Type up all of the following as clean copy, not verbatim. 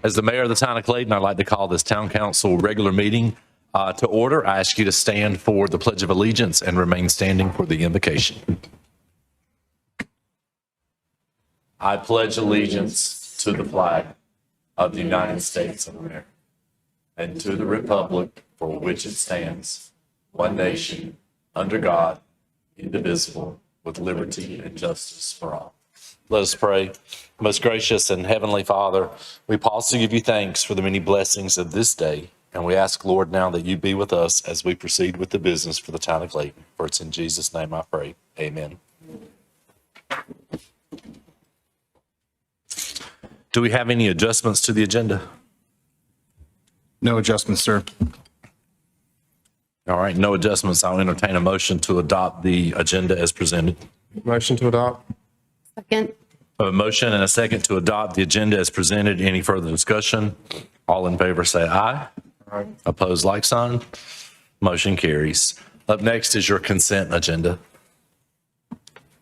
As the mayor of the town of Clayton, I'd like to call this town council regular meeting to order. I ask you to stand for the Pledge of Allegiance and remain standing for the invocation. I pledge allegiance to the flag of the United States of America and to the republic for which it stands, one nation, under God, indivisible, with liberty and justice for all. Let us pray. Most gracious and heavenly Father, we pause to give you thanks for the many blessings of this day. And we ask, Lord, now that you be with us as we proceed with the business for the town of Clayton. For it's in Jesus' name I pray. Amen. Do we have any adjustments to the agenda? No adjustments, sir. All right, no adjustments. I'll entertain a motion to adopt the agenda as presented. Motion to adopt. Second. A motion and a second to adopt the agenda as presented. Any further discussion? All in favor say aye. Aye. Opposed, like sign. Motion carries. Up next is your consent agenda.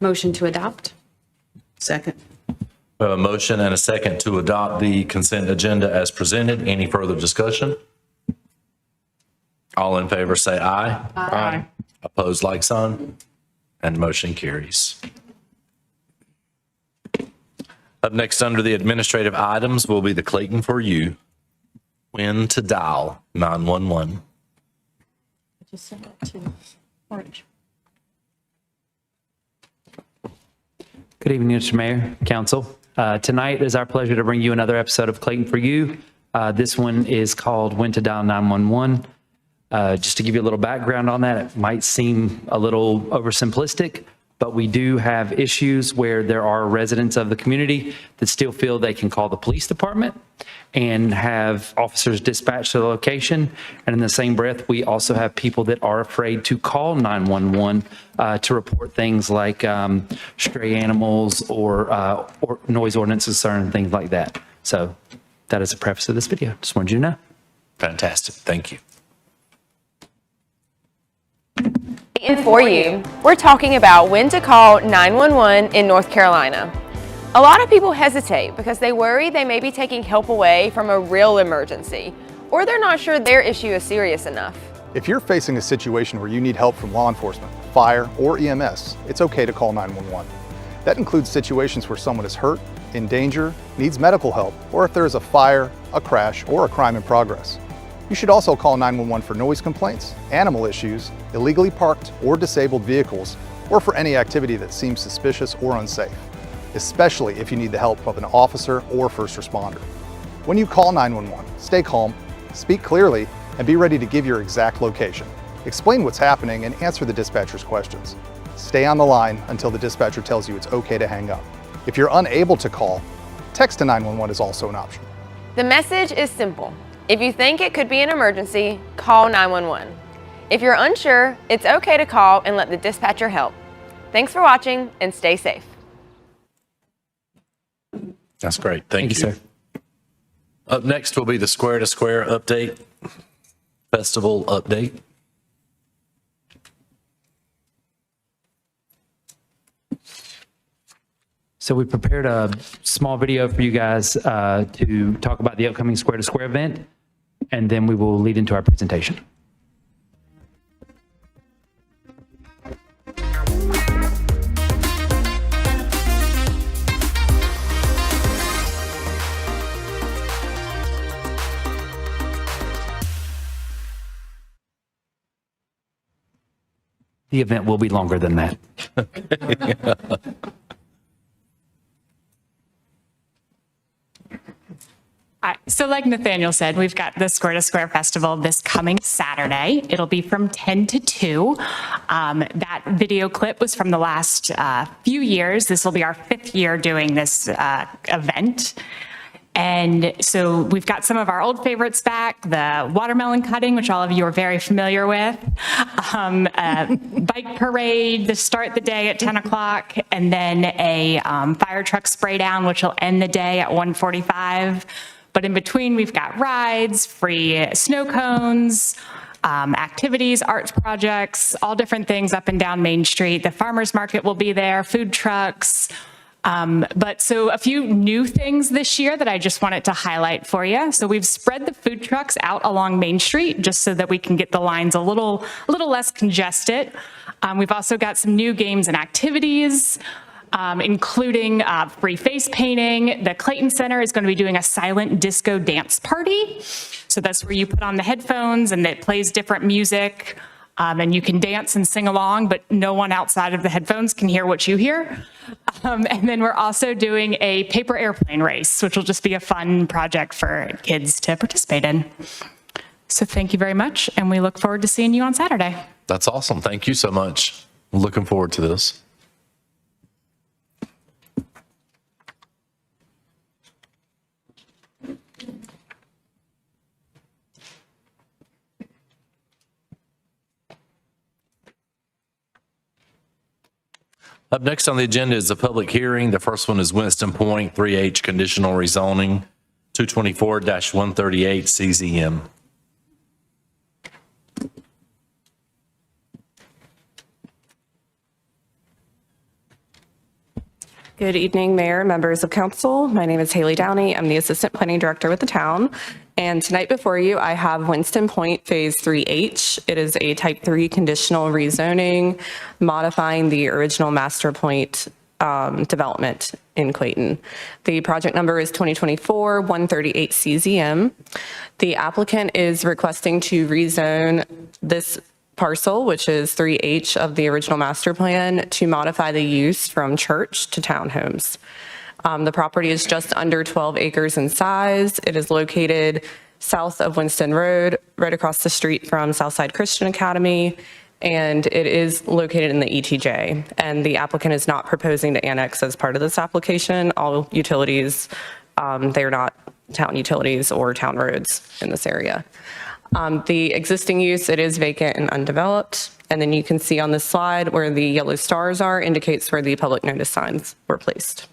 Motion to adopt. Second. A motion and a second to adopt the consent agenda as presented. Any further discussion? All in favor say aye. Aye. Opposed, like sign. And motion carries. Up next under the administrative items will be the Clayton for You. When to dial 911. I just sent that to Orange. Good evening, Mr. Mayor, Council. Tonight it is our pleasure to bring you another episode of Clayton for You. This one is called When to Dial 911. Just to give you a little background on that, it might seem a little oversimplistic, but we do have issues where there are residents of the community that still feel they can call the police department and have officers dispatched to the location. And in the same breath, we also have people that are afraid to call 911 to report things like stray animals or noise ordinance concern and things like that. So that is the preface of this video. Just wanted you to know. Fantastic. Thank you. And for you, we're talking about when to call 911 in North Carolina. A lot of people hesitate because they worry they may be taking help away from a real emergency, or they're not sure their issue is serious enough. If you're facing a situation where you need help from law enforcement, fire, or EMS, it's okay to call 911. That includes situations where someone is hurt, in danger, needs medical help, or if there is a fire, a crash, or a crime in progress. You should also call 911 for noise complaints, animal issues, illegally parked or disabled vehicles, or for any activity that seems suspicious or unsafe, especially if you need the help of an officer or first responder. When you call 911, stay calm, speak clearly, and be ready to give your exact location. Explain what's happening and answer the dispatcher's questions. Stay on the line until the dispatcher tells you it's okay to hang up. If you're unable to call, text to 911 is also an option. The message is simple. If you think it could be an emergency, call 911. If you're unsure, it's okay to call and let the dispatcher help. Thanks for watching and stay safe. That's great. Thank you, sir. Up next will be the Square to Square update, festival update. So we prepared a small video for you guys to talk about the upcoming Square to Square event, and then we will lead into our presentation. The event will be longer than that. So like Nathaniel said, we've got the Square to Square Festival this coming Saturday. It'll be from 10 to 2. That video clip was from the last few years. This will be our 5th year doing this event. And so we've got some of our old favorites back, the watermelon cutting, which all of you are very familiar with, bike parade to start the day at 10 o'clock, and then a fire truck spray down, which will end the day at 1:45. But in between, we've got rides, free snow cones, activities, arts projects, all different things up and down Main Street. The farmers market will be there, food trucks, But so a few new things this year that I just wanted to highlight for you. So we've spread the food trucks out along Main Street just so that we can get the lines a little less congested. We've also got some new games and activities, including free face painting. The Clayton Center is going to be doing a silent disco dance party. So that's where you put on the headphones and it plays different music. And you can dance and sing along, but no one outside of the headphones can hear what you hear. And then we're also doing a paper airplane race, which will just be a fun project for kids to participate in. So thank you very much, and we look forward to seeing you on Saturday. That's awesome. Thank you so much. I'm looking forward to this. Up next on the agenda is a public hearing. The first one is Winston Point 3H conditional rezoning 224-138 CZM. Good evening, Mayor, members of council. My name is Haley Downey. I'm the Assistant Planning Director with the town. And tonight before you, I have Winston Point Phase 3H. It is a Type 3 conditional rezoning, modifying the original Master Point development in Clayton. The project number is 2024-138 CZM. The applicant is requesting to rezone this parcel, which is 3H of the original master plan, to modify the use from church to townhomes. The property is just under 12 acres in size. It is located south of Winston Road, right across the street from Southside Christian Academy, and it is located in the ETJ. And the applicant is not proposing to annex as part of this application. All utilities, they are not town utilities or town roads in this area. The existing use, it is vacant and undeveloped. And then you can see on this slide where the yellow stars are indicates where the public notice signs were placed.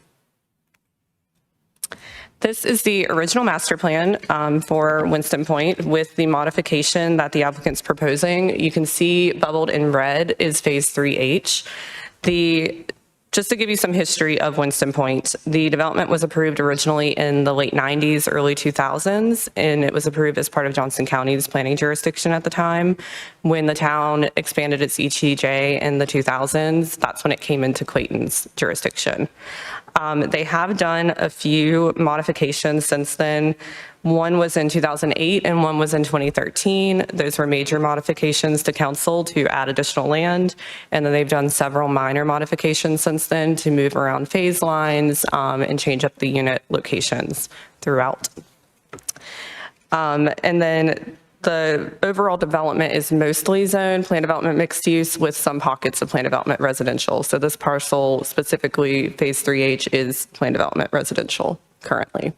This is the original master plan for Winston Point with the modification that the applicant's proposing. You can see bubbled in red is phase 3H. Just to give you some history of Winston Point, the development was approved originally in the late 90s, early 2000s, and it was approved as part of Johnson County's planning jurisdiction at the time. When the town expanded its ETJ in the 2000s, that's when it came into Clayton's jurisdiction. They have done a few modifications since then. One was in 2008 and one was in 2013. Those were major modifications to council to add additional land. And then they've done several minor modifications since then to move around phase lines and change up the unit locations throughout. And then the overall development is mostly zone plan development mixed use with some pockets of plan development residential. So this parcel, specifically phase 3H, is plan development residential currently.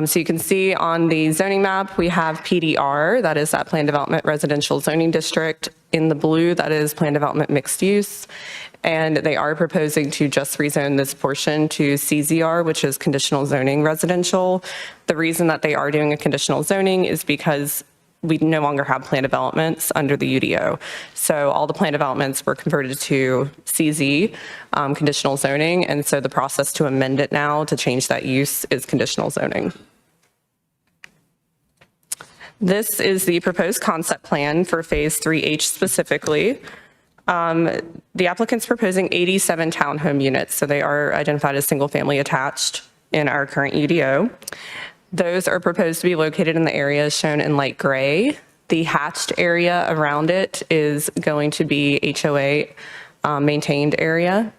So you can see on the zoning map, we have PDR, that is that plan development residential zoning district. In the blue, that is plan development mixed use. And they are proposing to just rezone this portion to CZR, which is conditional zoning residential. The reason that they are doing a conditional zoning is because we no longer have plan developments under the UDO. So all the plan developments were converted to CZ, conditional zoning. And so the process to amend it now to change that use is conditional zoning. This is the proposed concept plan for phase 3H specifically. The applicant's proposing 87 townhome units, so they are identified as single family attached in our current UDO. Those are proposed to be located in the areas shown in light gray. The hatched area around it is going to be HOA maintained area.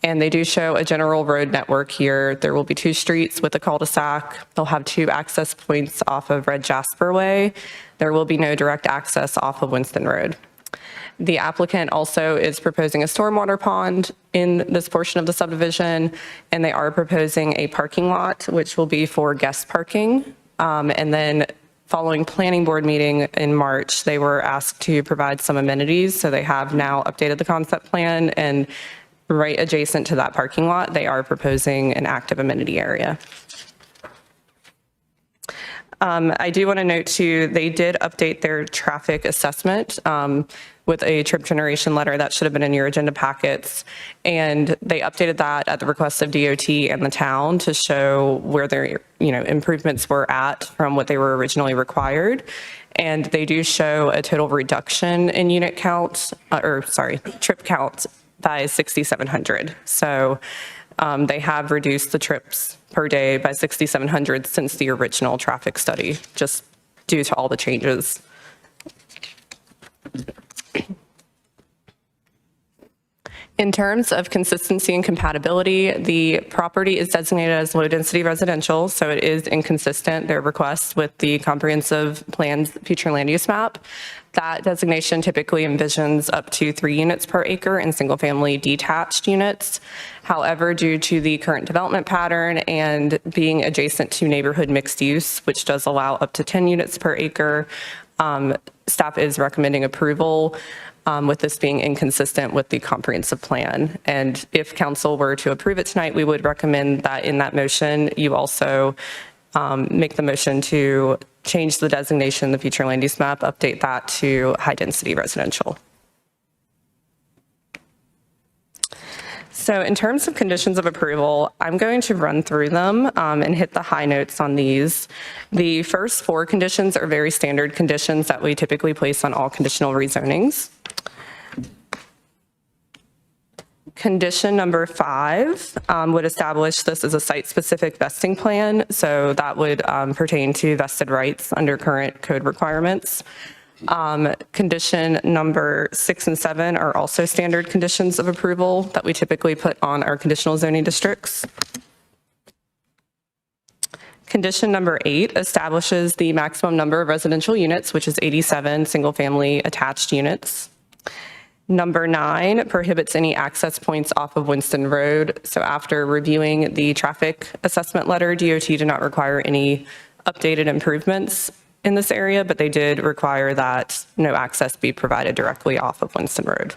And they do show a general road network here. There will be 2 streets with a cul-de-sac. They'll have 2 access points off of Red Jasper Way. There will be no direct access off of Winston Road. The applicant also is proposing a stormwater pond in this portion of the subdivision, and they are proposing a parking lot, which will be for guest parking. And then following planning board meeting in March, they were asked to provide some amenities. So they have now updated the concept plan, and right adjacent to that parking lot, they are proposing an active amenity area. I do want to note too, they did update their traffic assessment. with a trip generation letter that should have been in your agenda packets. And they updated that at the request of DOT and the town to show where their, improvements were at from what they were originally required. And they do show a total reduction in unit count, trip count by 6,700. So they have reduced the trips per day by 6,700 since the original traffic study, just due to all the changes. In terms of consistency and compatibility, the property is designated as low-density residential, so it is inconsistent, their request, with the comprehensive plan's future land use map. That designation typically envisions up to 3 units per acre in single-family detached units. However, due to the current development pattern and being adjacent to neighborhood mixed use, which does allow up to 10 units per acre, staff is recommending approval, with this being inconsistent with the comprehensive plan. And if council were to approve it tonight, we would recommend that in that motion, you also make the motion to change the designation, the future land use map, update that to high density residential. So in terms of conditions of approval, I'm going to run through them and hit the high notes on these. The first 4 conditions are very standard conditions that we typically place on all conditional rezonings. Condition number 5 would establish this as a site-specific vesting plan. So that would pertain to vested rights under current code requirements. Condition number 6 and 7 are also standard conditions of approval that we typically put on our conditional zoning districts. Condition number 8 establishes the maximum number of residential units, which is 87 single-family attached units. Number 9 prohibits any access points off of Winston Road. So after reviewing the traffic assessment letter, DOT did not require any updated improvements in this area, but they did require that no access be provided directly off of Winston Road.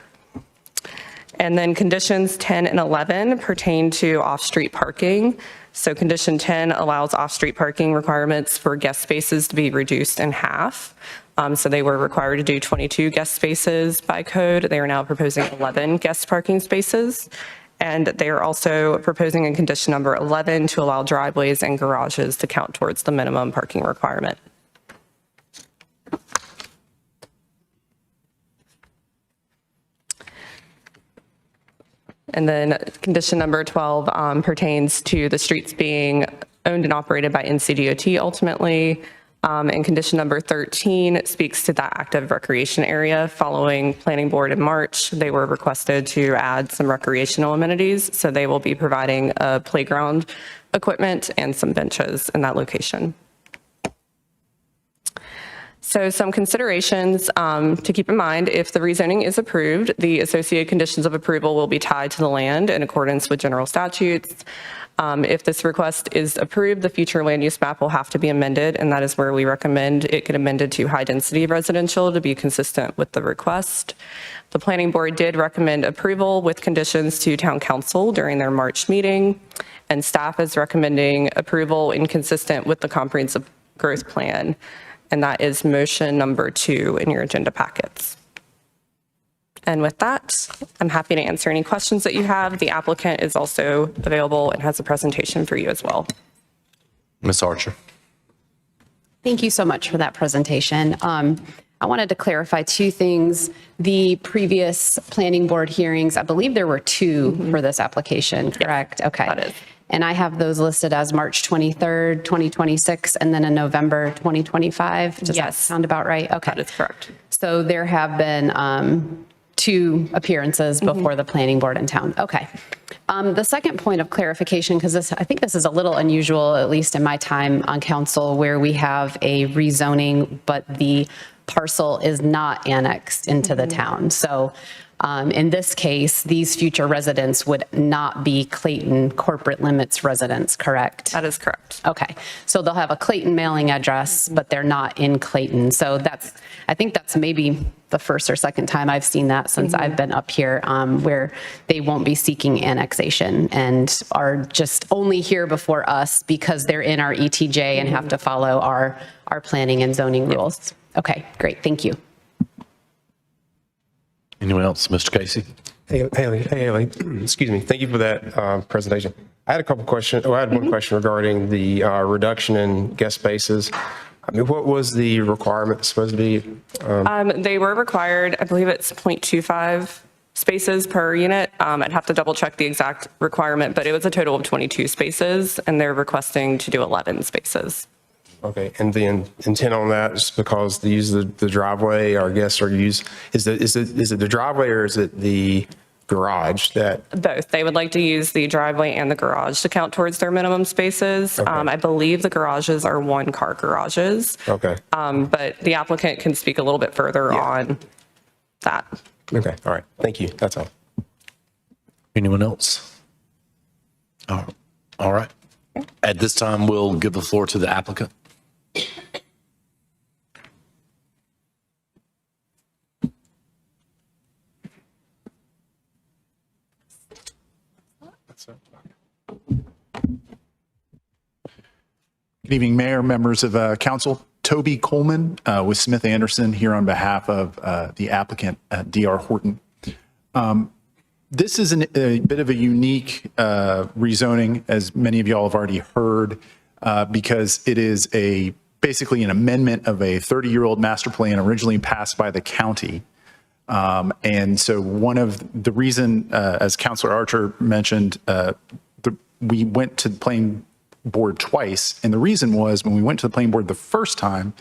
And then conditions 10 and 11 pertain to off-street parking. So condition 10 allows off-street parking requirements for guest spaces to be reduced in half. So they were required to do 22 guest spaces by code. They are now proposing 11 guest parking spaces. And they are also proposing in condition number 11 to allow driveways and garages to count towards the minimum parking requirement. And then condition number 12 pertains to the streets being owned and operated by NCDOT ultimately. And condition number 13 speaks to that active recreation area. Following planning board in March, they were requested to add some recreational amenities. So they will be providing a playground equipment and some benches in that location. So some considerations to keep in mind: if the rezoning is approved, the associated conditions of approval will be tied to the land in accordance with general statutes. If this request is approved, the future land use map will have to be amended, and that is where we recommend it get amended to high density residential to be consistent with the request. The planning board did recommend approval with conditions to town council during their March meeting, and staff is recommending approval inconsistent with the comprehensive growth plan. And that is motion number 2 in your agenda packets. And with that, I'm happy to answer any questions that you have. The applicant is also available and has a presentation for you as well. Ms. Archer. Thank you so much for that presentation. I wanted to clarify 2 things. The previous planning board hearings, I believe there were 2 for this application, correct? Okay. That is. And I have those listed as March 23rd, 2026, and then in November 2025. Does that sound about right? Okay. That is correct. So there have been 2 appearances before the planning board in town. Okay. The second point of clarification, because I think this is a little unusual, at least in my time on council, where we have a rezoning, but the parcel is not annexed into the town. So in this case, these future residents would not be Clayton corporate limits residents, correct? That is correct. Okay. So they'll have a Clayton mailing address, but they're not in Clayton. So I think that's maybe the first or second time I've seen that since I've been up here, where they won't be seeking annexation and are just only here before us because they're in our ETJ and have to follow our planning and zoning rules. Okay, great. Thank you. Anyone else? Mr. Casey? Hey, Haley, excuse me. Thank you for that presentation. I had a couple questions. I had one question regarding the reduction in guest spaces. I mean, what was the requirement supposed to be? They were required, I believe it's 0.25 spaces per unit. I'd have to double check the exact requirement, but it was a total of 22 spaces, and they're requesting to do 11 spaces. Okay, and the intent on that is because they use the driveway, our guests are is it the driveway or is it the garage that? Both. They would like to use the driveway and the garage to count towards their minimum spaces. Okay. I believe the garages are one-car garages. Okay. But the applicant can speak a little bit further on that. Okay, all right. Thank you. That's all. Anyone else? All right. At this time, we'll give the floor to the applicant. Good evening, Mayor, members of Council. Toby Coleman with Smith Anderson here on behalf of the applicant, D.R. Horton. This is a bit of a unique rezoning, as many of y'all have already heard, because it is basically an amendment of a 30-year-old master plan originally passed by the county. And so one of the reason, as Councilor Archer mentioned, we went to the planning board twice. And the reason was when we went to the planning board the first time,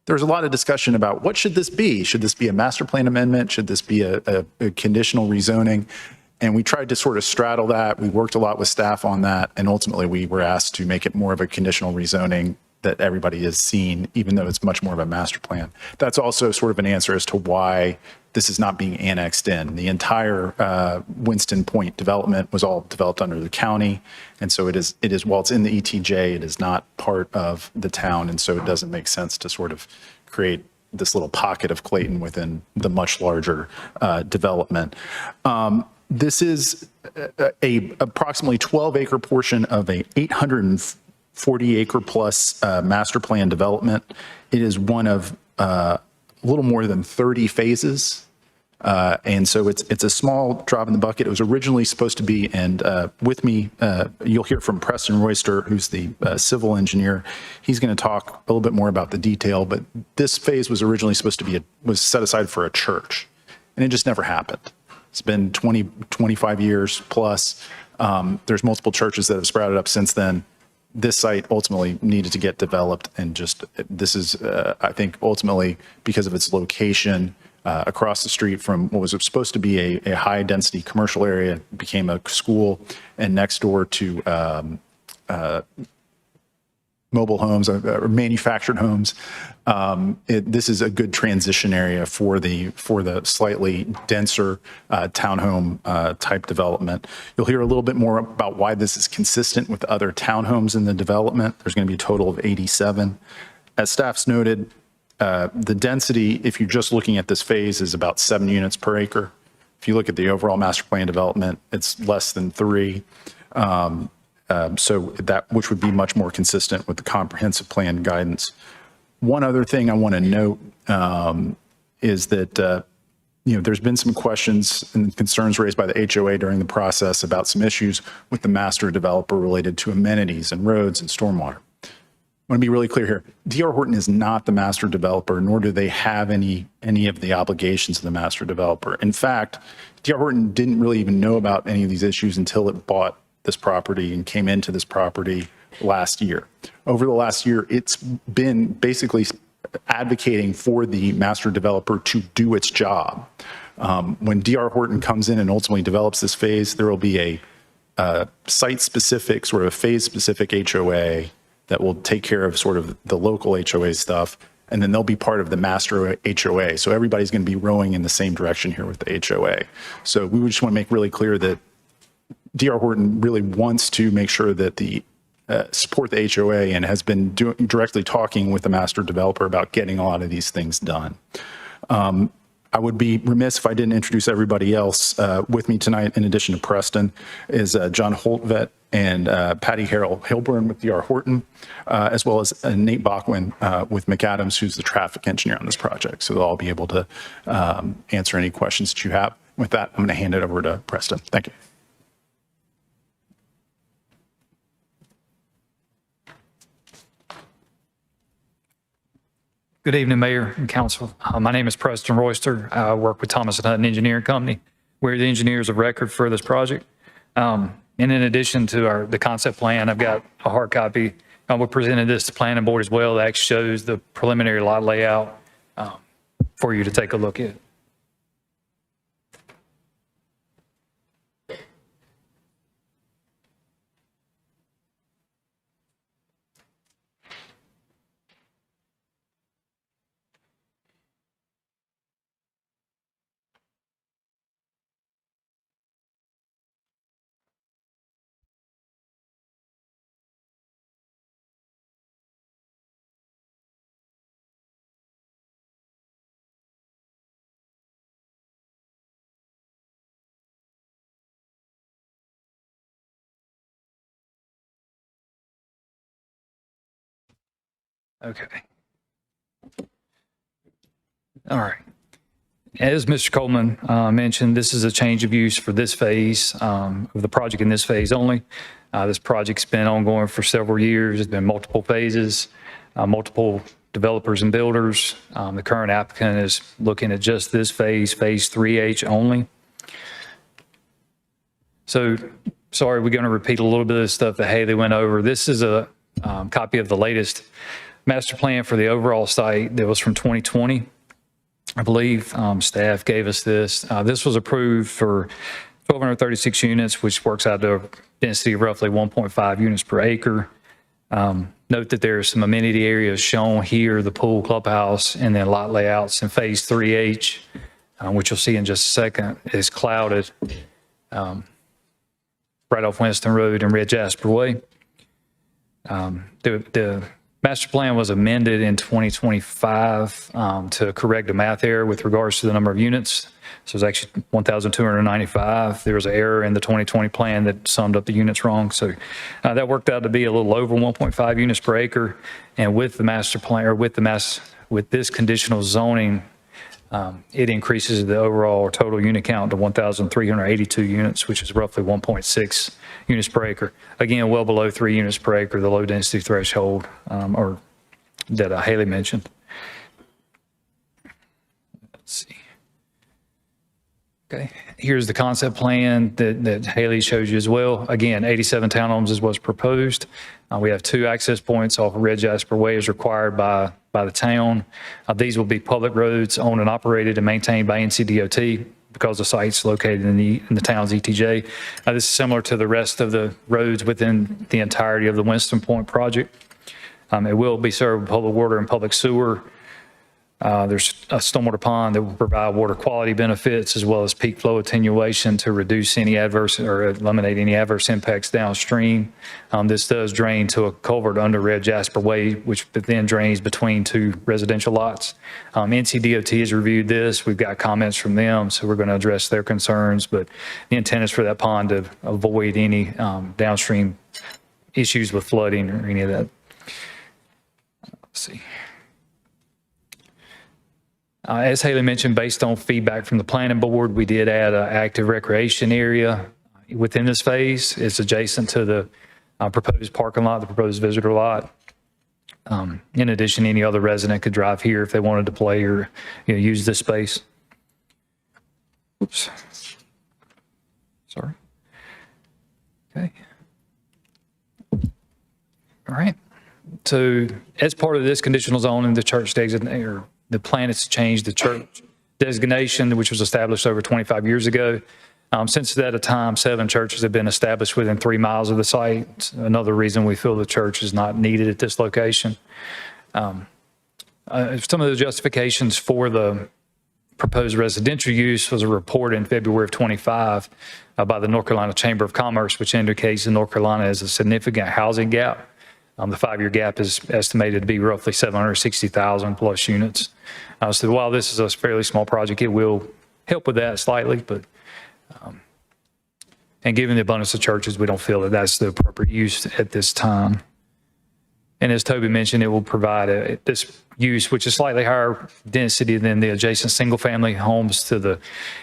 there was a lot of discussion about what should this be? Should this be a master plan amendment? Should this be a conditional rezoning? And we tried to sort of straddle that. We worked a lot with staff on that. And ultimately we were asked to make it more of a conditional rezoning that everybody has seen, even though it's much more of a master plan. That's also sort of an answer as to why this is not being annexed in. The entire Winston Point development was all developed under the county. And so it is, while it's in the ETJ, it is not part of the town. And so it doesn't make sense to sort of create this little pocket of Clayton within the much larger development. This is a approximately 12-acre portion of a 840-acre plus master plan development. It is one of a little more than 30 phases. And so it's a small drop in the bucket. It was originally supposed to be, and with me, you'll hear from Preston Royster, who's the civil engineer. He's going to talk a little bit more about the detail, but this phase was originally supposed to be, was set aside for a church, and it just never happened. It's been 25 years plus. There's multiple churches that have sprouted up since then. This site ultimately needed to get developed, and just this is, I think, ultimately because of its location across the street from what was supposed to be a high-density commercial area, became a school, and next door to mobile homes or manufactured homes. This is a good transition area for the slightly denser townhome type development. You'll hear a little bit more about why this is consistent with other townhomes in the development. There's going to be a total of 87. As staff's noted, the density, if you're just looking at this phase, is about 7 units per acre. If you look at the overall master plan development, it's less than 3. So that, which would be much more consistent with the comprehensive plan guidance. One other thing I want to note is that, there's been some questions and concerns raised by the HOA during the process about some issues with the master developer related to amenities and roads and stormwater. I want to be really clear here. D.R. Horton is not the master developer, nor do they have any of the obligations of the master developer. In fact, D.R. Horton didn't really even know about any of these issues until it bought this property and came into this property last year. Over the last year, it's been basically advocating for the master developer to do its job. When D.R. Horton comes in and ultimately develops this phase, there will be a site-specific, sort of a phase-specific HOA that will take care of sort of the local HOA stuff, and then they'll be part of the master HOA. So everybody's going to be rowing in the same direction here with the HOA. So we just want to make really clear that D.R. Horton really wants to make sure that the support the HOA and has been directly talking with the master developer about getting a lot of these things done. I would be remiss if I didn't introduce everybody else. With me tonight, in addition to Preston, is John Holtvet and Patty Harrell Hilburn with D.R. Horton, as well as Nate Bachwin with McAdams, who's the traffic engineer on this project. So they'll all be able to answer any questions that you have. With that, I'm going to hand it over to Preston. Thank you. Good evening, Mayor and Council. My name is Preston Royster. I work with Thomas & Hutton Engineering Company. We're the engineers of record for this project. And in addition to the concept plan, I've got a hard copy. We presented this to Planning Board as well. That shows the preliminary lot layout for you to take a look at. Okay. All right. As Mr. Coleman mentioned, this is a change of use for this phase of the project in this phase only. This project's been ongoing for several years. It's been multiple phases, multiple developers and builders. The current applicant is looking at just this phase, phase 3H only. So, sorry, we're going to repeat a little bit of the stuff that Haley went over. This is a copy of the latest master plan for the overall site that was from 2020. I believe staff gave us this. This was approved for 1,236 units, which works out to a density of roughly 1.5 units per acre. Note that there are some amenity areas shown here, the pool, clubhouse, and then lot layouts in phase 3H, which you'll see in just a second, is clouded right off Winston Road and Red Jasper Way. The master plan was amended in 2025 to correct a math error with regards to the number of units. So it's actually 1,295. There was an error in the 2020 plan that summed up the units wrong. So that worked out to be a little over 1.5 units per acre. And with the master plan, or with this conditional zoning, it increases the overall total unit count to 1,382 units, which is roughly 1.6 units per acre. Again, well below 3 units per acre, the low density threshold, or that Haley mentioned. Let's see. Okay, here's the concept plan that Haley shows you as well. Again, 87 townhomes is what's proposed. We have 2 access points off of Red Jasper Way as required by the town. These will be public roads owned and operated and maintained by NCDOT because the site's located in the town's ETJ. This is similar to the rest of the roads within the entirety of the Winston Point project. It will be served with public water and public sewer. There's a stormwater pond that will provide water quality benefits as well as peak flow attenuation to reduce any adverse or eliminate any adverse impacts downstream. This does drain to a culvert under Red Jasper Way, which then drains between 2 residential lots. NCDOT has reviewed this. We've got comments from them, so we're going to address their concerns. But the intent is for that pond to avoid any downstream issues with flooding or any of that. Let's see. As Haley mentioned, based on feedback from the planning board, we did add an active recreation area within this phase. It's adjacent to the proposed parking lot, the proposed visitor lot. In addition, any other resident could drive here if they wanted to play or use this space. Oops. Sorry. Okay. All right. So as part of this conditional zoning, the church designation, the plan is to change the church designation, which was established over 25 years ago. Since that time, 7 churches have been established within 3 miles of the site. Another reason we feel the church is not needed at this location. Some of the justifications for the proposed residential use was a report in February of 25 by the North Carolina Chamber of Commerce, which indicates that North Carolina has a significant housing gap. The 5-year gap is estimated to be roughly 760,000 plus units. So while this is a fairly small project, it will help with that slightly, but and given the abundance of churches, we don't feel that that's the appropriate use at this time. And as Toby mentioned, it will provide this use, which is slightly higher density than the adjacent single-family homes to the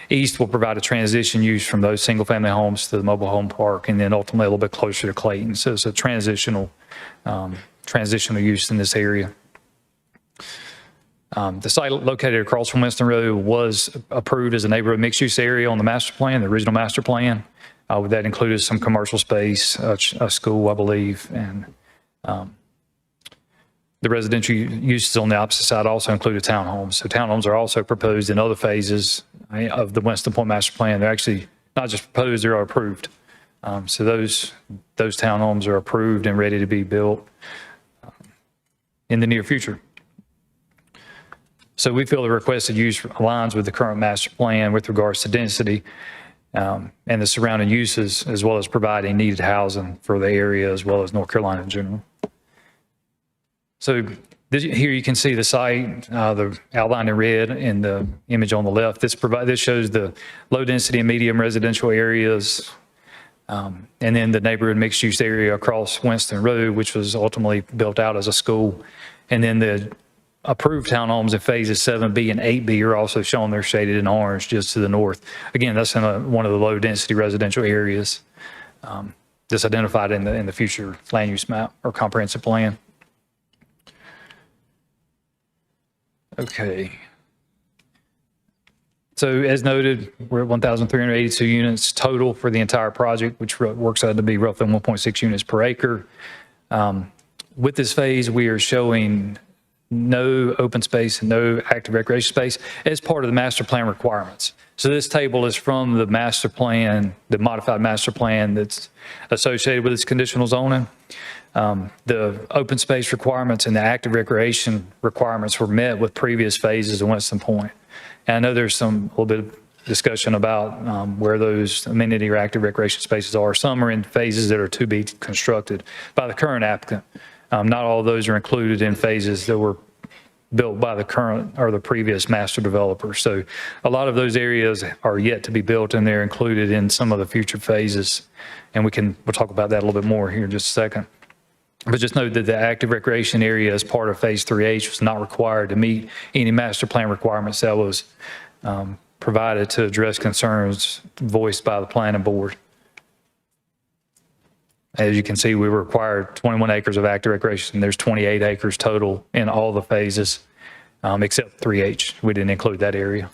east, will provide a transition use from those single-family homes to the mobile home park, and then ultimately a little bit closer to Clayton. So it's a transitional use in this area. The site located across from Winston Road was approved as a neighborhood mixed-use area on the master plan, the original master plan. That included some commercial space, a school, I believe, and the residential uses on the opposite side also included townhomes. So townhomes are also proposed in other phases of the Winston Point master plan. They're actually not just proposed, they're approved. So those townhomes are approved and ready to be built in the near future. So we feel the requested use aligns with the current master plan with regards to density and the surrounding uses, as well as providing needed housing for the area as well as North Carolina in general. So here you can see the site, the outlined in red in the image on the left. This shows the low density and medium residential areas, and then the neighborhood mixed use area across Winston Road, which was ultimately built out as a school. And then the approved townhomes in phases 7B and 8B are also shown there shaded in orange just to the north. Again, that's in one of the low density residential areas that's identified in the future land use map or comprehensive plan. Okay. So as noted, we're at 1,382 units total for the entire project, which works out to be roughly 1.6 units per acre. With this phase, we are showing no open space and no active recreation space as part of the master plan requirements. So this table is from the master plan, the modified master plan that's associated with its conditional zoning. The open space requirements and the active recreation requirements were met with previous phases of Winston Point. And I know there's a little bit of discussion about where those amenity or active recreation spaces are. Some are in phases that are to be constructed by the current applicant. Not all of those are included in phases that were built by the current or the previous master developer. So a lot of those areas are yet to be built, and they're included in some of the future phases. And we'll talk about that a little bit more here in just a second. But just note that the active recreation area as part of phase 3H was not required to meet any master plan requirements that was provided to address concerns voiced by the planning board. As you can see, we required 21 acres of active recreation. There's 28 acres total in all the phases, except 3H. We didn't include that area.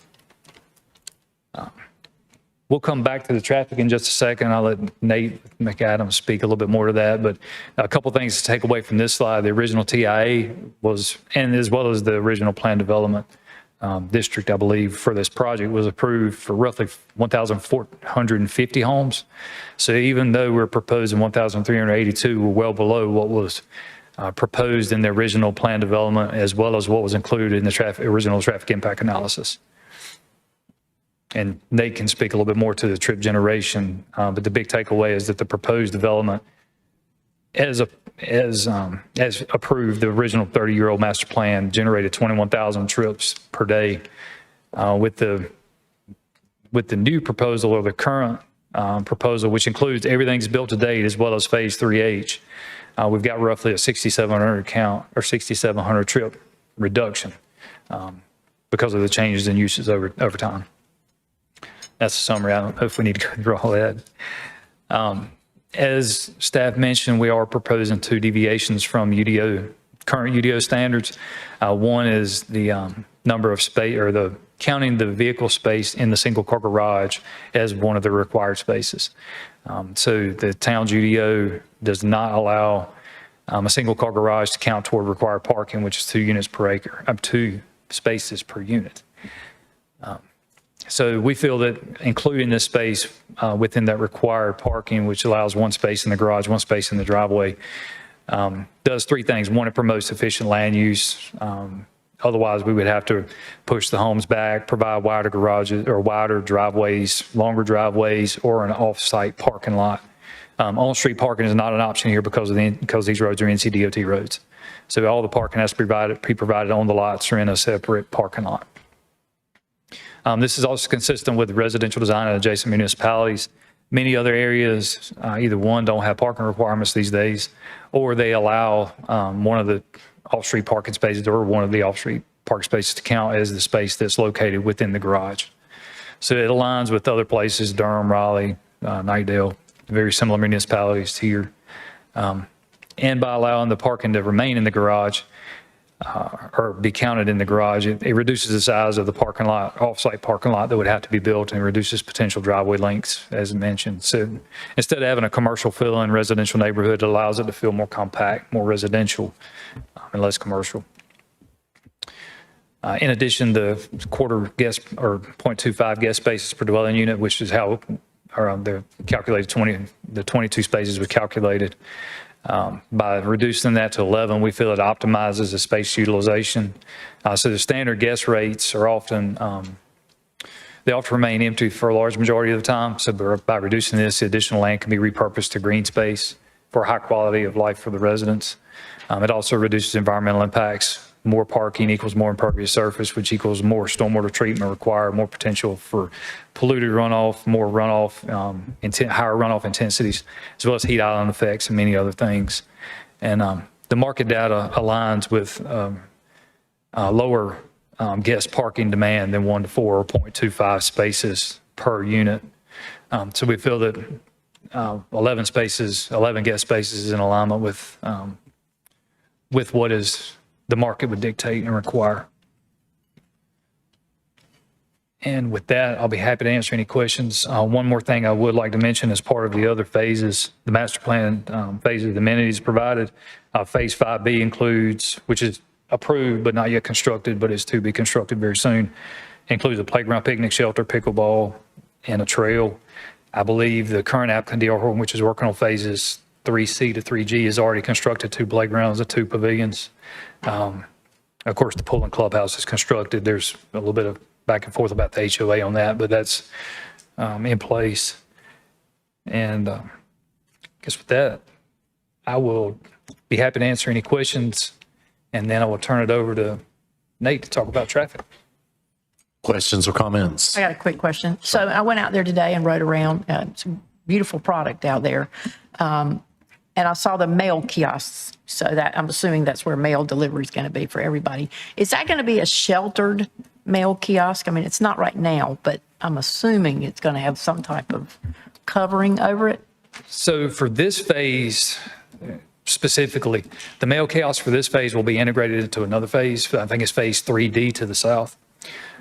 We'll come back to the traffic in just a second. I'll let Nate McAdams speak a little bit more to that, but a couple things to take away from this slide. The original TIA was, and as well as the original plan development district, I believe, for this project was approved for roughly 1,450 homes. So even though we're proposing 1,382, we're well below what was proposed in the original plan development, as well as what was included in the original traffic impact analysis. And Nate can speak a little bit more to the trip generation, but the big takeaway is that the proposed development, as approved, the original 30-year-old master plan generated 21,000 trips per day. With the new proposal, or the current proposal, which includes everything's built to date as well as phase 3H, we've got roughly a 6,700 count or 6,700 trip reduction because of the changes in uses over time. That's a summary. I don't know if we need to go through all that. As staff mentioned, we are proposing 2 deviations from current UDO standards. One is the number of space, or counting the vehicle space in the single car garage as one of the required spaces. So the town's UDO does not allow a single car garage to count toward required parking, which is 2 units per acre, 2 spaces per unit. So we feel that including this space within that required parking, which allows 1 space in the garage, 1 space in the driveway, does 3 things. 1, it promotes efficient land use. Otherwise, we would have to push the homes back, provide wider garages or wider driveways, longer driveways, or an off-site parking lot On-street parking is not an option here because these roads are NCDOT roads. So all the parking has to be provided on the lots or in a separate parking lot. This is also consistent with residential design in adjacent municipalities. Many other areas, either one, don't have parking requirements these days, or they allow one of the off-street parking spaces or one of the off-street parking spaces to count as the space that's located within the garage. So it aligns with other places, Durham, Raleigh, Knightdale, very similar municipalities here. And by allowing the parking to remain in the garage or be counted in the garage, it reduces the size of the parking lot, off-site parking lot that would have to be built, and reduces potential driveway lengths, as mentioned. So instead of having a commercial feel in residential neighborhood, it allows it to feel more compact, more residential, and less commercial. In addition, the quarter guest or 0.25 guest spaces per dwelling unit, which is how they're calculated, the 22 spaces were calculated. By reducing that to 11, we feel it optimizes the space utilization. So the standard guest rates are often, they often remain empty for a large majority of the time. So by reducing this, the additional land can be repurposed to green space for high quality of life for the residents. It also reduces environmental impacts. More parking equals more impervious surface, which equals more stormwater treatment required, more potential for polluted runoff, more runoff, higher runoff intensities, as well as heat island effects and many other things. And the market data aligns with lower guest parking demand than 1 to 4 or 0.25 spaces per unit. So we feel that 11 guest spaces is in alignment with what is the market would dictate and require. And with that, I'll be happy to answer any questions. One more thing I would like to mention as part of the other phases, the master plan phases, the amenities provided. Phase 5B includes, which is approved but not yet constructed, but is to be constructed very soon, includes a playground, picnic shelter, pickleball, and a trail. I believe the current applicant, DR Horton, which is working on phases 3C to 3G, has already constructed 2 playgrounds and 2 pavilions. Of course, the pool and clubhouse is constructed. There's a little bit of back and forth about the HOA on that, but that's in place. And I guess with that, I will be happy to answer any questions, and then I will turn it over to Nate to talk about traffic. Questions or comments? I got a quick question. So I went out there today and rode around. It's a beautiful product out there. And I saw the mail kiosks. So that I'm assuming that's where mail delivery is going to be for everybody. Is that going to be a sheltered mail kiosk? I mean, it's not right now, but I'm assuming it's going to have some type of covering over it. So for this phase specifically, the mail kiosk for this phase will be integrated into another phase. I think it's phase 3D to the south.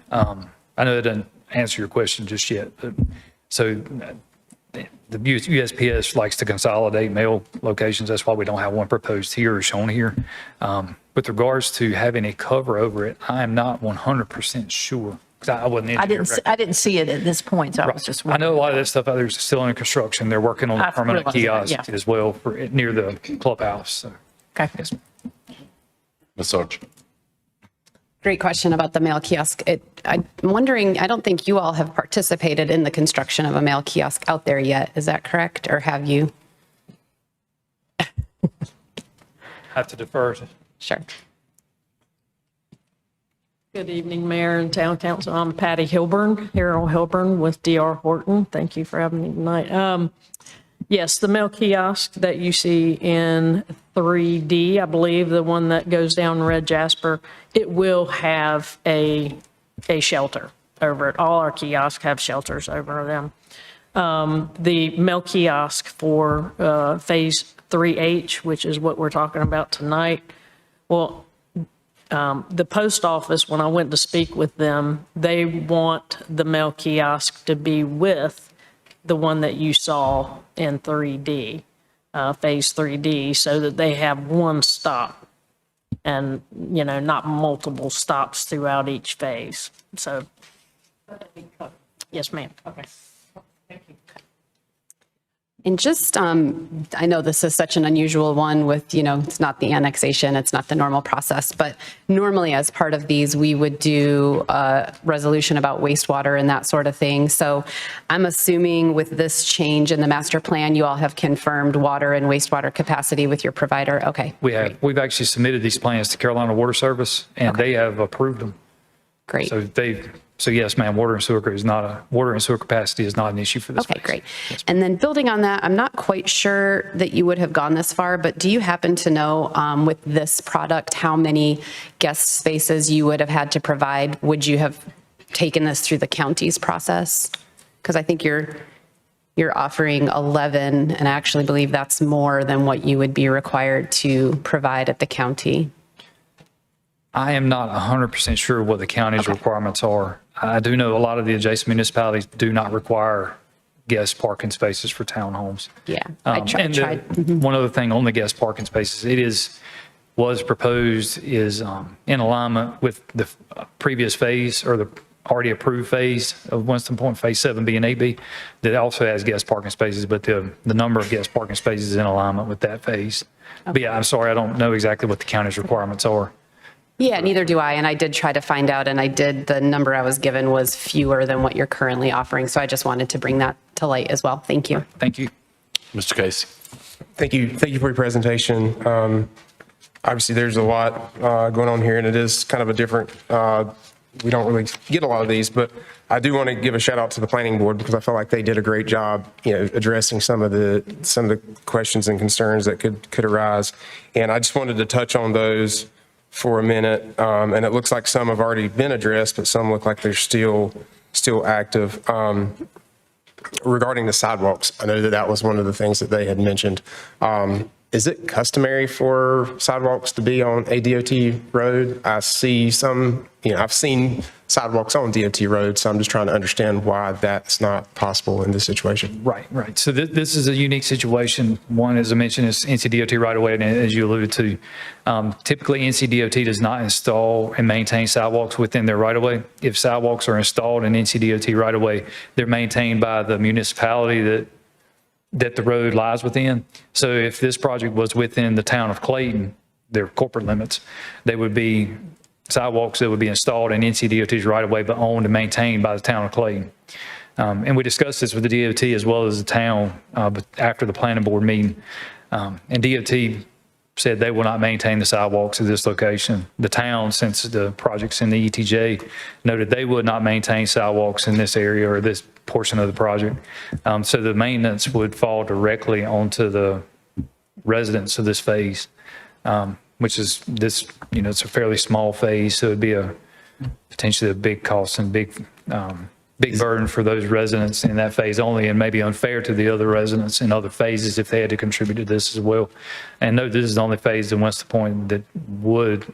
I know that doesn't answer your question just yet, but so the USPS likes to consolidate mail locations. That's why we don't have one proposed here or shown here. With regards to having a cover over it, I am not 100% sure. I wasn't. I didn't see it at this point, so I was just I wondering. know a lot of this stuff out there is still under construction. They're working on a permanent kiosk as well for near the clubhouse. So. Okay. Yes. Ms. Archer. Great question about the mail kiosk. I'm wondering, I don't think you all have participated in the construction of a mail kiosk out there yet. Is that correct? Or have you? Have to defer. Sure. Good evening, Mayor and Town Council. I'm Patty Hilburn, Harold Hilburn with DR Horton. Thank you for having me tonight. Yes, the mail kiosk that you see in 3D, I believe the one that goes down Red Jasper, it will have a shelter over it. All our kiosks have shelters over them. The mail kiosk for phase 3H, which is what we're talking about tonight, well, the post office, when I went to speak with them, they want the mail kiosk to be with the one that you saw in 3D, phase 3D, so that they have one stop and, you know, not multiple stops throughout each phase. So, yes, ma'am. Okay. Thank you. And just, I know this is such an unusual one with, it's not the annexation, it's not the normal process, but normally as part of these, we would do a resolution about wastewater and that sort of thing. So I'm assuming with this change in the master plan, you all have confirmed water and wastewater capacity with your provider. Okay. We have. We've actually submitted these plans to Carolina Water Service, and they have approved them. Great. So yes, ma'am, water and sewer capacity is not an issue for this. Okay, great. And then building on that, I'm not quite sure that you would have gone this far, but do you happen to know with this product, how many guest spaces you would have had to provide? Would you have taken this through the county's process? Because I think you're offering 11, and I actually believe that's more than what you would be required to provide at the county. I am not 100% sure what the county's requirements are. I do know a lot of the adjacent municipalities do not require guest parking spaces for townhomes. Yeah, I tried. One other thing on the guest parking spaces, was proposed is in alignment with the previous phase or the already approved phase of Winston Point, Phase 7B and 8B, that also has guest parking spaces, but the number of guest parking spaces is in alignment with that phase. But yeah, I'm sorry, I don't know exactly what the county's requirements are. Yeah, neither do I. And I did try to find out, and the number I was given was fewer than what you're currently offering. So I just wanted to bring that to light as well. Thank you. Thank you. Mr. Casey. Thank you. Thank you for your presentation. Obviously, there's a lot going on here, and it is kind of a different, we don't really get a lot of these, but I do want to give a shout out to the planning board because I feel like they did a great job, addressing some of the questions and concerns that could arise. And I just wanted to touch on those for a minute. And it looks like some have already been addressed, but some look like they're still active. Regarding the sidewalks, I know that was one of the things that they had mentioned. Is it customary for sidewalks to be on a DOT road? I see some, I've seen sidewalks on DOT roads, so I'm just trying to understand why that's not possible in this situation. Right. So this is a unique situation. One, as I mentioned, is NCDOT right away, and as you alluded to, typically NCDOT does not install and maintain sidewalks within their right of way. If sidewalks are installed in NCDOT right of way, they're maintained by the municipality that the road lies within. So if this project was within the town of Clayton, their corporate limits, they would be sidewalks that would be installed in NCDOT's right of way, but owned and maintained by the town of Clayton. And we discussed this with the DOT as well as the town, but after the planning board meeting. And DOT said they will not maintain the sidewalks at this location. The town, since the project's in the ETJ, noted they would not maintain sidewalks in this area or this portion of the project. So the maintenance would fall directly onto the residents of this phase, which is this, it's a fairly small phase, so it'd be potentially a big cost and big burden for those residents in that phase only, and maybe unfair to the other residents in other phases if they had to contribute to this as well. And note, this is the only phase in Winston Point that would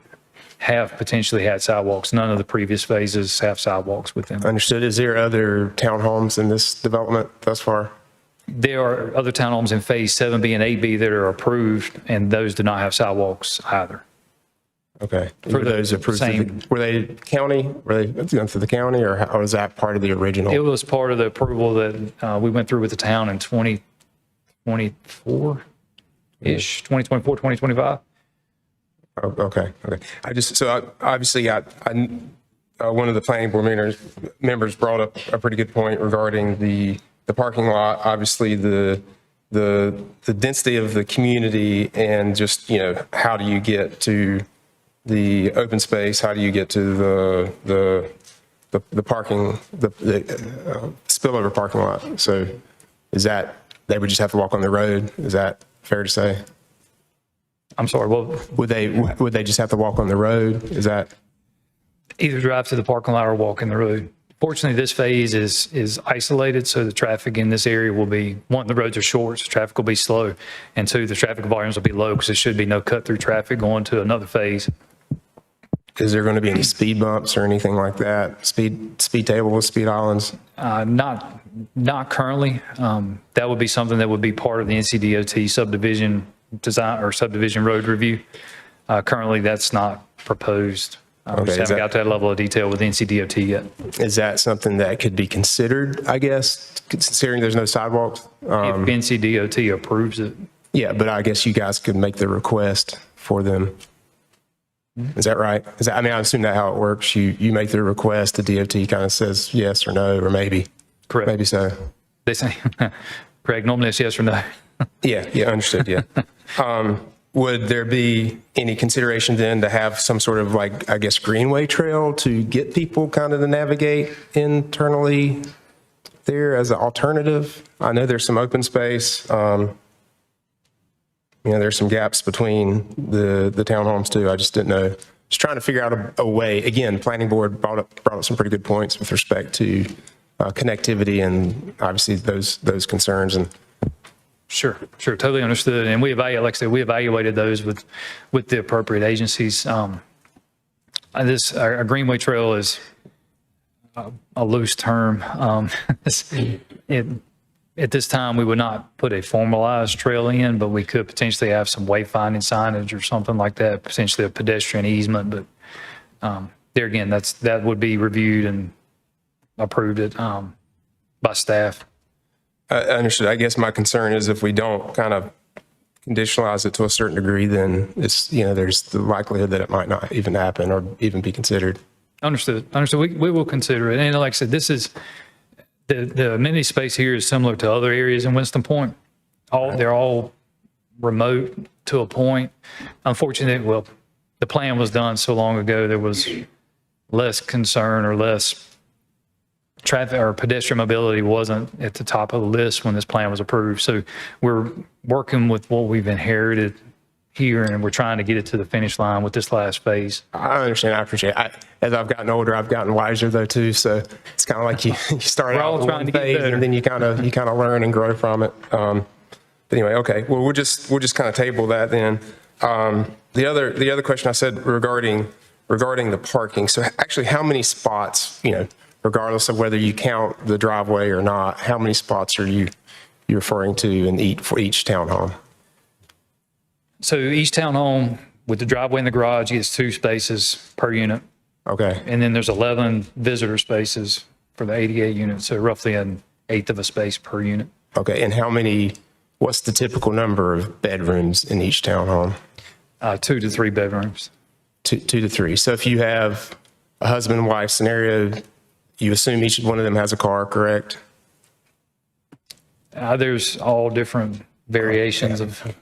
have potentially had sidewalks. None of the previous phases have sidewalks within them. Understood. Is there other townhomes in this development thus far? There are other townhomes in Phase 7B and 8B that are approved, and those do not have sidewalks either. Okay. For Were those approved? Were they county? Were they going through the county, or was that part of the original? It was part of the approval that we went through with the town in 2024-ish, 2024, 2025. Oh, okay. Obviously, one of the planning board members brought up a pretty good point regarding the parking lot. Obviously, the density of the community, and just how do you get to the open space? How do you get to the parking, the spillover parking lot? So, is that they would just have to walk on the road? Is that fair to say? I'm sorry, well, would they just have to walk on the road? Is that either drive to the parking lot or walk in the road? Fortunately, this phase is isolated, so the traffic in this area will be, one, the roads are short, so traffic will be slow, and two, the traffic volumes will be low because there should be no cut-through traffic going to another phase. Is there going to be any speed bumps or anything like that? Speed tables, speed islands? Not currently. That would be something that would be part of the NCDOT subdivision design or subdivision road review. Currently, that's not proposed We Okay, just is haven't that- got to that level of detail with NCDOT yet. Is that something that could be considered, I guess, considering there's no sidewalks? If NCDOT approves it, Yeah, but I guess you guys could make the request for them. Is that right? I mean, I assume that's how it works. You make the request, the DOT kind of says yes or no, or maybe. Correct. Maybe so. they say, Craig, normally it's yes or no. Yeah, understood, yeah. Would there be any consideration then to have some sort of like, I guess, greenway trail to get people kind of to navigate internally there as an alternative? I know there's some open space. There's some gaps between the townhomes too. I just didn't know. Just trying to figure out a way. Again, planning board brought up some pretty good points with respect to connectivity and obviously those concerns. And Sure, totally understood. And we evaluated those with the appropriate agencies. Our Greenway Trail is a loose term. At this time, we would not put a formalized trail in, but we could potentially have some wayfinding signage or something like that, potentially a pedestrian easement. But there again, that would be reviewed and approved by staff. I understood. I guess my concern is if we don't kind of conditionalize it to a certain degree, then there's the likelihood that it might not even happen or even be considered. Understood. We will consider it. And like I said, this is the amenity space here is similar to other areas in Winston Point. They're all remote to a point. Unfortunately, the plan was done so long ago, there was less concern or less traffic or pedestrian mobility wasn't at the top of the list when this plan was approved. So we're working with what we've inherited here, and we're trying to get it to the finish line with this last phase. I understand. I appreciate it. As I've gotten older, I've gotten wiser though too. So it's kind of like you start We're out all with trying one to get phase better. and then you kind of learn and grow from it. But anyway, okay. Well, we'll just kind of table that then. The other question I said regarding the parking. So actually, how many spots? Regardless of whether you count the driveway or not, how many spots are you referring to for each townhome? So each townhome with the driveway and the garage gets 2 spaces per unit. Okay. And then there's 11 visitor spaces for the 88 units. So roughly an eighth of a space per unit. Okay. And what's the typical number of bedrooms in each townhome? 2 to 3 bedrooms. 2 to 3. So if you have a husband and wife scenario, you assume each one of them has a car, correct? There's all different variations of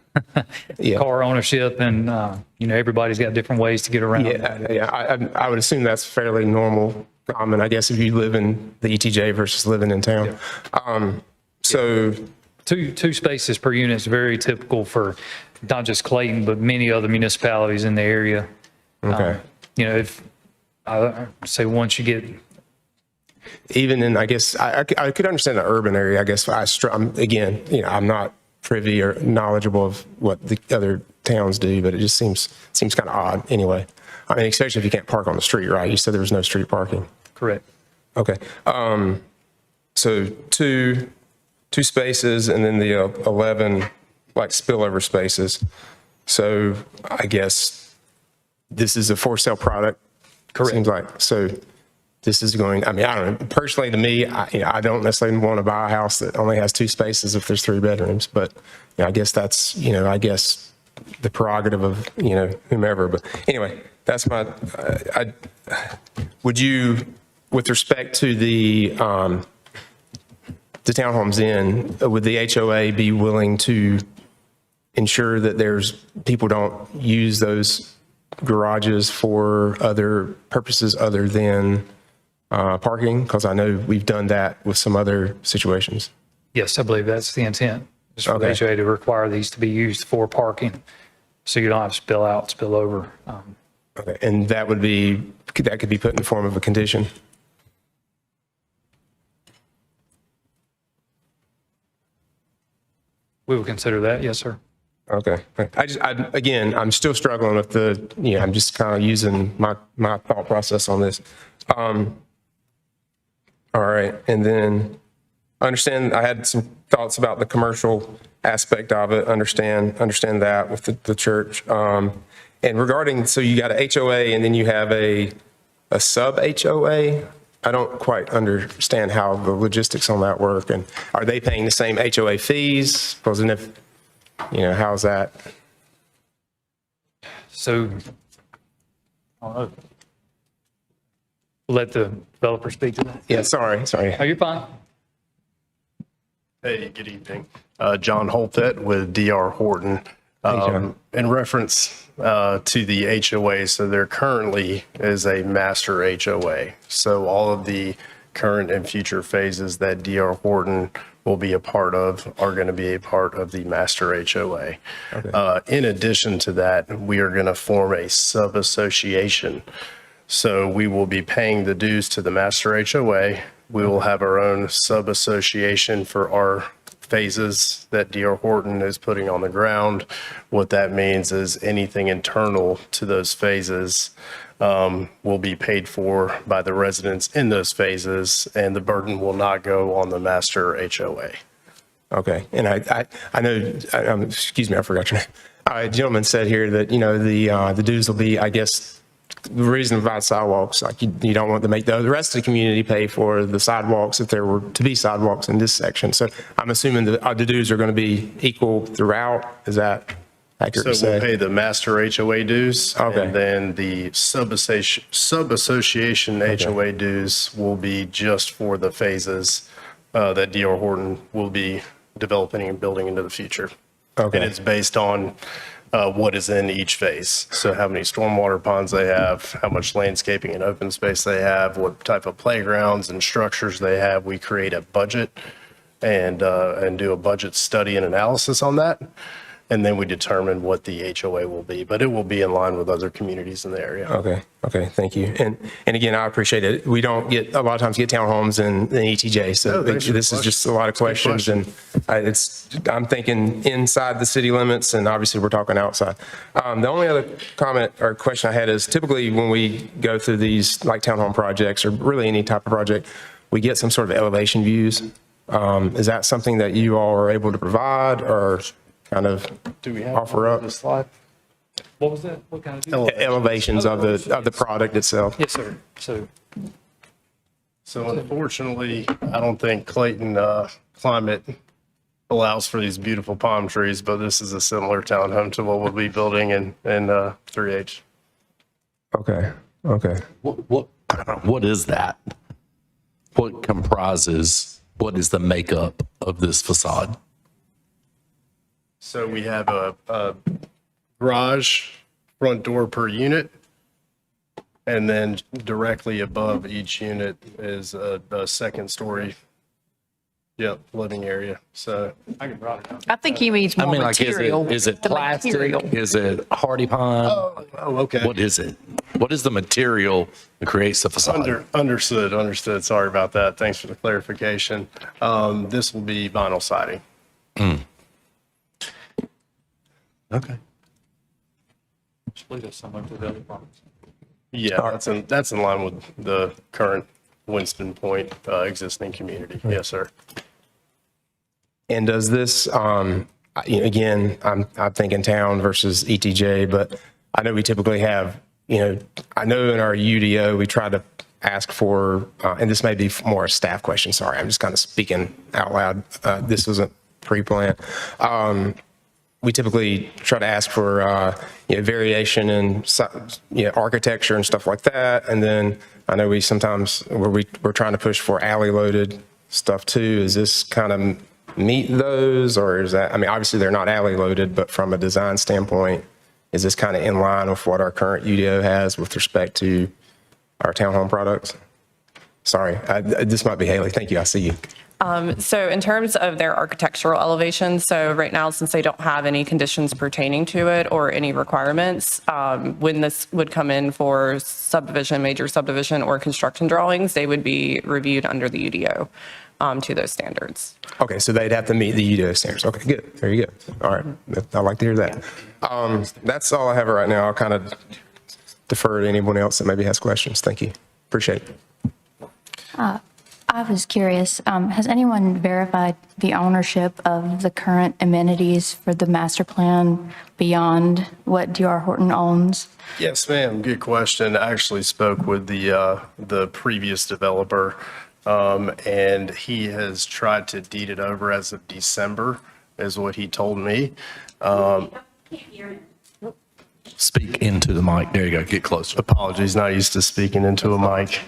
Yeah. car ownership, and everybody's got different ways to get around. Yeah. I would assume that's fairly normal, common, I guess, if you live in the ETJ versus living in town. So Two spaces per unit is very typical for not just Clayton, but many other municipalities in the area. okay. If I say once you get Even in, I guess, I could understand the urban area. I guess I'm not privy or knowledgeable of what the other towns do, but it just seems kind of odd anyway. I mean, especially if you can't park on the street, right? You said there was no street parking. correct. Okay. So two spaces and then the 11 like spillover spaces. So I guess this is a for sale product. Correct. Seems like, so this is going, I mean, I don't know, personally to me, I don't necessarily want to buy a house that only has 2 spaces if there's 3 bedrooms, but I guess that's, the prerogative of, whomever. But anyway, that's would you, with respect to the townhomes would the HOA be willing to ensure that people don't use those garages for other purposes other than parking? Because I know we've done that with some other situations. Yes, I believe that's the intent. Is for the Okay. HOA to require these to be used for parking, so you don't have spill out, spill over. Okay, and that could be put in the form of a condition? We would consider that, yes, sir. Okay. Again, I'm still struggling with I'm just kind of using my thought process on this. All right. And then I had some thoughts about the commercial aspect of it. Understand that with the church. And And regarding, so you got a HOA and then you have a sub HOA? I don't quite understand how the logistics on that work. And are they paying the same HOA fees? Because then if, how's that? So, I don't know. Let the developer speak to that. Yeah, sorry. Oh, you're fine. Hey, good evening. John Holthet with DR Horton. John. In reference to the HOA, so there currently is a master HOA. So all of the current and future phases that DR Horton will be a part of are going to be a part of the master HOA. Okay. In addition to that, we are going to form a sub-association. So we will be paying the dues to the master HOA. We will have our own sub-association for our phases that DR Horton is putting on the ground. What that means is anything internal to those phases will be paid for by the residents in those phases, and the burden will not go on the master HOA. Okay. And I know, excuse me, I forgot your name. A gentleman said here that, the dues will be, I guess, the reason about sidewalks, like you don't want to make the rest of the community pay for the sidewalks if there were to be sidewalks in this section. So I'm assuming the dues are going to be equal throughout. Is that accurate to So we'll say? pay the master HOA dues, Okay. and then the sub-association HOA dues will be just for the phases that DR Horton will be developing and building into the future. Okay. And it's based on what is in each phase. So how many stormwater ponds they have, how much landscaping and open space they have, what type of playgrounds and structures they have. We create a budget and do a budget study and analysis on that. And then we determine what the HOA will be, but it will be in line with other communities in the area. Okay, thank you. And again, I appreciate it. We don't get, a lot of times get townhomes in ETJ, so thanks for the this is just a lot of questions. And I'm thinking inside the city limits, and obviously we're talking outside. The only other comment or question I had is typically when we go through these like townhome projects or really any type of project, we get some sort of elevation views. Is that something that you all are able to provide or kind of offer up? The slide? What was that? What kind of? Elevations of the product itself. Yes, sir. So unfortunately, I don't think Clayton climate allows for these beautiful palm trees, but this is a similar townhome to what we'll be building in 3H. Okay. What is that? What comprises, what is the makeup of this facade? So we have a garage front door per unit. And then directly above each unit is a second story, living area. So I think he means more material. Is it the plastic? material. Is it hardy pine? Oh, okay. What is it? What is the material that creates the facade? Understood. Sorry about that. Thanks for the clarification. This will be vinyl siding. Okay. Split us somewhere to the other properties. Yeah, that's in line with the current Winston Point existing community. Yes, sir. And does this, again, I'm thinking town versus ETJ, but I know we typically have, I know in our UDO, we try to ask for, and this may be more a staff question, sorry, I'm just kind of speaking out loud. This wasn't pre-planned. We typically try to ask for variation in architecture and stuff like that. And then I know we sometimes we're trying to push for alley loaded stuff too. Is this kind of meet those, or is that? I mean, obviously they're not alley loaded, but from a design standpoint, is this kind of in line with what our current UDO has with respect to our townhome products? Sorry, this might be Haley. Thank you. I see you. So in terms of their architectural elevation, so right now, since they don't have any conditions pertaining to it or any requirements, when this would come in for subdivision, major subdivision, or construction drawings, they would be reviewed under the UDO to those standards. Okay, so they'd have to meet the UDO standards. Okay, good. There you go. All right, I'd like to hear that. That's all I have right now. I'll kind of defer to anyone else that maybe has questions. Thank you. Appreciate it. I I was curious, has anyone verified the ownership of the current amenities for the master plan beyond what D.R. Horton owns? Yes, ma'am. Good question. I actually spoke with the previous developer, and he has tried to deed it over as of December, is what he told me. Speak into the mic. There you go. Get closer. Apologies, not used to speaking into a mic.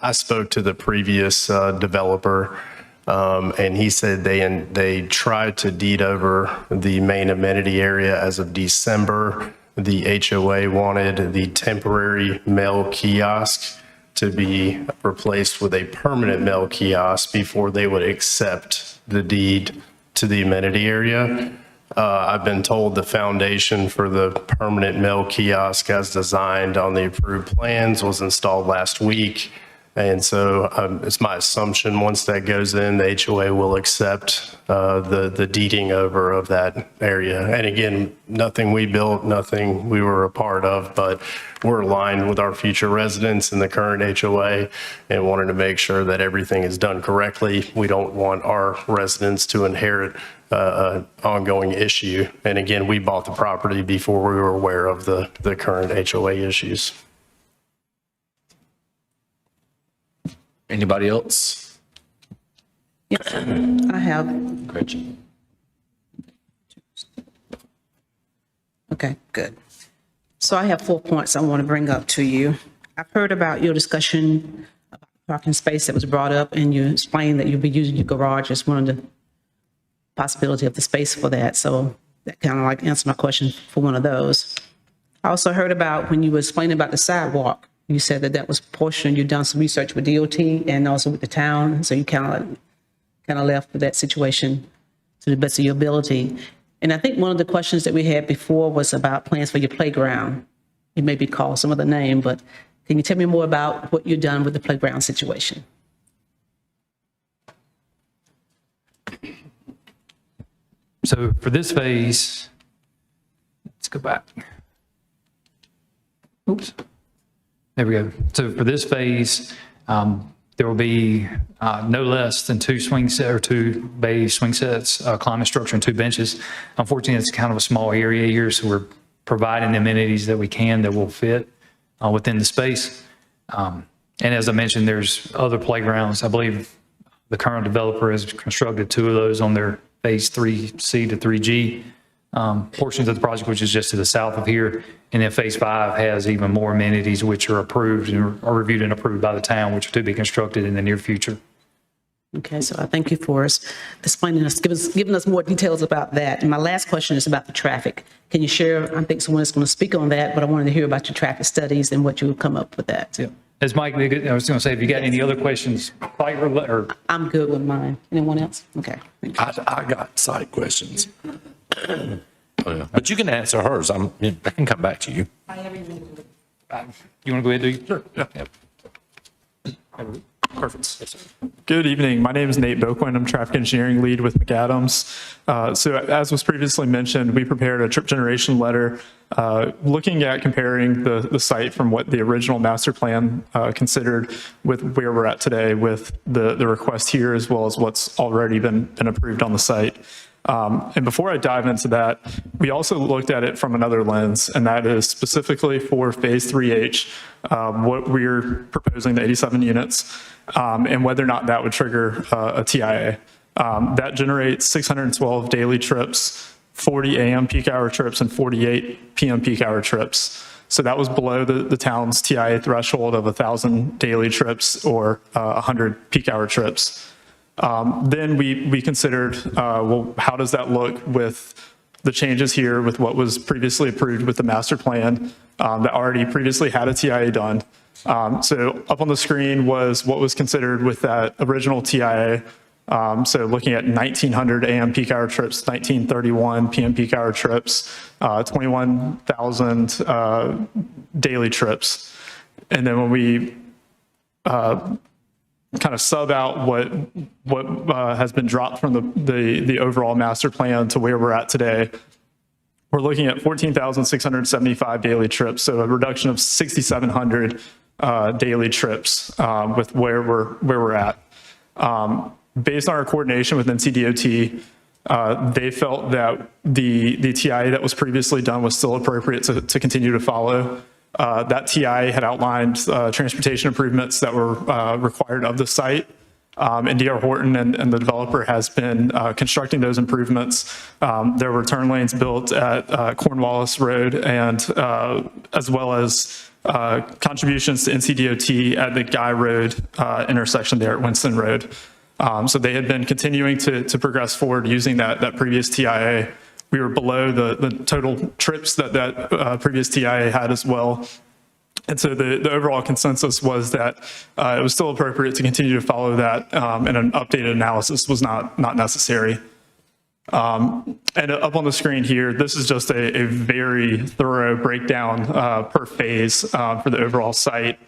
I spoke to the previous developer, and he said they tried to deed over the main amenity area as of December. The HOA wanted the temporary mail kiosk to be replaced with a permanent mail kiosk before they would accept the deed to the amenity area. I've been told the foundation for the permanent mail kiosk as designed on the approved plans was installed last week. And so it's my assumption once that goes in, the HOA will accept the deeding over of that area. And again, nothing we built, nothing we were a part of, but we're aligned with our future residents in the current HOA and wanted to make sure that everything is done correctly. We don't want our residents to inherit an ongoing issue. And again, we bought the property before we were aware of the current HOA issues. Anybody else? Yes, I have. Gretchen. Okay, good. So I have 4 points I want to bring up to you. I've heard about your discussion about parking space that was brought up, and you explained that you'll be using your garage as one of the possibility of the space for that. So that kind of like answered my question for one of those. I also heard about when you were explaining about the sidewalk, you said that that was a portion, you've done some research with DOT and also with the town. So you kind of left with that situation to the best of your ability. And I think one of the questions that we had before was about plans for your playground. It may be called some other name, but can you tell me more about what you've done with the playground situation? So for this phase, let's go back. Oops. There we go. So for this phase, there will be no less than 2 swing set or 2 bay swing sets, climbing structure, and 2 benches. Unfortunately, it's kind of a small area here, so we're providing the amenities that we can that will fit within the space. And as I mentioned, there's other playgrounds. I believe the current developer has constructed 2 of those on their phase 3C to 3G portions of the project, which is just to the south of here. And then phase 5 has even more amenities which are approved and are reviewed and approved by the town, which are to be constructed in the near future. Okay, so I thank you for explaining us, giving us more details about that. And my last question is about the traffic. Can you share, I think someone is going to speak on that, but I wanted to hear about your traffic studies and what you would come up with that. Yeah. As Mike, I was going to say, if you got any other questions, or I'm good with mine. Anyone else? Okay. I got side questions. But you can answer hers. I can come back to you. you want to go ahead and do it? Sure. Yeah. Perfect. Yes, good evening. My name is Nate Boquin. I'm traffic engineering lead with McAdams. So as was previously mentioned, we prepared a trip generation letter looking at comparing the site from what the original master plan considered with where we're at today with the request here, as well as what's already been approved on the site. And before I dive into that, we also looked at it from another lens, and that is specifically for phase 3H, what we're proposing, the 87 units, and whether or not that would trigger a TIA. That generates 612 daily trips, 40 AM peak hour trips, and 48 PM peak hour trips. So that was below the town's TIA threshold of 1,000 daily trips or 100 peak hour trips. Then we considered, well, how does that look with the changes here with what was previously approved with the master plan that already previously had a TIA done. So up on the screen was what was considered with that original TIA. So looking at 1,900 AM peak hour trips, 1,931 PM peak hour trips, 21,000 daily trips. And then when we kind of sub out what has been dropped from the overall master plan to where we're at today, we're looking at 14,675 daily trips, so a reduction of 6,700 daily trips with where we're at. Based on our coordination with NCDOT, they felt that the TIA that was previously done was still appropriate to continue to follow. That TIA had outlined transportation improvements that were required of the site. And D.R. Horton and the developer has been constructing those improvements. There were turn lanes built at Cornwallis Road and as well as contributions to NCDOT at the Guy Road intersection there at Winston Road. So they had been continuing to progress forward using that previous TIA. We were below the total trips that previous TIA had as well. And so the overall consensus was that it was still appropriate to continue to follow that, and an updated analysis was not necessary. And up on the screen here, this is just a very thorough breakdown per phase for the overall site.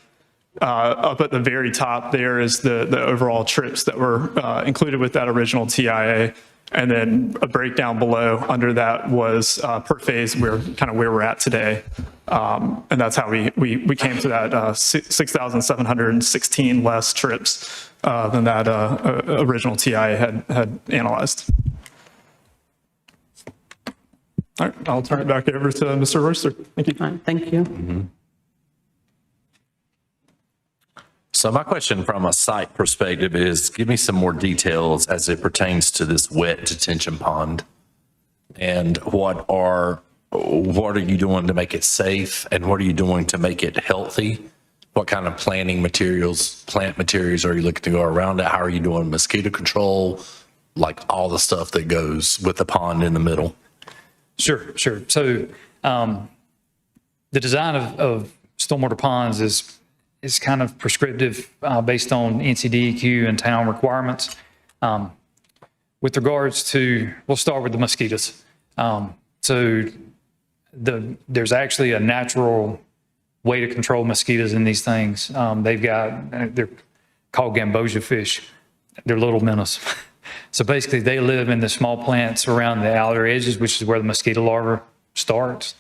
Up at the very top there is the overall trips that were included with that original TIA. And then a breakdown below under that was per phase where we're at today. And that's how we came to that 6,716 less trips than that original TIA had analyzed. All right, I'll turn it back over to Mr. Royster. Thank you. Thank you. Mm-hmm. So my question from a site perspective is, give me some more details as it pertains to this wet detention pond. And what are you doing to make it safe? And what are you doing to make it healthy? What kind of plant materials are you looking to go around it? How are you doing mosquito control? Like all the stuff that goes with the pond in the middle. Sure. So the design of stormwater ponds is kind of prescriptive based on NCDEQ and town requirements. With regards to, we'll start with the mosquitoes. There's actually a natural way to control mosquitoes in these things. They're called gambosia fish. They're little minnows. So basically they live in the small plants around the outer edges, which is where the mosquito larva starts.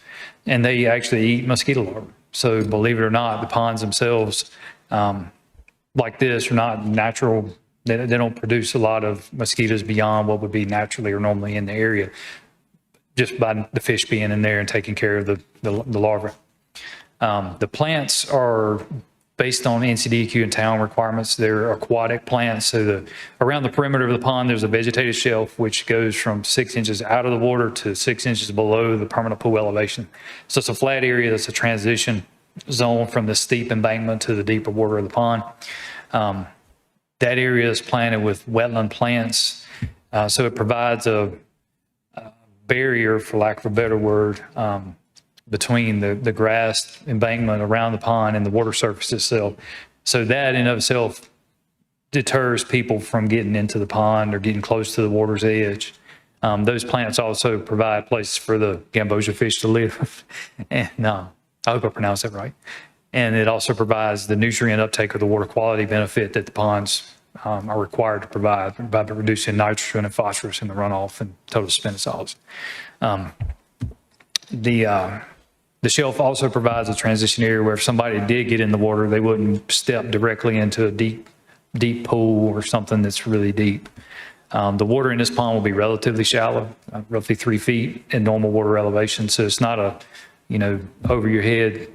And they actually eat mosquito larvae. So believe it or not, the ponds themselves, like this, are not natural. They don't produce a lot of mosquitoes beyond what would be naturally or normally in the area, just by the fish being in there and taking care of the larvae. The plants are based on NCDEQ and town requirements. They're aquatic plants. So around the perimeter of the pond, there's a vegetative shelf, which goes from 6 inches out of the water to 6 inches below the permanent pool elevation. So it's a flat area that's a transition zone from the steep embankment to the deeper water of the pond. That area is planted with wetland plants. So it provides a barrier, for lack of a better word, between the grass embankment around the pond and the water surface itself. So that in of itself deters people from getting into the pond or getting close to the water's edge. Those plants also provide places for the gambosia fish to live. And I hope I pronounced that right. And it also provides the nutrient uptake or the water quality benefit that the ponds are required to provide by reducing nitrogen and phosphorus in the runoff and total suspended solids. The shelf also provides a transition area where if somebody did get in the water, they wouldn't step directly into a deep pool or something that's really deep. The water in this pond will be relatively shallow, roughly 3 feet in normal water elevation. So it's not a, over your head,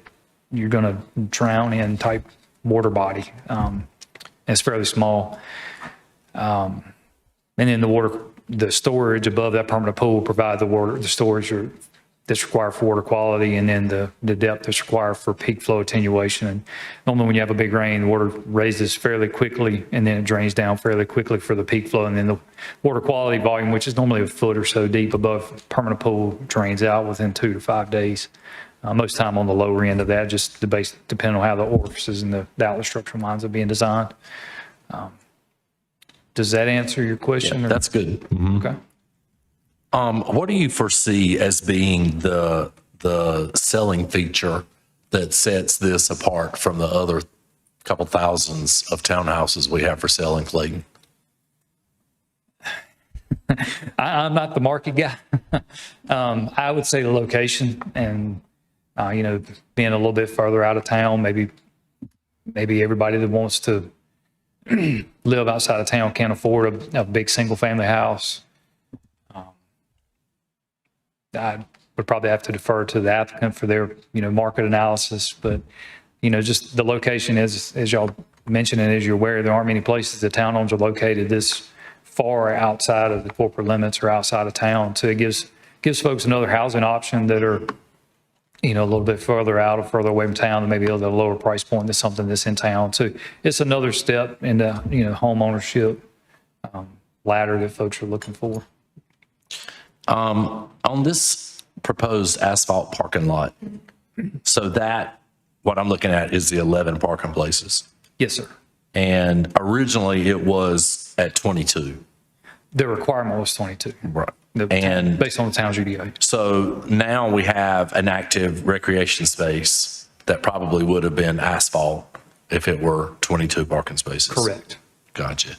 you're going to drown in type water body. It's fairly small. And then the storage above that permanent pool will provide the storage that's required for water quality, and then the depth that's required for peak flow attenuation. And normally when you have a big rain, the water raises fairly quickly and then it drains down fairly quickly for the peak flow. And then the water quality volume, which is normally a foot or so deep above permanent pool, drains out within 2 to 5 days. Most time on the lower end of that, just depending on how the orifices and the outlet structural lines are being designed. Does that answer your question? Yeah, that's good. Mm-hmm. Okay. What do you foresee as being the selling feature that sets this apart from the other couple thousands of townhouses we have for sale in Clayton? I'm not the market guy. I would say the location and, being a little bit further out of town, maybe maybe everybody that wants to live outside of town can't afford a big single-family house. I would probably have to defer to the applicant for their, market analysis, but, just the location is, as y'all mentioned, and as you're aware, there aren't many places that townhomes are located this far outside of the corporate limits or outside of town. So it gives folks another housing option that are, a little bit further out or further away from town, and maybe at a lower price point than something that's in town. So it's another step in the, home ownership ladder that folks are looking for. On this proposed asphalt parking lot, so that, what I'm looking at is the 11 parking places. Yes, sir. And originally it was at 22. The requirement was 22. Right. And based on the town's UDA. So now we have an active recreation space that probably would have been asphalt if it were 22 parking spaces. Correct. Gotcha.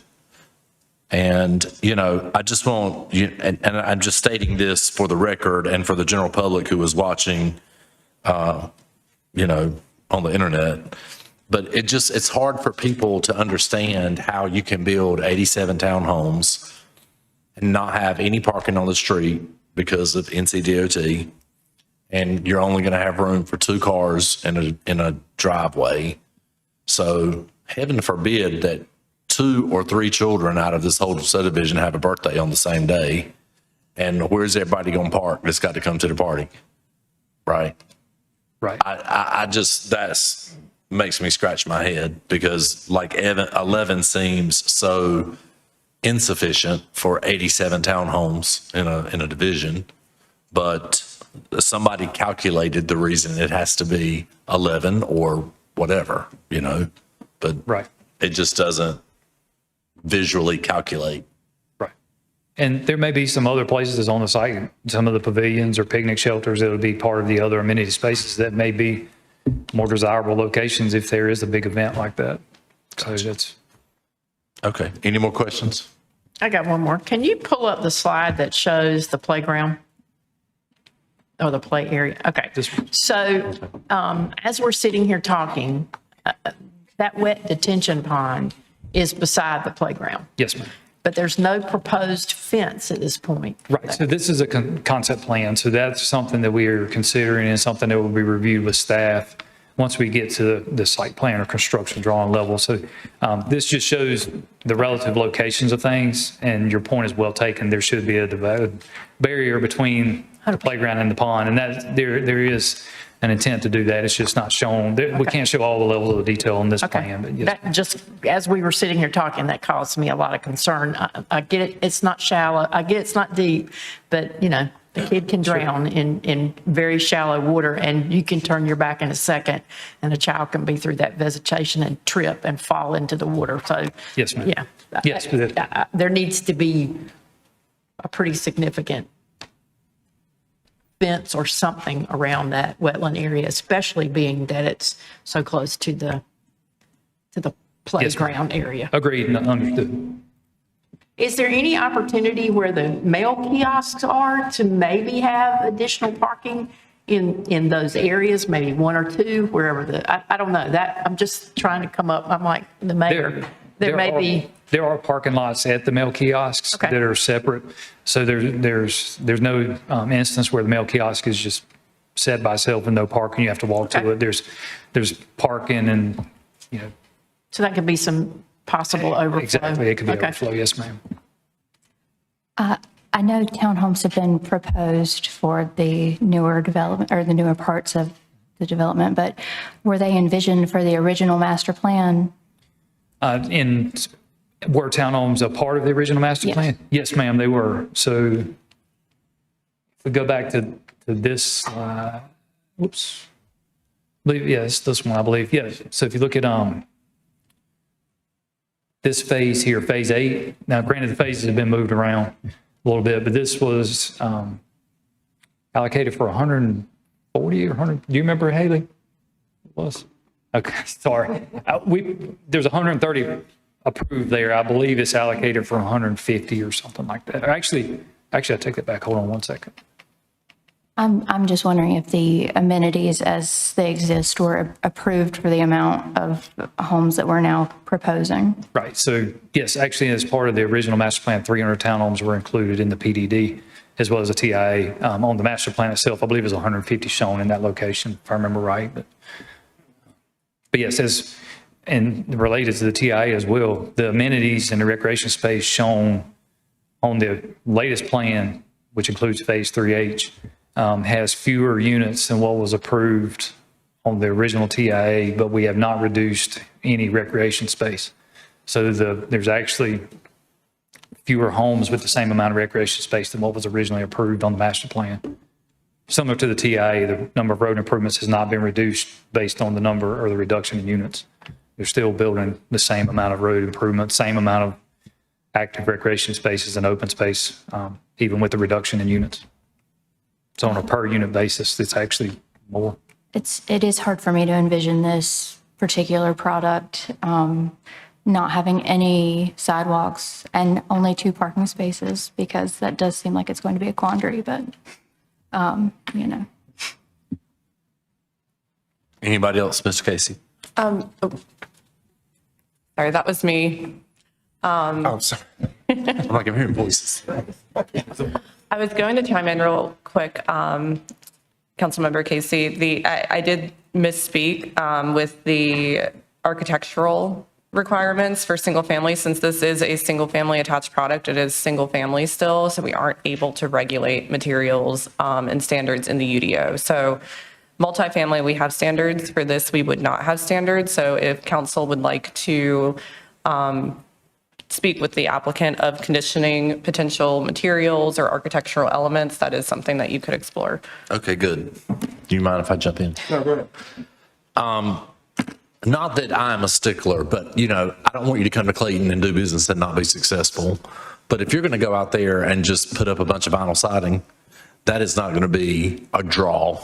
And, I just want you, and I'm just stating this for the record and for the general public who is watching, on the internet, but it's hard for people to understand how you can build 87 townhomes and not have any parking on the street because of NCDOT, and you're only going to have room for 2 cars in a driveway. So heaven forbid that 2 or 3 children out of this whole subdivision have a birthday on the same day. And where's everybody going to park that's got to come to the party? Right. Right. I just, that's makes me scratch my head because 11 seems so insufficient for 87 townhomes in a division, but somebody calculated the reason it has to be 11 or whatever, but right. It just doesn't visually calculate. Right. And there may be some other places on the site, some of the pavilions or picnic shelters that would be part of the other amenity spaces that may be more desirable locations if there is a big event like that. So that's. Okay. Any more questions? I got one more. Can you pull up the slide that shows the playground? Or the play area? Okay. So as we're sitting here talking, that wet detention pond is beside the playground. Yes, ma'am. But there's no proposed fence at this point. Right. So this is a concept plan. So that's something that we are considering and something that will be reviewed with staff once we get to the site plan or construction drawing level. So this just shows the relative locations of things, and your point is well taken. There should be a barrier between the playground and the pond, and that there is an intent to do that. It's just not shown. We can't show all the levels of detail on this plan. But yes. That just, as we were sitting here talking, that caused me a lot of concern. I get it, it's not shallow. I get it's not deep, but the kid can drown in very shallow water, and you can turn your back in a second, and a child can be through that vegetation and trip and fall into the water. So, yes, ma'am. Yeah. Yes. There needs to be a pretty significant fence or something around that wetland area, especially being that it's so close to the playground area. Agreed and understood. Is there any opportunity where the mail kiosks are to maybe have additional parking in those areas, maybe 1 or 2, wherever I don't know that. I'm just trying to come up. I'm like the mayor. There may be. There are parking lots at the mail kiosks that are separate. So there's no instance where the mail kiosk is just set by itself and no parking. You have to walk to it. There's parking and, So that could be some possible overflow. Exactly. It could be overflow. Yes, ma'am. I know townhomes have been proposed for the newer development or the newer parts of the development, but were they envisioned for the original master plan? Were townhomes a part of the original master plan? Yes, ma'am, they were. So if we go back to this, whoops. It's this one, I believe. Yeah. So if you look at this phase here, phase 8. Now, granted, the phases have been moved around a little bit, but this was allocated for 140 or 100. Do you remember, Haley? It was? Okay, sorry. There's 130 approved there. I believe it's allocated for 150 or something like that. Actually, I take that back. Hold on one second. I'm just wondering if the amenities as they exist were approved for the amount of homes that we're now proposing. Right. So yes, actually, as part of the original master plan, 300 townhomes were included in the PDD as well as the TIA. On the master plan itself, I believe it was 150 shown in that location, if I remember right. But yes, and related to the TIA as well, the amenities and the recreation space shown on the latest plan, which includes phase 3H, has fewer units than what was approved on the original TIA, but we have not reduced any recreation space. So there's actually fewer homes with the same amount of recreation space than what was originally approved on the master plan. Similar to the TIA, the number of road improvements has not been reduced based on the number or the reduction in units. They're still building the same amount of road improvement, same amount of active recreation spaces and open space, even with the reduction in units. So on a per unit basis, it's actually more. It is hard for me to envision this particular product not having any sidewalks and only 2 parking spaces, because that does seem like it's going to be a quandary, but you know. Anybody else, Mr. Casey? Sorry, that was me. Oh, sorry. I'm like, I'm hearing voices. I was going to chime in real quick, Councilmember Casey. I did misspeak with the architectural requirements for single family. Since this is a single family attached product, it is single family still, so we aren't able to regulate materials and standards in the UDO. So multifamily, we have standards. For this, we would not have standards. So if council would like to speak with the applicant of conditioning potential materials or architectural elements, that is something that you could explore. Okay, good. Do you mind if I jump in? No, go ahead. Not that I'm a stickler, but I don't want you to come to Clayton and do business and not be successful. But if you're going to go out there and just put up a bunch of vinyl siding, that is not going to be a draw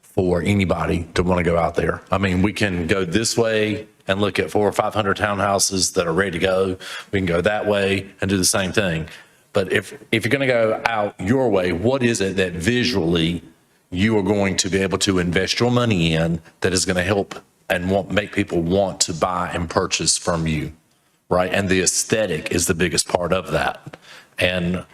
for anybody to want to go out there. I mean, we can go this way and look at 400 or 500 townhouses that are ready to go. We can go that way and do the same thing. But if you're going to go out your way, what is it that visually you are going to be able to invest your money in that is going to help and make people want to buy and purchase from you, right? And the aesthetic is the biggest part of that. And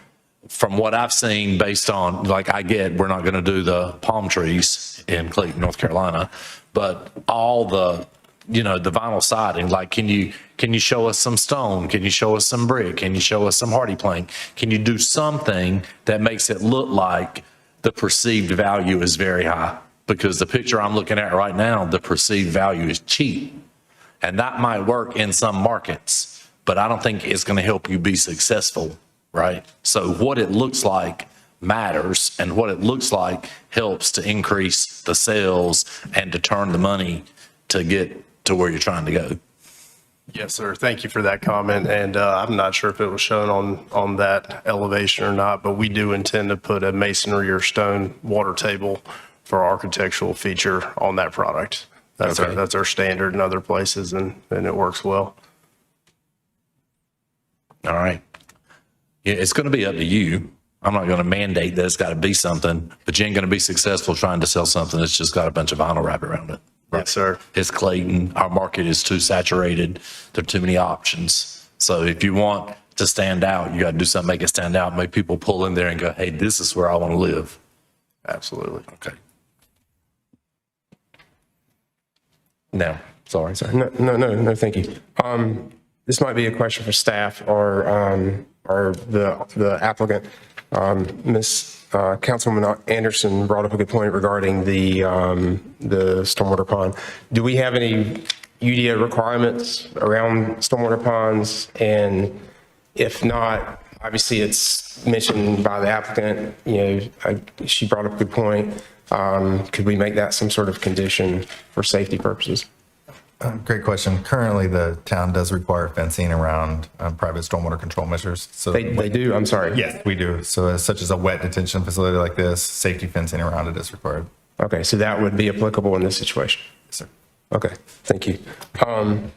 from what I've seen, based on, we're not going to do the palm trees in Clayton, North Carolina, but all the vinyl siding, can you show us some stone? Can you show us some brick? Can you show us some hardy plank? Can you do something that makes it look like the perceived value is very high? Because the picture I'm looking at right now, the perceived value is cheap. And that might work in some markets, but I don't think it's going to help you be successful, right? So what it looks like matters, and what it looks like helps to increase the sales and to turn the money to get to where you're trying to go. Yes, sir. Thank you for that comment. And I'm not sure if it was shown on that elevation or not, but we do intend to put a masonry or stone water table for architectural feature on that product. That's our standard in other places, and it works well. All right. Yeah, it's going to be up to you. I'm not going to mandate that it's got to be something, but you ain't going to be successful trying to sell something that's just got a bunch of vinyl wrapped around it. Right. Yes, sir. It's Clayton. Our market is too saturated. There are too many options. So if you want to stand out, you got to do something, make it stand out, make people pull in there and go, hey, this is where I want to live. Absolutely. Okay. No, sorry. No, thank you. This might be a question for staff or the applicant. Councilwoman Anderson brought up a good point regarding the stormwater pond. Do we have any UDO requirements around stormwater ponds? And if not, obviously it's mentioned by the applicant, she brought up a good point. Could we make that some sort of condition for safety purposes? Great question. Currently, the town does require fencing around private stormwater control measures. So they do? I'm sorry. Yes, we do. So such as a wet detention facility like this, safety fencing around it is required. Okay, so that would be applicable in this situation? Yes, sir. Okay, thank you. And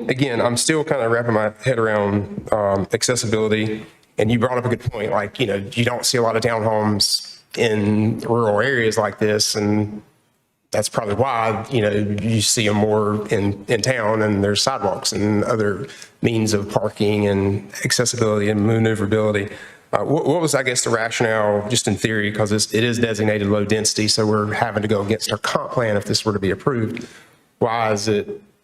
again, I'm still kind of wrapping my head around accessibility. And you brought up a good point, you don't see a lot of townhomes in rural areas like this, and that's probably why, you see them more in town, and there's sidewalks and other means of parking and accessibility and maneuverability. What was, I guess, the rationale, just in theory, because it is designated low density, so we're having to go against our comp plan if this were to be approved. Why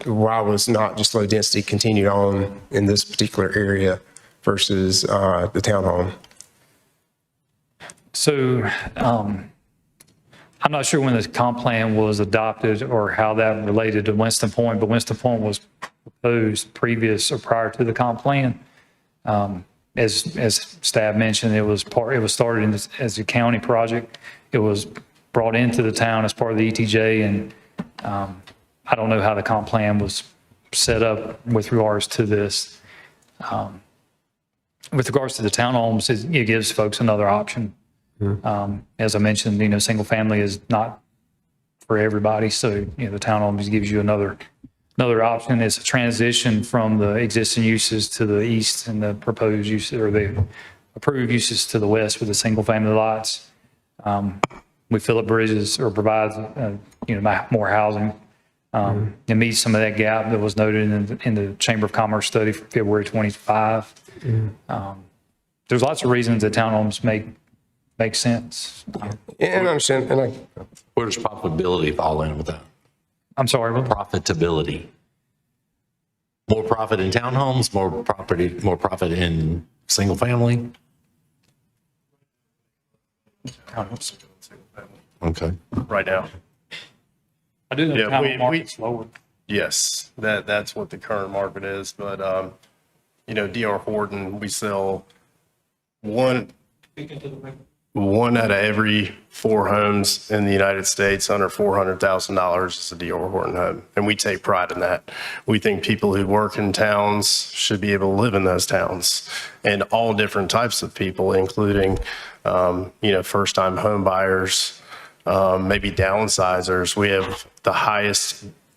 was not just low density continued on in this particular area versus the townhome? So I'm not sure when the comp plan was adopted or how that related to Winston Point, but Winston Point was proposed previous or prior to the comp plan. As staff mentioned, it was started as a county project. It was brought into the town as part of the ETJ, and I don't know how the comp plan was set up with regards to this. With regards to the townhomes, it gives folks another option. As I mentioned, single family is not for everybody. So, the townhomes gives you another option. It's a transition from the existing uses to the east and the proposed uses or the approved uses to the west with the single family lots. We fill up bridges or provide, more housing. It meets some of that gap that was noted in the Chamber of Commerce study for February 25. There's lots of reasons that townhomes make sense. And I understand. Where does profitability fall in with that? I'm sorry. Profitability. More profit in townhomes, more profit in single family? Townhomes. Okay. Right now. I do know the townhome market's lower. Yes, that's what the current market is. But, D.R. Horton, we sell one out of every 4 homes in the United States under $400,000 is a D.R. Horton home. And we take pride in that. We think people who work in towns should be able to live in those towns, and all different types of people, including, first-time home buyers, maybe downsizers. We have the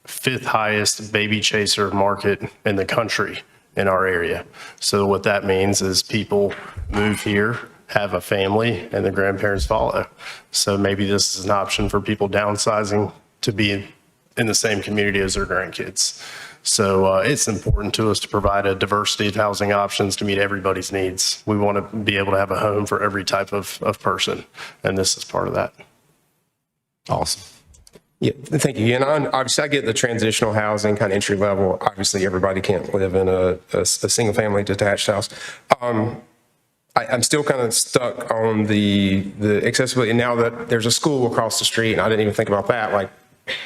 fifth highest baby chaser market in the country in our area. So what that means is people move here, have a family, and the grandparents follow. So maybe this is an option for people downsizing to be in the same community as their grandkids. So it's important to us to provide a diversity of housing options to meet everybody's needs. We want to be able to have a home for every type of person, and this is part of that. Awesome. Yeah, thank you. And obviously, I get the transitional housing, kind of entry level. Obviously, everybody can't live in a single family detached house. I'm still kind of stuck on the accessibility. And now that there's a school across the street, and I didn't even think about that, like,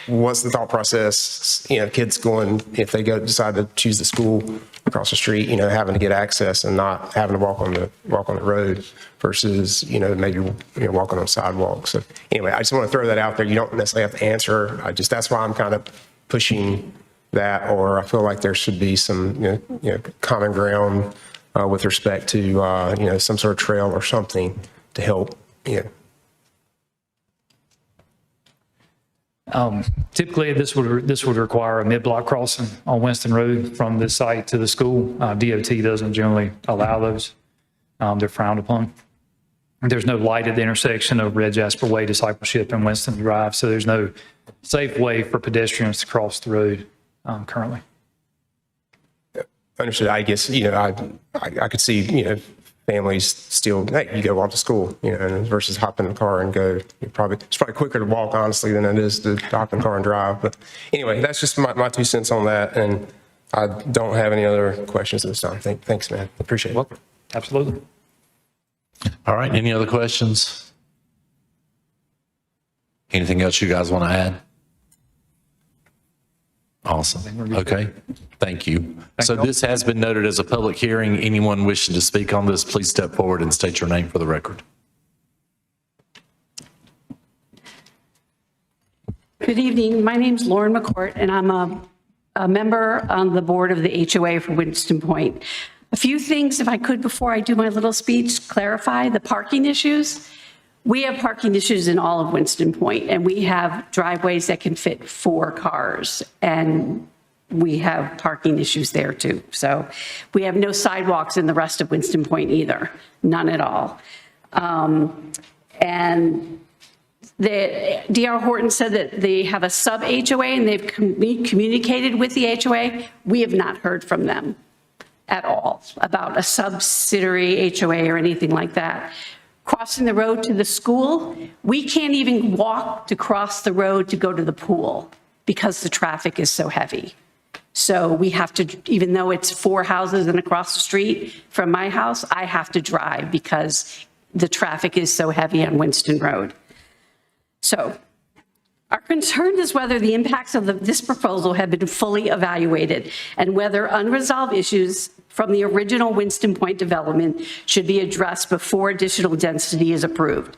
what's the thought process, kids going, if they decide to choose the school across the street, having to get access and not having to walk on the road versus, maybe, walking on sidewalks. So anyway, I just want to throw that out there. You don't necessarily have to answer. That's why I'm kind of pushing that, or I feel like there should be some, common ground with respect to, some sort of trail or something to help, Typically, this would require a mid-block crossing on Winston Road from this site to the school. DOT doesn't generally allow those. They're frowned upon. There's no light at the intersection of Red Jasper Way, Discipleship, and Winston Drive, so there's no safe way for pedestrians to cross the road currently. Understood. I guess, I could see, families still, hey, you go walk to school, versus hop in the car and go. It's probably quicker to walk, honestly, than it is to hop in the car and drive. But anyway, that's just my 2 cents on that. And I don't have any other questions at this time. Thanks, man. Appreciate it. Absolutely. All right. Any other questions? Anything else you guys want to add? Awesome. Okay. Thank you. So this has been noted as a public hearing. Anyone wishing to speak on this, please step forward and state your name for the record. Good evening. My name's Lauren McCourt, and I'm a member on the board of the HOA for Winston Point. A few things, if I could, before I do my little speech, clarify the parking issues. We have parking issues in all of Winston Point, and we have driveways that can fit 4 cars, and we have parking issues there too. So we have no sidewalks in the rest of Winston Point either, none at all. And the DR Horton said that they have a sub HOA and they've communicated with the HOA. We have not heard from them at all about a subsidiary HOA or anything like that. Crossing the road to the school, we can't even walk to cross the road to go to the pool because the traffic is so heavy. So we have to, even though it's 4 houses and across the street from my house, I have to drive because the traffic is so heavy on Winston Road. So our concern is whether the impacts of this proposal have been fully evaluated and whether unresolved issues from the original Winston Point development should be addressed before additional density is approved.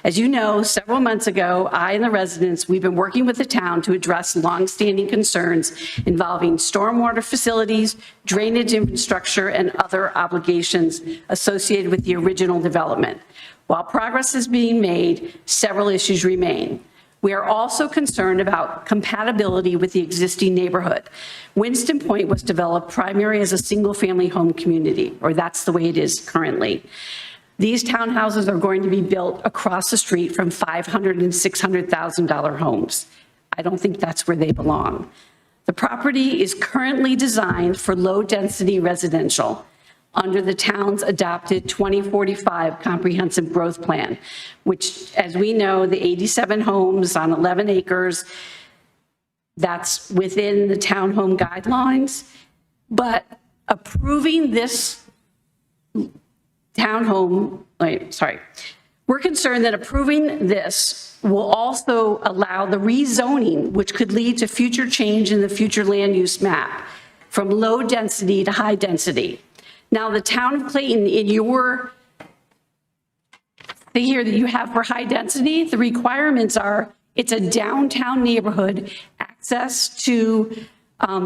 As you know, several months ago, I and the residents, we've been working with the town to address longstanding concerns involving stormwater facilities, drainage infrastructure, and other obligations associated with the original development. While progress is being made, several issues remain. We are also concerned about compatibility with the existing neighborhood. Winston Point was developed primarily as a single-family home community, or that's the way it is currently. These townhouses are going to be built across the street from $500,000 and $600,000 homes. I don't think that's where they belong. The property is currently designed for low-density residential under the town's adopted 2045 comprehensive growth plan, which, as we know, the 87 homes on 11 acres, that's within the townhome guidelines. But approving this we're concerned that approving this will also allow the rezoning, which could lead to future change in the future land use map from low density to high density. Now, the town of Clayton, in your thing here that you have for high density, the requirements are it's a downtown neighborhood, access to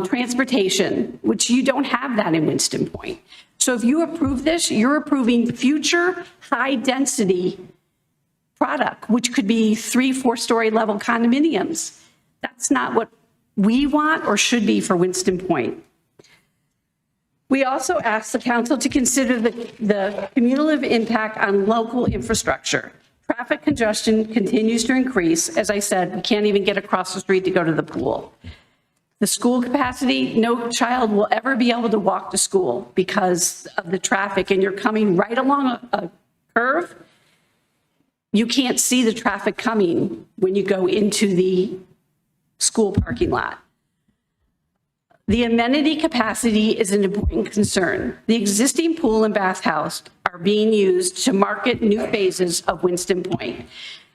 transportation, which you don't have that in Winston Point. So if you approve this, you're approving future high density product, which could be 3-4-story level condominiums. That's not what we want or should be for Winston Point. We also asked the council to consider the cumulative impact on local infrastructure. Traffic congestion continues to increase. As I said, we can't even get across the street to go to the pool. The school capacity, no child will ever be able to walk to school because of the traffic, and you're coming right along a curve. You can't see the traffic coming when you go into the school parking lot. The amenity capacity is an important concern. The existing pool and bathhouse are being used to market new phases of Winston Point.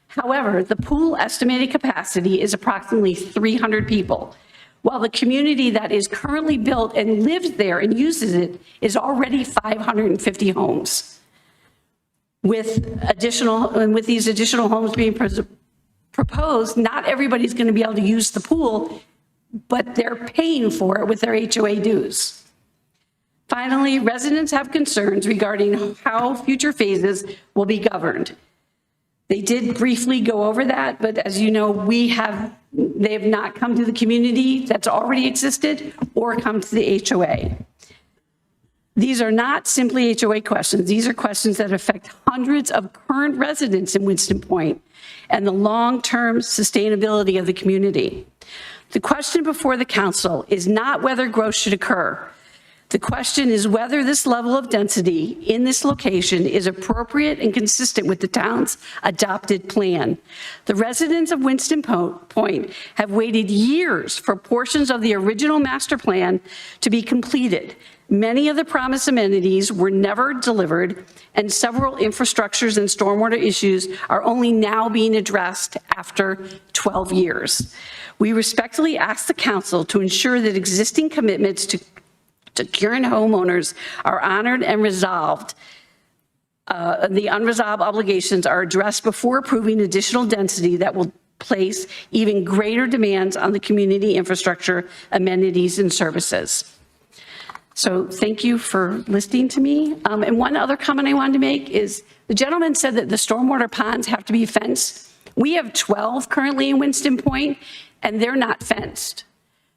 However, the pool estimated capacity is approximately 300 people, while the community that is currently built and lives there and uses it is already 550 homes. With these additional homes being proposed, not everybody's going to be able to use the pool, but they're paying for it with their HOA dues. Finally, residents have concerns regarding how future phases will be governed. They did briefly go over that, but as you know, they have not come to the community that's already existed or come to the HOA. These are not simply HOA questions. These are questions that affect hundreds of current residents in Winston Point and the long-term sustainability of the community. The question before the council is not whether growth should occur. The question is whether this level of density in this location is appropriate and consistent with the town's adopted plan. The residents of Winston Point have waited years for portions of the original master plan to be completed. Many of the promised amenities were never delivered, and several infrastructures and stormwater issues are only now being addressed after 12 years. We respectfully ask the council to ensure that existing commitments to current homeowners are honored and resolved. The unresolved obligations are addressed before approving additional density that will place even greater demands on the community infrastructure, amenities, and services. So thank you for listening to me. And one other comment I wanted to make is the gentleman said that the stormwater ponds have to be fenced. We have 12 currently in Winston Point, and they're not fenced.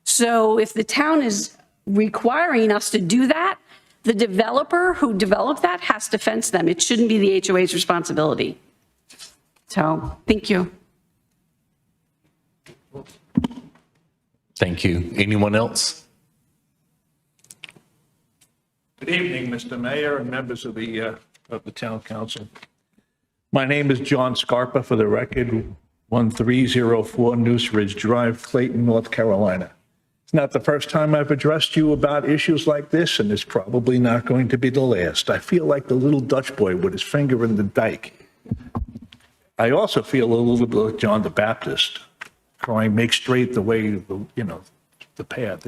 So if the town is requiring us to do that, the developer who developed that has to fence them. It shouldn't be the HOA's responsibility. So thank you. Thank you. Anyone else? Good evening, Mr. Mayor and members of the Town Council. My name is John Scarpa, for the record, 1304 Neuse Ridge Drive, Clayton, North Carolina. It's not the first time I've addressed you about issues like this, and it's probably not going to be the last. I feel like the little Dutch boy with his finger in the dike. I also feel a little bit like John the Baptist, crying, make straight the way, the path.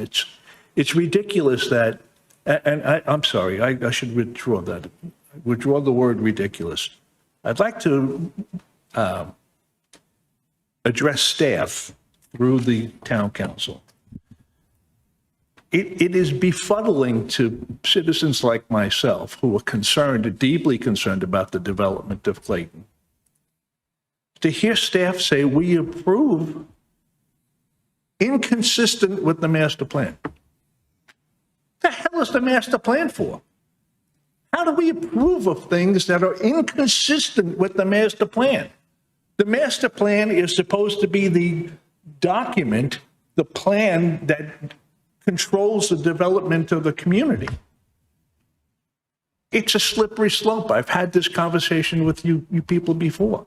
It's ridiculous that, and I'm sorry, I should withdraw that. Withdraw the word ridiculous. I'd like to address staff through the Town Council. It is befuddling to citizens like myself who are concerned, deeply concerned about the development of Clayton, to hear staff say we approve inconsistent with the master plan. The hell is the master plan for? How do we approve of things that are inconsistent with the master plan? The master plan is supposed to be the document, the plan that controls the development of the community. It's a slippery slope. I've had this conversation with you people before.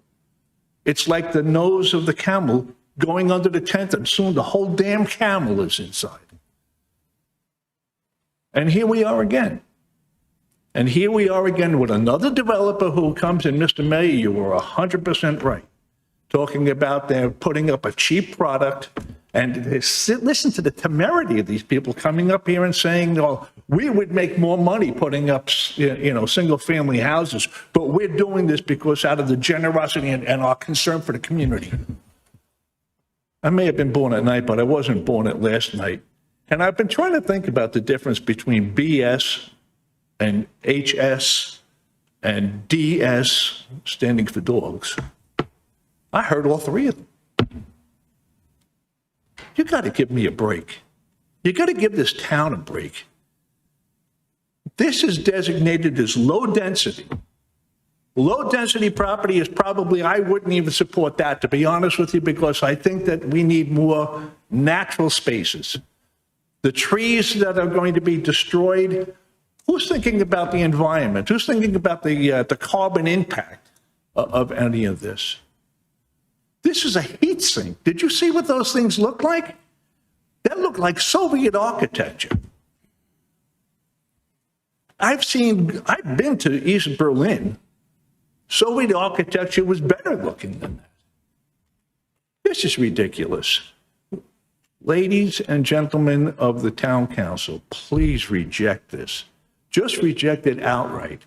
It's like the nose of the camel going under the tent, and soon the whole damn camel is inside. And here we are again. And here we are again with another developer who comes in. Mr. Mayor, you were 100% right, talking about they're putting up a cheap product. And listen to the temerity of these people coming up here and saying, "Oh, we would make more money putting up, single-family houses, but we're doing this because out of the generosity and our concern for the community." I may have been born at night, but I wasn't born at last night. And I've been trying to think about the difference between BS and HS and DS, standing for dogs. I heard all three of them. You got to give me a break. You got to give this town a break. This is designated as low density. Low density property is probably, I wouldn't even support that, to be honest with you, because I think that we need more natural spaces. The trees that are going to be destroyed, who's thinking about the environment? Who's thinking about the carbon impact of any of this? This is a heat sink. Did you see what those things look like? That looked like Soviet architecture. I've been to East Berlin. Soviet architecture was better looking than that. This is ridiculous. Ladies and gentlemen of the Town Council, please reject this. Just reject it outright.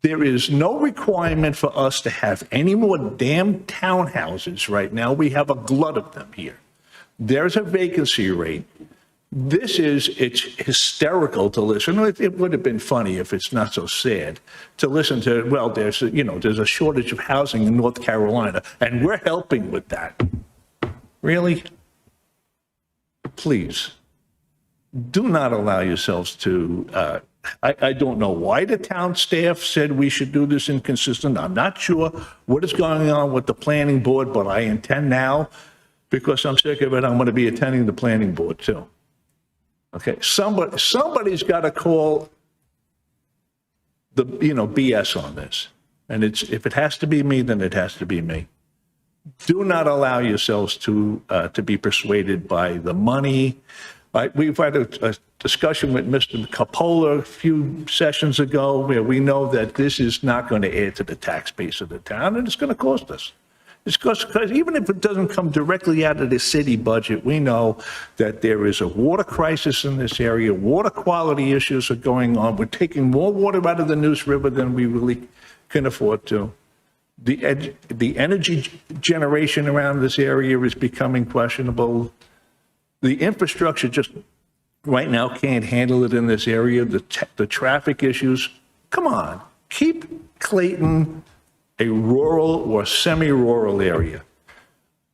There is no requirement for us to have any more damn townhouses right now. We have a glut of them here. There's a vacancy rate. It's hysterical to listen. It would have been funny if it's not so sad to listen to, well, there's a shortage of housing in North Carolina, and we're helping with that. Really? Please, do not allow yourselves to, I don't know why the town staff said we should do this inconsistent. I'm not sure what is going on with the planning board, but I intend now, because I'm sick of it, I'm going to be attending the planning board too. Okay, somebody's got to call the BS on this, and if it has to be me, then it has to be me. Do not allow yourselves to be persuaded by the money. We've had a discussion with Mr. Capola a few sessions ago where we know that this is not going to add to the tax base of the town, and it's going to cost us. It's because even if it doesn't come directly out of the city budget, we know that there is a water crisis in this area. Water quality issues are going on. We're taking more water out of the Neuse River than we really can afford to. The energy generation around this area is becoming questionable. The infrastructure just right now can't handle it in this area. The traffic issues. Come on, keep Clayton a rural or semi-rural area,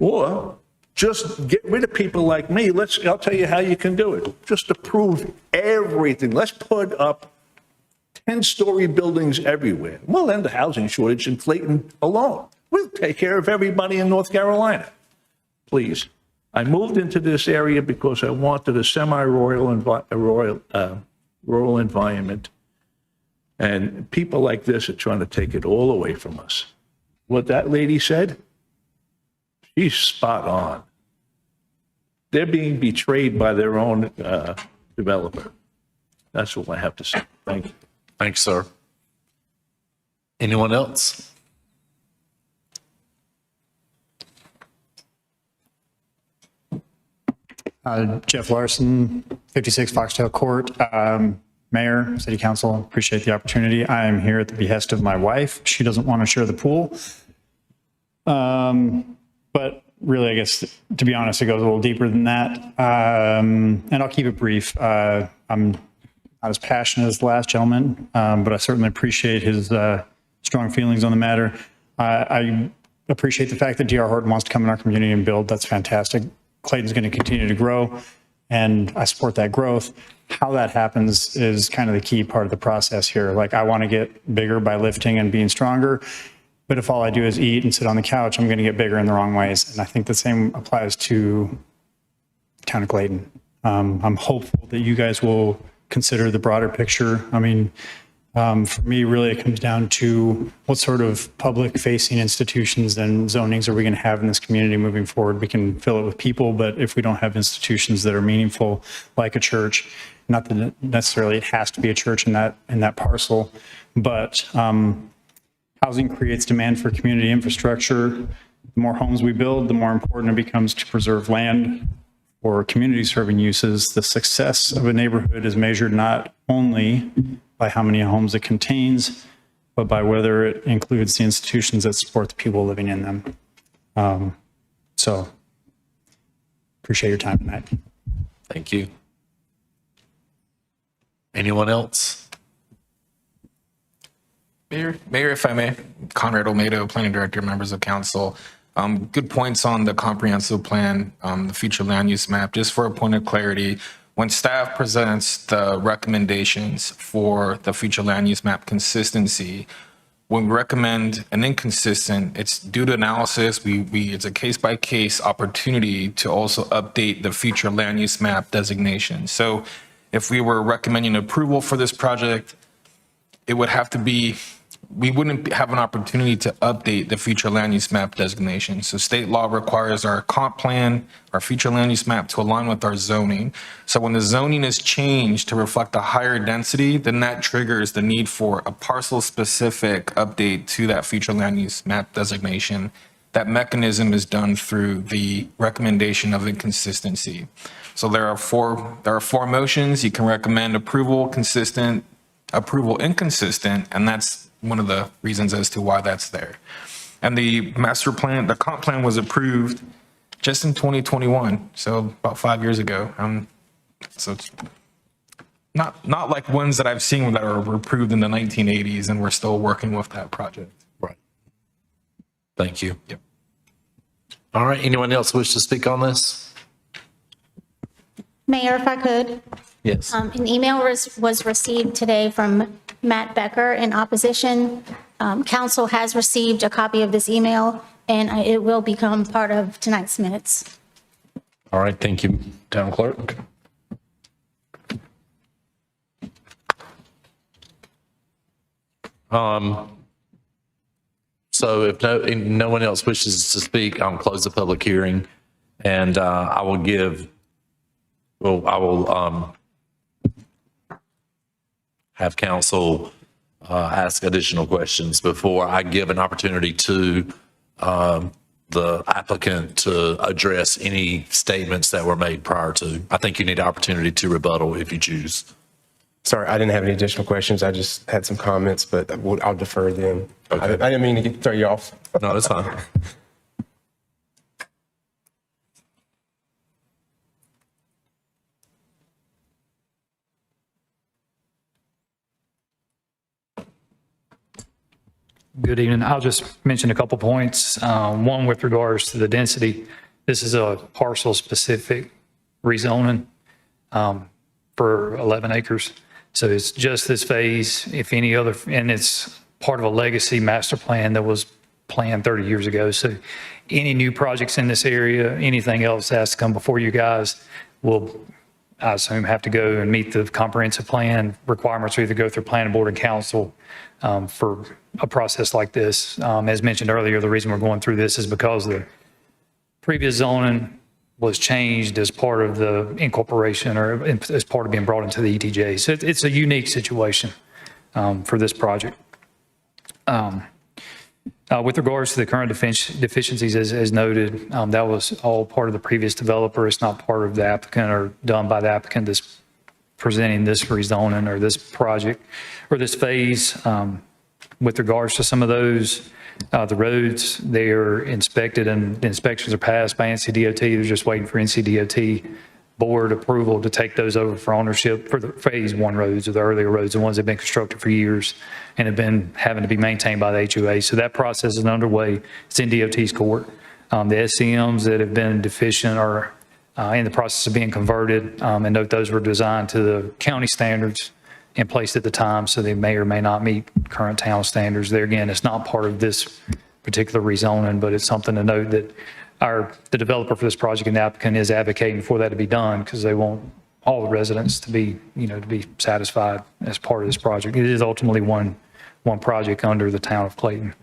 or just get rid of people like me. I'll tell you how you can do it. Just approve everything. Let's put up 10-story buildings everywhere. We'll end the housing shortage in Clayton alone. We'll take care of everybody in North Carolina. Please. I moved into this area because I wanted a semi-rural rural environment. And people like this are trying to take it all away from us. What that lady said, she's spot on. They're being betrayed by their own developer. That's what I have to say. Thank you. Thanks, sir. Anyone else? Jeff Larson, 56 Foxtail Court. Mayor, City Council, appreciate the opportunity. I am here at the behest of my wife. She doesn't want to share the pool. But really, I guess, to be honest, it goes a little deeper than that. And I'll keep it brief. I'm not as passionate as the last gentleman, but I certainly appreciate his strong feelings on the matter. I appreciate the fact that D.R. Horton wants to come in our community and build. That's fantastic. Clayton's going to continue to grow, and I support that growth. How that happens is kind of the key part of the process here. Like, I want to get bigger by lifting and being stronger, but if all I do is eat and sit on the couch, I'm going to get bigger in the wrong ways. And I think the same applies to Town of Clayton. I'm hopeful that you guys will consider the broader picture. I mean, for me, really, it comes down to what sort of public-facing institutions and zonings are we going to have in this community moving forward. We can fill it with people, but if we don't have institutions that are meaningful, like a church, not that necessarily it has to be a church in that parcel, but housing creates demand for community infrastructure. The more homes we build, the more important it becomes to preserve land for community-serving uses. The success of a neighborhood is measured not only by how many homes it contains, but by whether it includes the institutions that support the people living in them. So appreciate your time tonight. Thank you. Anyone else? Mayor, if I may, Conrad Olmedo, Planning Director, members of council. Good points on the comprehensive plan, the future land use map. Just for a point of clarity, when staff presents the recommendations for the future land use map consistency, when we recommend an inconsistent, it's due to analysis. It's a case-by-case opportunity to also update the future land use map designation. So if we were recommending approval for this project, it would have to be, we wouldn't have an opportunity to update the future land use map designation. So state law requires our comp plan, our future land use map to align with our zoning. So when the zoning is changed to reflect a higher density, then that triggers the need for a parcel specific update to that future land use map designation. That mechanism is done through the recommendation of inconsistency. So there are four motions. You can recommend approval, consistent, approval inconsistent, and that's one of the reasons as to why that's there. And the master plan, the comp plan was approved just in 2021, so about 5 years ago. So it's not like ones that I've seen that are approved in the 1980s, and we're still working with that project. Right. Thank you. Yep. All right. Anyone else wish to speak on this? Mayor, if I could. Yes. An email was received today from Matt Becker in opposition. Council has received a copy of this email, and it will become part of tonight's minutes. All right. Thank you, Town Clerk. So if no one else wishes to speak, I'll close the public hearing, and I will have council ask additional questions before I give an opportunity to the applicant to address any statements that were made prior to. I think you need an opportunity to rebuttal if you choose. Sorry, I didn't have any additional questions. I just had some comments, but I'll defer them. Okay. I didn't mean to throw you off. No, that's fine. Good evening. I'll just mention a couple points. One with regards to the density. This is a parcel specific rezoning for 11 acres. So it's just this phase, if any other, and it's part of a legacy master plan that was planned 30 years ago. So any new projects in this area, anything else that has to come before you guys will, I assume, have to go and meet the comprehensive plan requirements, or either go through planning board and council for a process like this. As mentioned earlier, the reason we're going through this is because the previous zoning was changed as part of the incorporation, or as part of being brought into the ETJ. So it's a unique situation for this project. With regards to the current deficiencies, as noted, that was all part of the previous developer. It's not part of the applicant or done by the applicant that's presenting this rezoning or this project or this phase. With regards to some of those, the roads, they are inspected and inspections are passed by NCDOT. They're just waiting for NCDOT board approval to take those over for ownership for the phase one roads, or the earlier roads, the ones that have been constructed for years and have been having to be maintained by the HOA. So that process is underway. It's in DOT's court. The SCMs that have been deficient are in the process of being converted. And note those were designed to the county standards in place at the time, so they may or may not meet current town standards. There again, it's not part of this particular rezoning, but it's something to note that the developer for this project and the applicant is advocating for that to be done, because they want all the residents to be, to be satisfied as part of this project. It is ultimately one project under the Town of Clayton.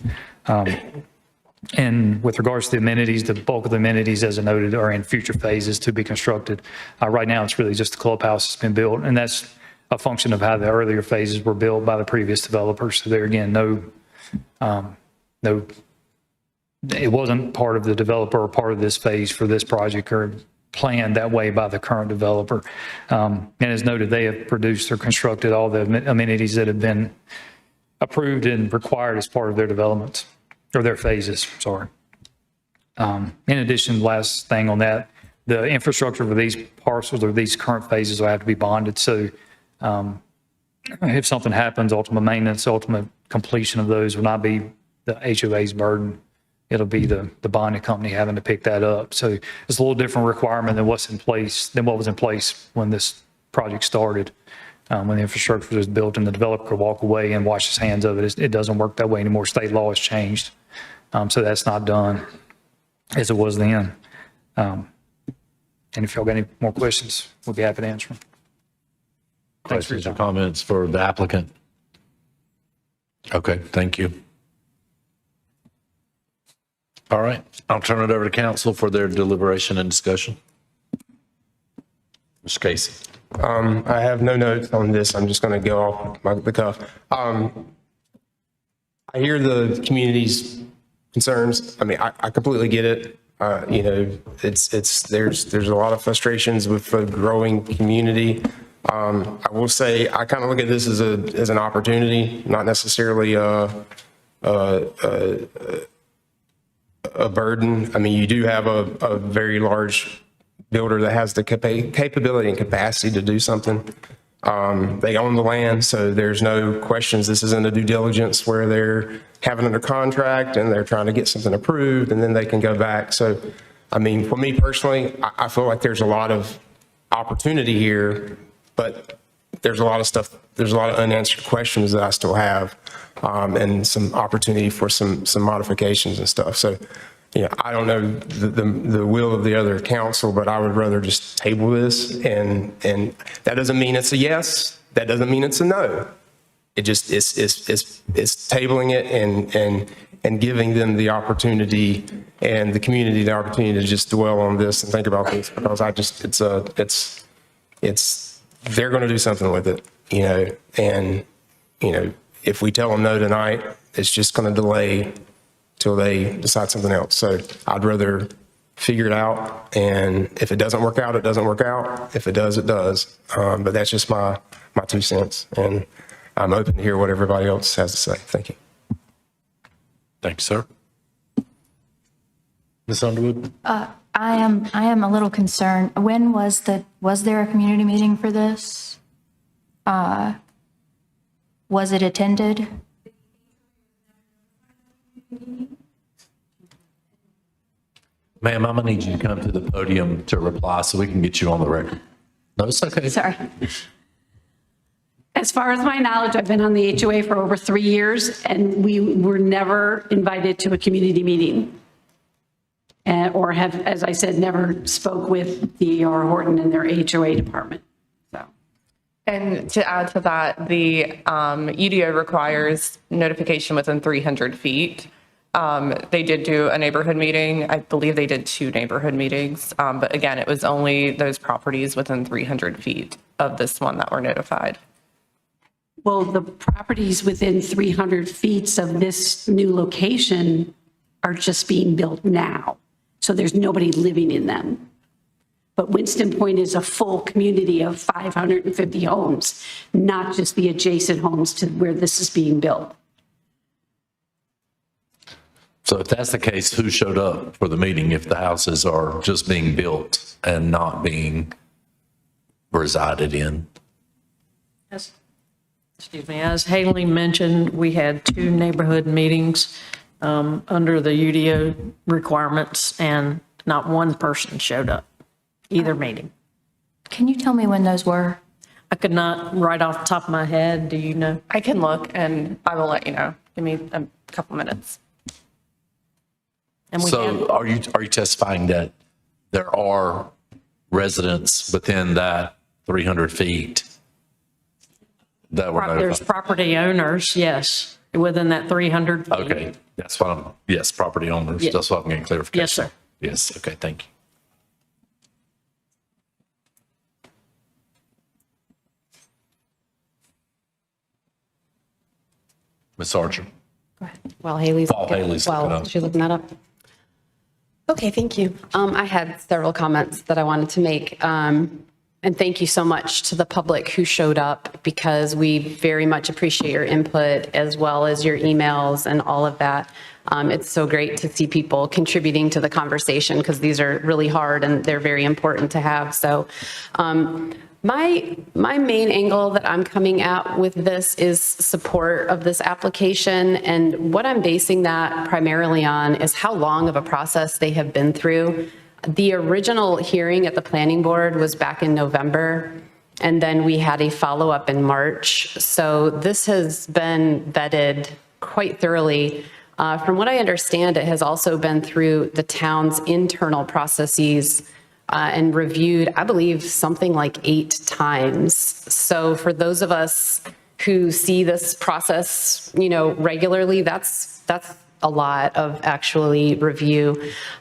And with regards to the amenities, the bulk of the amenities, as I noted, are in future phases to be constructed. Right now, it's really just the clubhouse that's been built, and that's a function of how the earlier phases were built by the previous developers. So there again, it wasn't part of the developer or part of this phase for this project, or planned that way by the current developer. And as noted, they have produced or constructed all the amenities that have been approved and required as part of their developments, or their phases, sorry. In addition, last thing on that, the infrastructure for these parcels or these current phases will have to be bonded. So if something happens, ultimate maintenance, ultimate completion of those will not be the HOA's burden. It'll be the bonding company having to pick that up. So it's a little different requirement than what was in place when this project started. When the infrastructure was built and the developer could walk away and wash his hands of it. It doesn't work that way anymore. State law has changed. So that's not done as it was then. And if y'all got any more questions, we'll be happy to answer them. Questions or comments for the applicant? Okay, thank you. All right, I'll turn it over to council for their deliberation and discussion. Mr. Casey. I have no notes on this. I'm just going to go off the cuff. I hear the community's concerns. I mean, I completely get it. There's a lot of frustrations with a growing community. I will say I kind of look at this as an opportunity, not necessarily a burden. I mean, you do have a very large builder that has the capability and capacity to do something. They own the land, so there's no questions. This isn't a due diligence where they're having under contract and they're trying to get something approved and then they can go back. So, I mean, for me personally, I feel like there's a lot of opportunity here, but there's a lot of stuff, there's a lot of unanswered questions that I still have, and some opportunity for some modifications and stuff. So, I don't know the will of the other council, but I would rather just table this, and that doesn't mean it's a yes. That doesn't mean it's a no. It just it's tabling it and giving them the opportunity and the community the opportunity to just dwell on this and think about this, because they're going to do something with it, and if we tell them no tonight, it's just going to delay till they decide something else. So I'd rather figure it out, and if it doesn't work out, it doesn't work out. If it does, it does. But that's just my 2 cents, and I'm open to hear what everybody else has to say. Thank you. Thank you, sir. Ms. Underwood? I am a little concerned. When was there a community meeting for this? Was it attended? Ma'am, I'm gonna need you to come to the podium to reply so we can get you on the record. No, it's okay. Sorry. As far as my knowledge, I've been on the HOA for over 3 years, and we were never invited to a community meeting. Or have, as I said, never spoke with D.R. Horton and their HOA department. And to add to that, the UDO requires notification within 300 feet. They did do a neighborhood meeting. I believe they did 2 neighborhood meetings. But again, it was only those properties within 300 feet of this one that were notified. Well, the properties within 300 feet of this new location are just being built now. So there's nobody living in them. But Winston Point is a full community of 550 homes, not just the adjacent homes to where this is being built. So if that's the case, who showed up for the meeting if the houses are just being built and not being resided in? Excuse me, as Haley mentioned, we had 2 neighborhood meetings under the UDO requirements, and not one person showed up, either meeting. Can you tell me when those were? I could not, right off the top of my head, do you know? I can look and I will let you know. Give me a couple minutes. And we So are you testifying that there are residents within that 300 feet that were There's notified? property owners, yes, within that 300 feet. Okay, that's what I'm, yes, property owners, Yeah. that's what I'm getting clarification. Yes, sir. Yes, okay, thank you. Ms. Archer. While Haley's. While Haley's looking up. She's looking that up. Okay, thank you. I had several comments that I wanted to make. And thank you so much to the public who showed up, because we very much appreciate your input as well as your emails and all of that. It's so great to see people contributing to the conversation, because these are really hard and they're very important to have. So my main angle that I'm coming at with this is support of this application. And what I'm basing that primarily on is how long of a process they have been through. The original hearing at the planning board was back in November, and then we had a follow-up in March. So this has been vetted quite thoroughly. From what I understand, it has also been through the town's internal processes and reviewed, I believe, something like 8 times. So for those of us who see this process, regularly, that's a lot of actually review.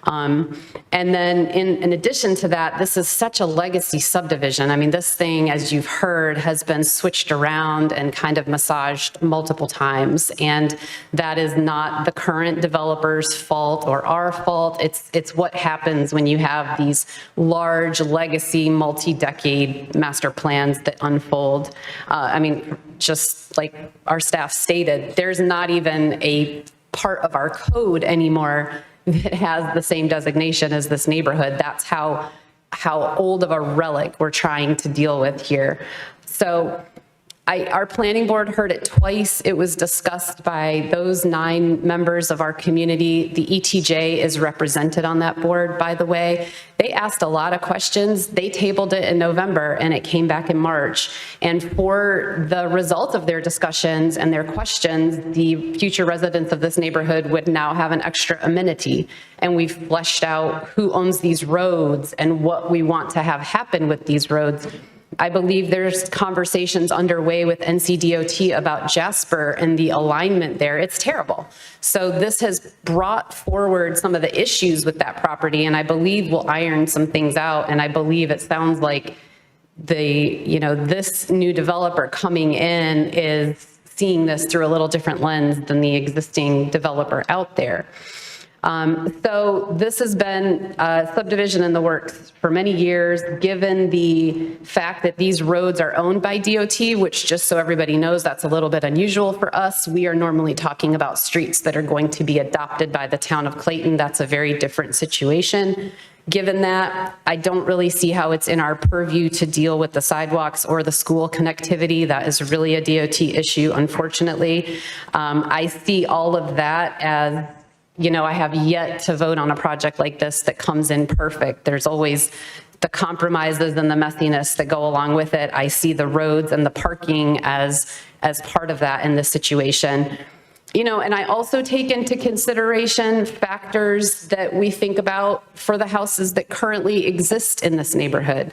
And then in addition to that, this is such a legacy subdivision. I mean, this thing, as you've heard, has been switched around and kind of massaged multiple times. And that is not the current developer's fault or our fault. It's what happens when you have these large legacy, multi-decade master plans that unfold. I mean, just like our staff stated, there's not even a part of our code anymore that has the same designation as this neighborhood. That's how old of a relic we're trying to deal with here. So our planning board heard it twice. It was discussed by those 9 members of our community. The ETJ is represented on that board, by the way. They asked a lot of questions. They tabled it in November and it came back in March. And for the result of their discussions and their questions, the future residents of this neighborhood would now have an extra amenity. And we've fleshed out who owns these roads and what we want to have happen with these roads. I believe there's conversations underway with NCDOT about Jasper and the alignment there. It's terrible. So this has brought forward some of the issues with that property, and I believe we'll iron some things out. And I believe it sounds like this new developer coming in is seeing this through a little different lens than the existing developer out there. So this has been a subdivision in the works for many years, given the fact that these roads are owned by DOT, which, just so everybody knows, that's a little bit unusual for us. We are normally talking about streets that are going to be adopted by the town of Clayton. That's a very different situation. Given that, I don't really see how it's in our purview to deal with the sidewalks or the school connectivity. That is really a DOT issue, unfortunately. I see all of that as I have yet to vote on a project like this that comes in perfect. There's always the compromises and the messiness that go along with it. I see the roads and the parking as part of that in this situation. And I also take into consideration factors that we think about for the houses that currently exist in this neighborhood.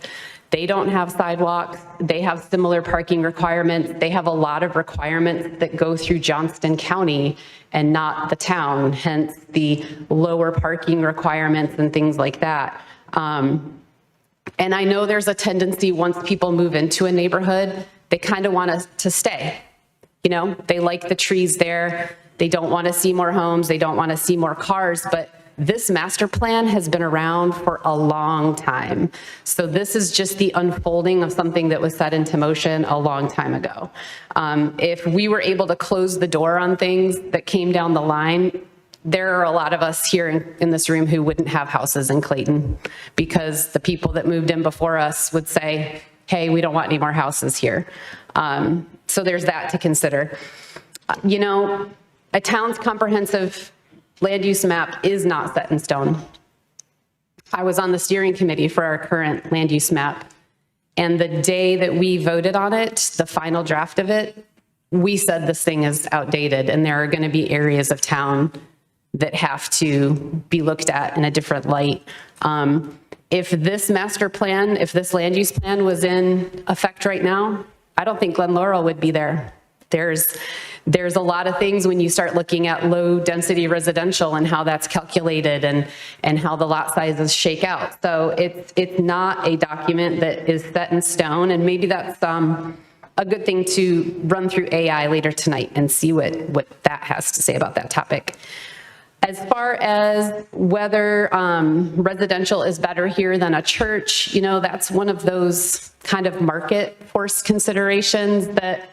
They don't have sidewalks. They have similar parking requirements. They have a lot of requirements that go through Johnston County and not the town, hence the lower parking requirements and things like that. And I know there's a tendency once people move into a neighborhood, they kind of want us to stay. They like the trees there. They don't want to see more homes. They don't want to see more cars, but this master plan has been around for a long time. So this is just the unfolding of something that was set into motion a long time ago. If we were able to close the door on things that came down the line, there are a lot of us here in this room who wouldn't have houses in Clayton because the people that moved in before us would say, hey, we don't want any more houses here. So there's that to consider. A town's comprehensive land use map is not set in stone. I was on the steering committee for our current land use map, and the day that we voted on it, the final draft of it, we said this thing is outdated and there are going to be areas of town that have to be looked at in a different light. If this master plan, if this land use plan was in effect right now, I don't think Glen Laurel would be there. There's a lot of things when you start looking at low density residential and how that's calculated and how the lot sizes shake out. So it's not a document that is set in stone, and maybe that's a good thing to run through AI later tonight and see what that has to say about that topic. As far as whether residential is better here than a church, that's one of those kind of market force considerations that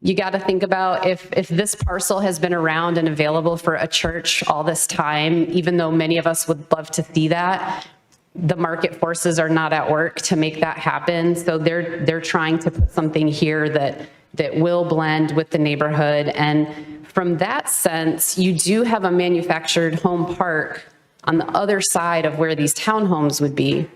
you got to think about. If this parcel has been around and available for a church all this time, even though many of us would love to see that, the market forces are not at work to make that happen. So they're trying to put something here that will blend with the neighborhood. And from that sense, you do have a manufactured home park on the other side of where these townhomes would be.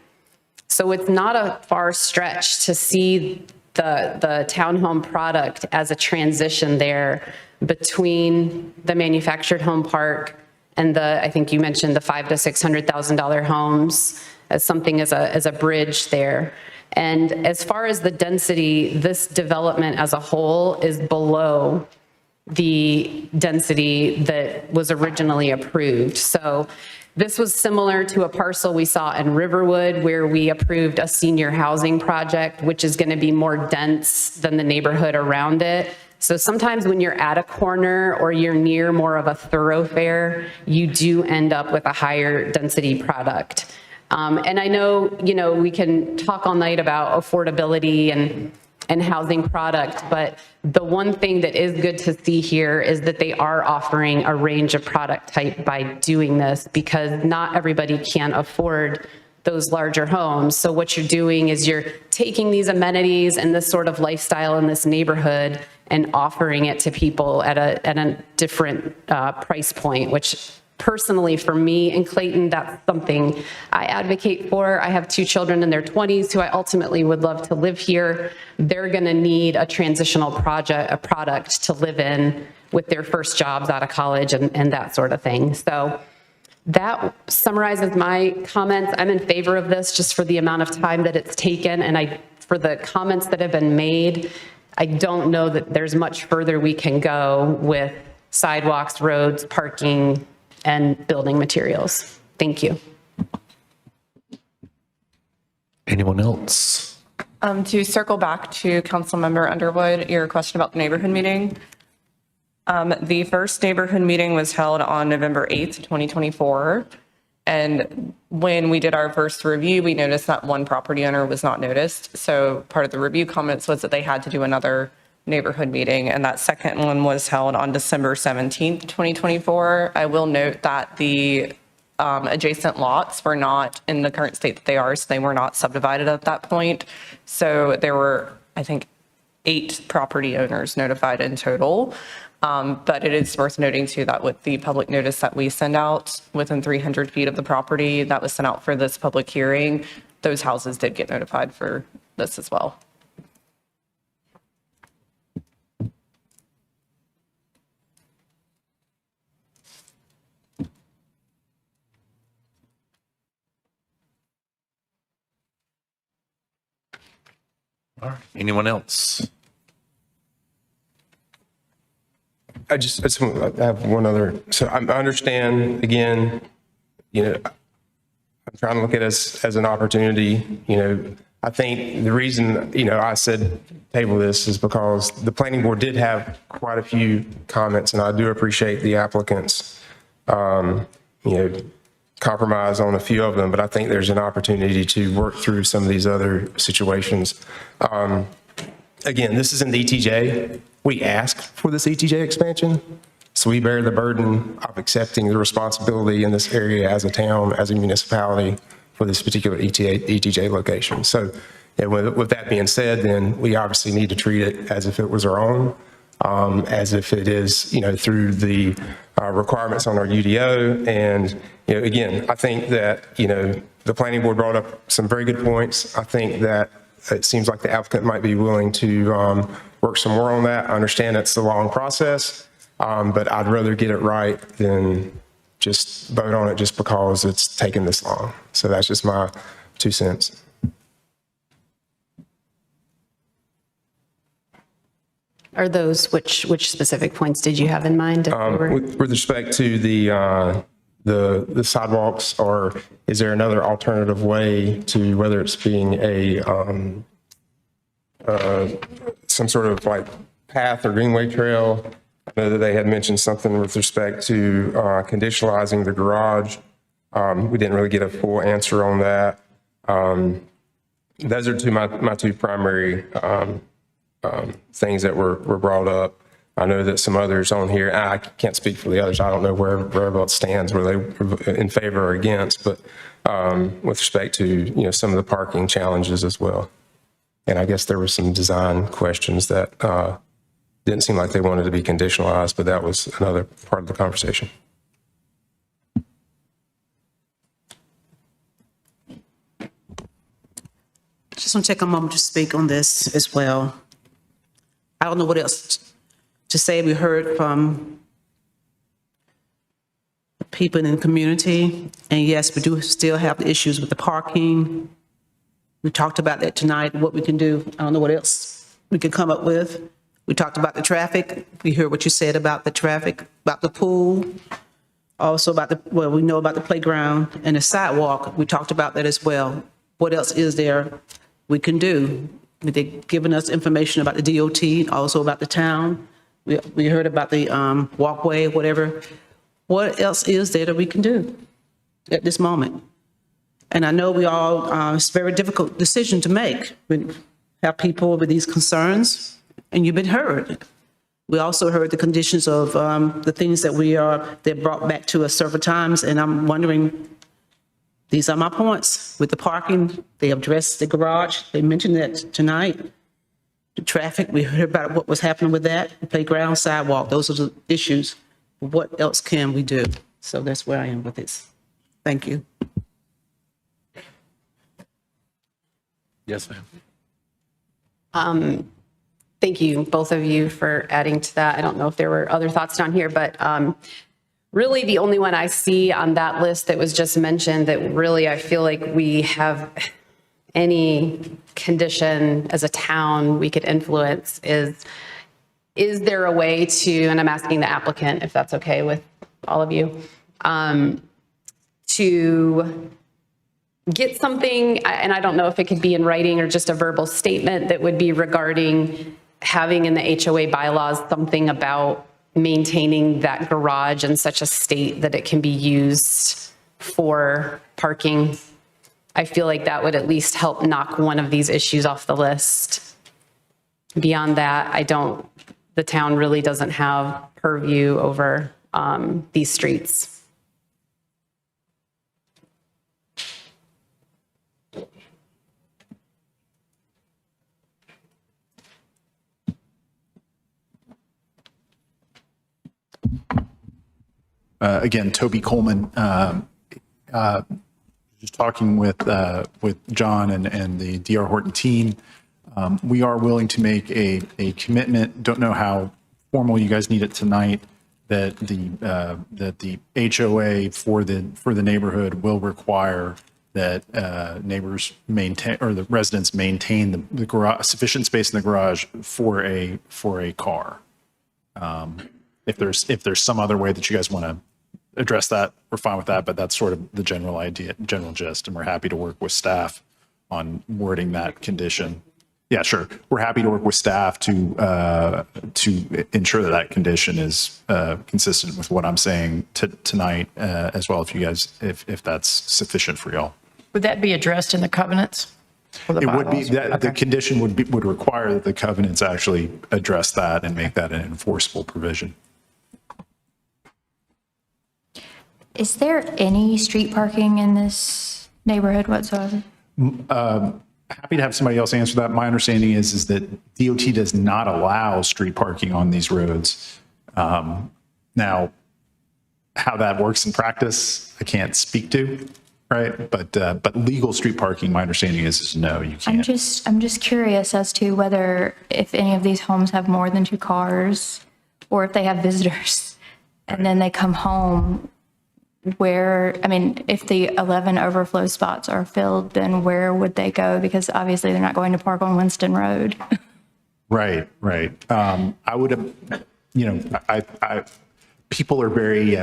So it's not a far stretch to see the townhome product as a transition there between the manufactured home park and I think you mentioned the $500,000 to $600,000 homes as something as a bridge there. And as far as the density, this development as a whole is below the density that was originally approved. So this was similar to a parcel we saw in Riverwood where we approved a senior housing project, which is going to be more dense than the neighborhood around it. So sometimes when you're at a corner or you're near more of a thoroughfare, you do end up with a higher density product. And I know, we can talk all night about affordability and housing product, but the one thing that is good to see here is that they are offering a range of product type by doing this, because not everybody can afford those larger homes. So what you're doing is you're taking these amenities and this sort of lifestyle in this neighborhood and offering it to people at a different price point, which personally for me in Clayton, that's something I advocate for. I have 2 children in their 20s who I ultimately would love to live here. They're going to need a transitional product to live in with their first jobs out of college and that sort of thing. So that summarizes my comments. I'm in favor of this just for the amount of time that it's taken, and for the comments that have been made, I don't know that there's much further we can go with sidewalks, roads, parking, and building materials. Thank you. Anyone else? To circle back to Councilmember Underwood, your question about the neighborhood meeting. The first neighborhood meeting was held on November 8th, 2024. And when we did our first review, we noticed that one property owner was not noticed. So part of the review comments was that they had to do another neighborhood meeting, and that second one was held on December 17th, 2024. I will note that the adjacent lots were not in the current state that they are, so they were not subdivided at that point. So there were, I think, 8 property owners notified in total. But it is worth noting too that with the public notice that we send out within 300 feet of the property that was sent out for this public hearing, those houses did get notified for this as well. All right. Anyone else? I have one other. So I understand, again, I'm trying to look at it as an opportunity. I think the reason, I said table this is because the planning board did have quite a few comments, and I do appreciate the applicants, compromise on a few of them, but I think there's an opportunity to work through some of these other situations. Again, this is in the ETJ. We asked for this ETJ expansion, so we bear the burden of accepting the responsibility in this area as a town, as a municipality for this particular ETJ location. So with that being said, then we obviously need to treat it as if it was our own, as if it is, through the requirements on our UDO. And, again, I think that, the planning board brought up some very good points. I think that it seems like the applicant might be willing to work some more on that. I understand it's a long process, but I'd rather get it right than just vote on it just because it's taken this long. So that's just my 2 cents. Are those, which specific points did you have in mind? With respect to the sidewalks, or is there another alternative way to, whether it's being a some sort of like path or greenway trail? I know that they had mentioned something with respect to conditionalizing the garage. We didn't really get a full answer on that. Those are my 2 primary things that were brought up. I know that some others on here, I can't speak for the others. I don't know where it stands, where they were in favor or against, but with respect to, some of the parking challenges as well. And I guess there were some design questions that didn't seem like they wanted to be conditionalized, but that was another part of the conversation. Just want to take a moment to speak on this as well. I don't know what else to say. We heard from the people in the community, and yes, we do still have the issues with the parking. We talked about that tonight, what we can do. I don't know what else we can come up with. We talked about the traffic. We heard what you said about the traffic, about the pool, also about we know about the playground and the sidewalk. We talked about that as well. What else is there we can do? They've given us information about the DOT, also about the town. We heard about the walkway, whatever. What else is there that we can do at this moment? And I know it's a very difficult decision to make. We have people with these concerns, and you've been heard. We also heard the conditions of the things that they're brought back to us several times, and I'm wondering, these are my points. With the parking, they addressed the garage. They mentioned that tonight. The traffic, we heard about what was happening with that. The playground, sidewalk, those are the issues. What else can we do? So that's where I am with this. Thank you. Yes, ma'am. Thank you, both of you, for adding to that. I don't know if there were other thoughts down here, but really the only one I see on that list that was just mentioned that really I feel like we have any condition as a town we could influence is there a way to, and I'm asking the applicant if that's okay with all of you, to get something, and I don't know if it could be in writing or just a verbal statement that would be regarding having in the HOA bylaws something about maintaining that garage in such a state that it can be used for parking. I feel like that would at least help knock one of these issues off the list. Beyond that, the town really doesn't have purview over these streets. again, Toby Coleman, just talking with John and the DR Horton team, we are willing to make a commitment. Don't know how formal you guys need it tonight, that the HOA for the neighborhood will require that neighbors maintain, or the residents maintain the garage, sufficient space in the garage for a car. If there's some other way that you guys want to address that, we're fine with that, but that's sort of the general idea, general gist, and we're happy to work with staff on wording that condition. Yeah, sure. We're happy to work with staff to ensure that that condition is consistent with what I'm saying tonight as well. If you guys, if that's sufficient for y'all. Would that be addressed in the covenants? It would be that the condition would require that the covenants actually address that and make that an enforceable provision. Is there any street parking in this neighborhood whatsoever? Happy to have somebody else answer that. My understanding is that DOT does not allow street parking on these roads. Now, how that works in practice, I can't speak to, right? But legal street parking, my understanding is no, you can't. I'm just curious as to whether if any of these homes have more than 2 cars, or if they have visitors and then they come home. Where, I mean, if the 11 overflow spots are filled, then where would they go? Because obviously they're not going to park on Winston Road. Right. I would have, people are very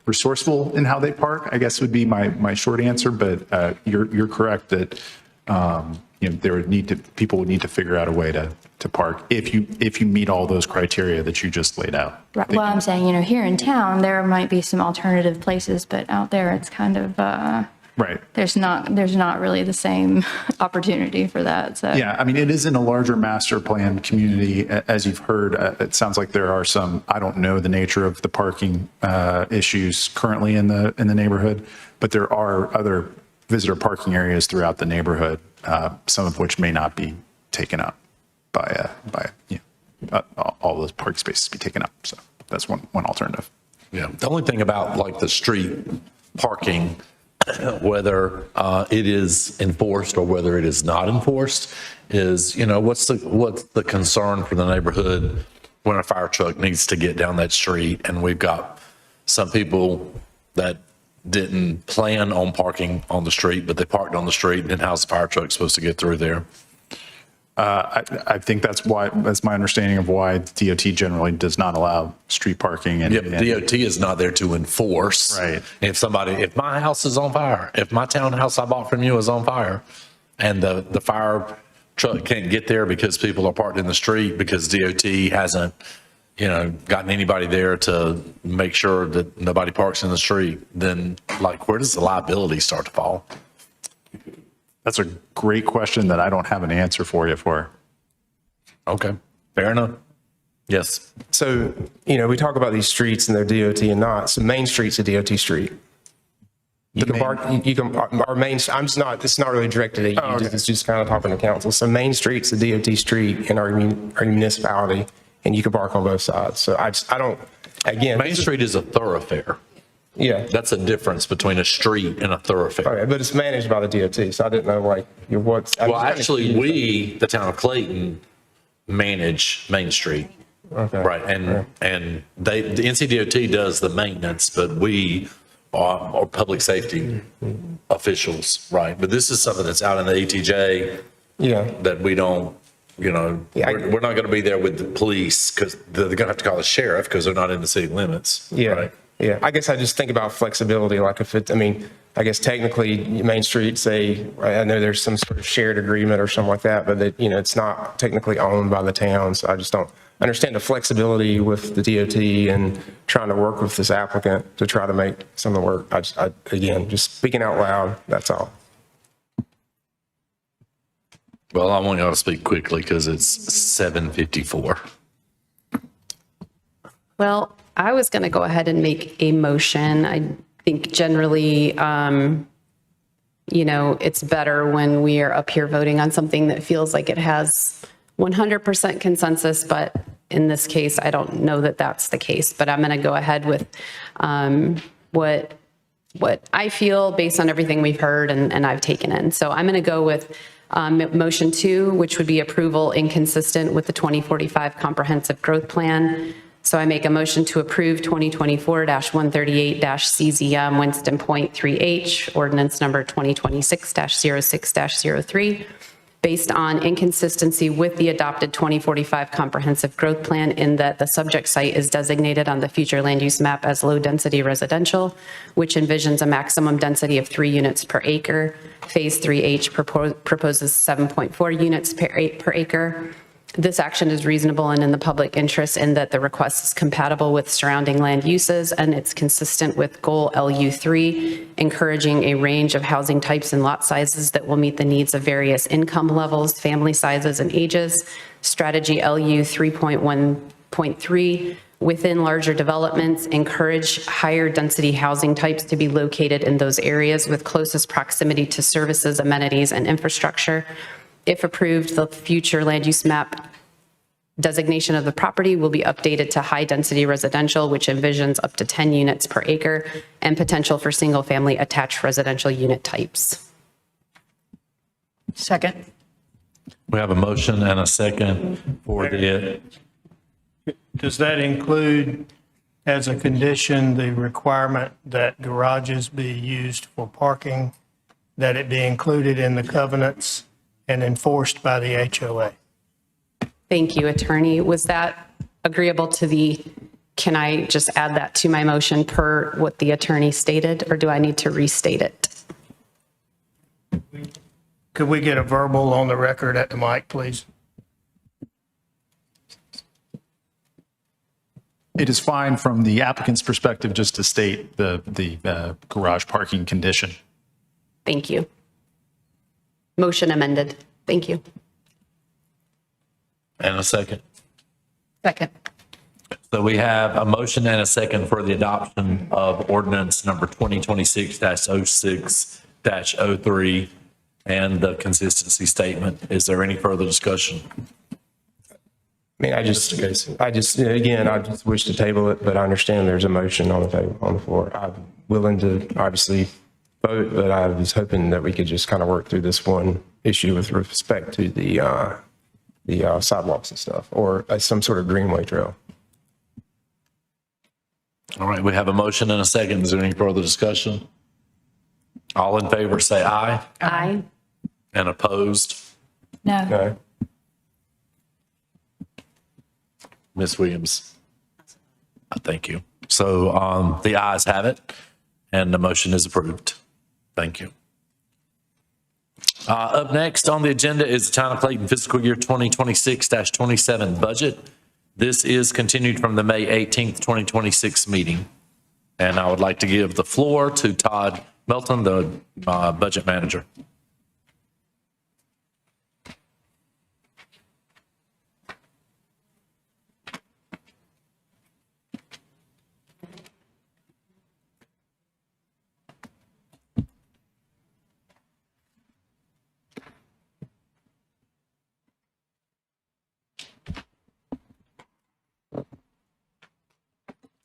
resourceful in how they park, I guess would be my short answer. But you're correct that people would need to figure out a way to park if you meet all those criteria that you just laid out. Right. Well, I'm saying, here in town, there might be some alternative places, but out there it's kind of, right. There's not really the same opportunity for that. So yeah, I mean, it is in a larger master plan community. As you've heard, it sounds like there are some, I don't know the nature of the parking issues currently in the neighborhood, but there are other visitor parking areas throughout the neighborhood, some of which may not be taken up by all those park spaces be taken up. So that's one alternative. Yeah. The only thing about like the street parking, whether it is enforced or whether it is not enforced, is, what's the concern for the neighborhood when a fire truck needs to get down that street, and we've got some people that didn't plan on parking on the street, but they parked on the street, and then how's the fire truck supposed to get through there? I think that's my understanding of why DOT generally does not allow street parking. DOT is not there to enforce. Right. If my house is on fire, if my townhouse I bought from you is on fire, and the fire truck can't get there because people are parked in the street because DOT hasn't, gotten anybody there to make sure that nobody parks in the street, then where does the liability start to fall? That's a great question that I don't have an answer for you for. Okay, fair enough. Yes. So, we talk about these streets and they're DOT and not. So Main Street's a DOT street. Our main, it's not really directed at you. Oh, okay. It's just kind of talking to council. So Main Street's a DOT street in our municipality, and you can park on both sides. So I don't, again. Main Street is a thoroughfare. Yeah. That's a difference between a street and a thoroughfare. Okay, but it's managed by the DOT, so I didn't know what's. Well, actually, we, the town of Clayton, manage Main Street. Okay. Right, and the NCDOT does the maintenance, but we are public safety officials, right? But this is something that's out in the ETJ. Yeah. That we don't, we're not going to be there with the police because they're going to have to call the sheriff because they're not in the city limits. Yeah. Right? Yeah, I guess I just think about flexibility. Like I guess technically Main Street, I know there's some sort of shared agreement or something like that, but it's not technically owned by the town. So I just don't understand the flexibility with the DOT and trying to work with this applicant to try to make something work. Again, just speaking out loud, that's all. Well, I want y'all to speak quickly because it's 7:54. Well, I was going to go ahead and make a motion. I think generally, it's better when we are up here voting on something that feels like it has 100% consensus, but in this case, I don't know that that's the case, but I'm going to go ahead with what I feel based on everything we've heard and I've taken in. So I'm going to go with motion 2, which would be approval inconsistent with the 2045 comprehensive growth plan. So I make a motion to approve 2024-138-CZM Winston Point 3H, ordinance number 2026-06-03, based on inconsistency with the adopted 2045 comprehensive growth plan in that the subject site is designated on the future land use map as low-density residential, which envisions a maximum density of 3 units per acre. Phase 3H proposes 7.4 units per acre. This action is reasonable and in the public interest in that the request is compatible with surrounding land uses and it's consistent with goal LU3, encouraging a range of housing types and lot sizes that will meet the needs of various income levels, family sizes, and ages. Strategy LU 3.1.3, within larger developments, encourage higher density housing types to be located in those areas with closest proximity to services, amenities, and infrastructure. If approved, the future land use map designation of the property will be updated to high-density residential, which envisions up to 10 units per acre and potential for single-family attached residential unit types. Second. We have a motion and a second for the, Does that include, as a condition, the requirement that garages be used for parking, that it be included in the covenants and enforced by the HOA? Thank you, Attorney. Was that agreeable to the, can I just add that to my motion per what the attorney stated, or do I need to restate it? Could we get a verbal on the record at the mic, please? It is fine from the applicant's perspective just to state the garage parking condition. Thank you. Motion amended. Thank you. and a second. Second. So we have a motion and a second for the adoption of ordinance number 2026-06-03 and the consistency statement. Is there any further discussion? I mean, I just again, I just wish to table it, but I understand there's a motion on the table, on the floor. I'm willing to obviously vote, but I was hoping that we could just kind of work through this one issue with respect to the sidewalks and stuff, or some sort of greenway trail. All right, we have a motion and a second. Is there any further discussion? All in favor, say aye. Aye. And opposed? No. Okay. Ms. Williams? Thank you. So the ayes have it, and the motion is approved. Thank you. Up next on the agenda is the Town of Clayton fiscal year 2026-27 budget. This is continued from the May 18th, 2026 meeting. And I would like to give the floor to Todd Melton, the budget manager.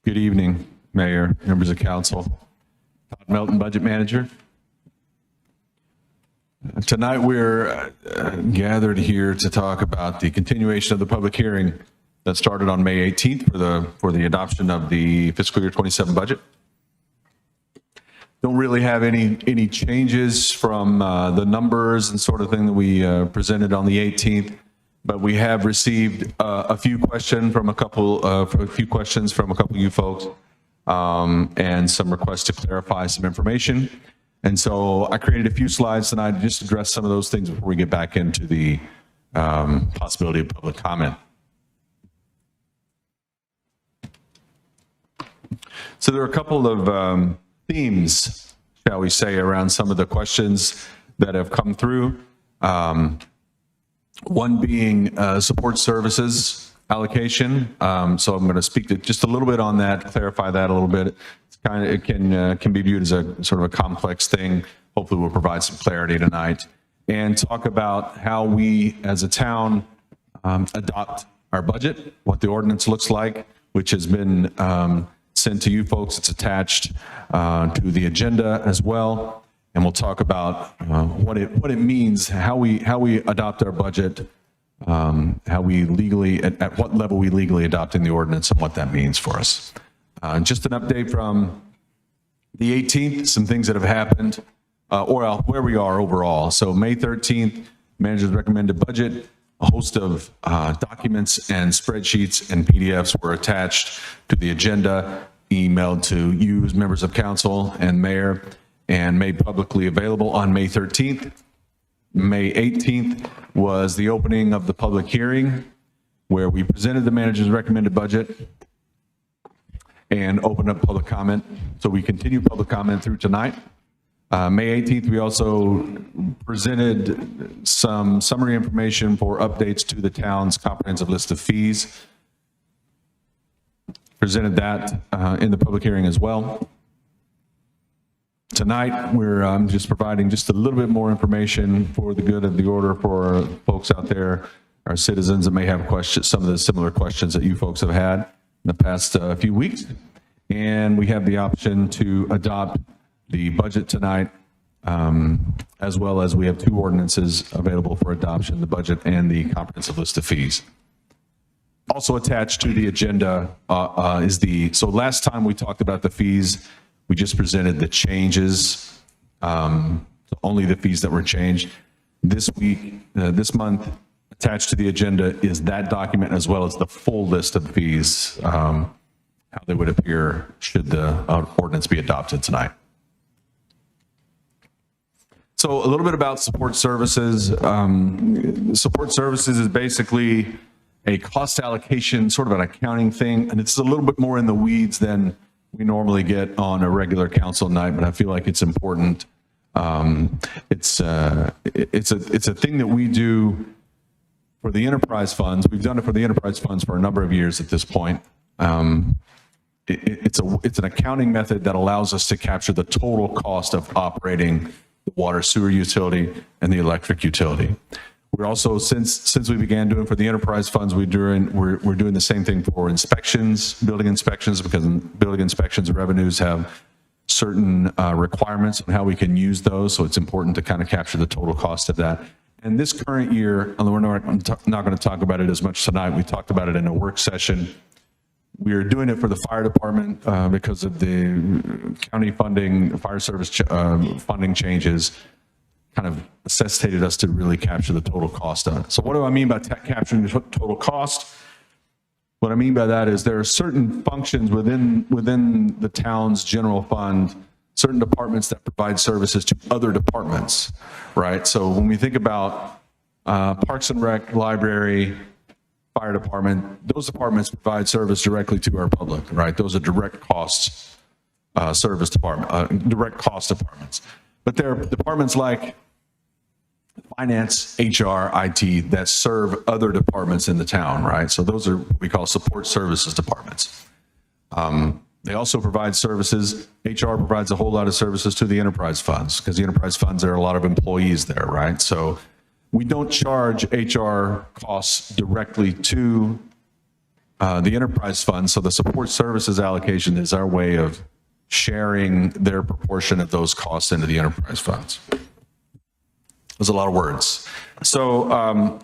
Good evening, Mayor, members of council. Todd Melton, Budget Manager. Tonight we're gathered here to talk about the continuation of the public hearing that started on May 18th for the adoption of the fiscal year 27 budget. Don't really have any changes from the numbers and sort of thing that we presented on the 18th. But we have received a few questions from a couple of you folks, and some requests to clarify some information. And so I created a few slides tonight to just address some of those things before we get back into the possibility of public comment. So there are a couple of themes, shall we say, around some of the questions that have come through. One being support services allocation. So I'm going to speak to just a little bit on that, clarify that a little bit. It's it can be viewed as a sort of a complex thing. Hopefully we'll provide some clarity tonight and talk about how we as a town adopt our budget, what the ordinance looks like, which has been sent to you folks. It's attached to the agenda as well. And we'll talk about what it means, how we adopt our budget, how we legally, at what level we legally adopting the ordinance and what that means for us. Just an update from the 18th, some things that have happened, or where we are overall. So May 13th, manager's recommended budget, a host of documents and spreadsheets and PDFs were attached to the agenda, emailed to you as members of council and mayor, and made publicly available on May 13th. May 18th was the opening of the public hearing where we presented the manager's recommended budget and opened up public comment. So we continue public comment through tonight. May 18th, we also presented some summary information for updates to the town's comprehensive list of fees. Presented that in the public hearing as well. Tonight, we're just providing just a little bit more information for the good of the order for folks out there, our citizens that may have questions, some of the similar questions that you folks have had in the past few weeks. And we have the option to adopt the budget tonight, as well as we have two ordinances available for adoption, the budget and the comprehensive list of fees. Also attached to the agenda so last time we talked about the fees, we just presented the changes, only the fees that were changed. This week, this month, attached to the agenda is that document as well as the full list of fees, how they would appear should the ordinance be adopted tonight. So a little bit about support services. Support services is basically a cost allocation, sort of an accounting thing, and it's a little bit more in the weeds than we normally get on a regular council night, but I feel like it's important. It's a thing that we do for the enterprise funds. We've done it for the enterprise funds for a number of years at this point. It's an accounting method that allows us to capture the total cost of operating the water sewer utility and the electric utility. We're also, since we began doing for the enterprise funds, we're doing the same thing for inspections, building inspections, because building inspections revenues have certain requirements on how we can use those. So it's important to kind of capture the total cost of that. And this current year, although we're not going to talk about it as much tonight, we talked about it in a work session. We are doing it for the fire department because of the county funding, fire service funding changes kind of necessitated us to really capture the total cost of it. So what do I mean by capturing the total cost? What I mean by that is there are certain functions within the town's general fund, certain departments that provide services to other departments, right? So when we think about Parks and Rec, library, fire department, those departments provide service directly to our public, right? Those are direct costs service department, direct cost departments. But there are departments like finance, HR, IT that serve other departments in the town, right? So those are what we call support services departments. They also provide services. HR provides a whole lot of services to the enterprise funds because the enterprise funds, there are a lot of employees there, right? So we don't charge HR costs directly to the enterprise fund. So the support services allocation is our way of sharing their proportion of those costs into the enterprise funds. There's a lot of words. So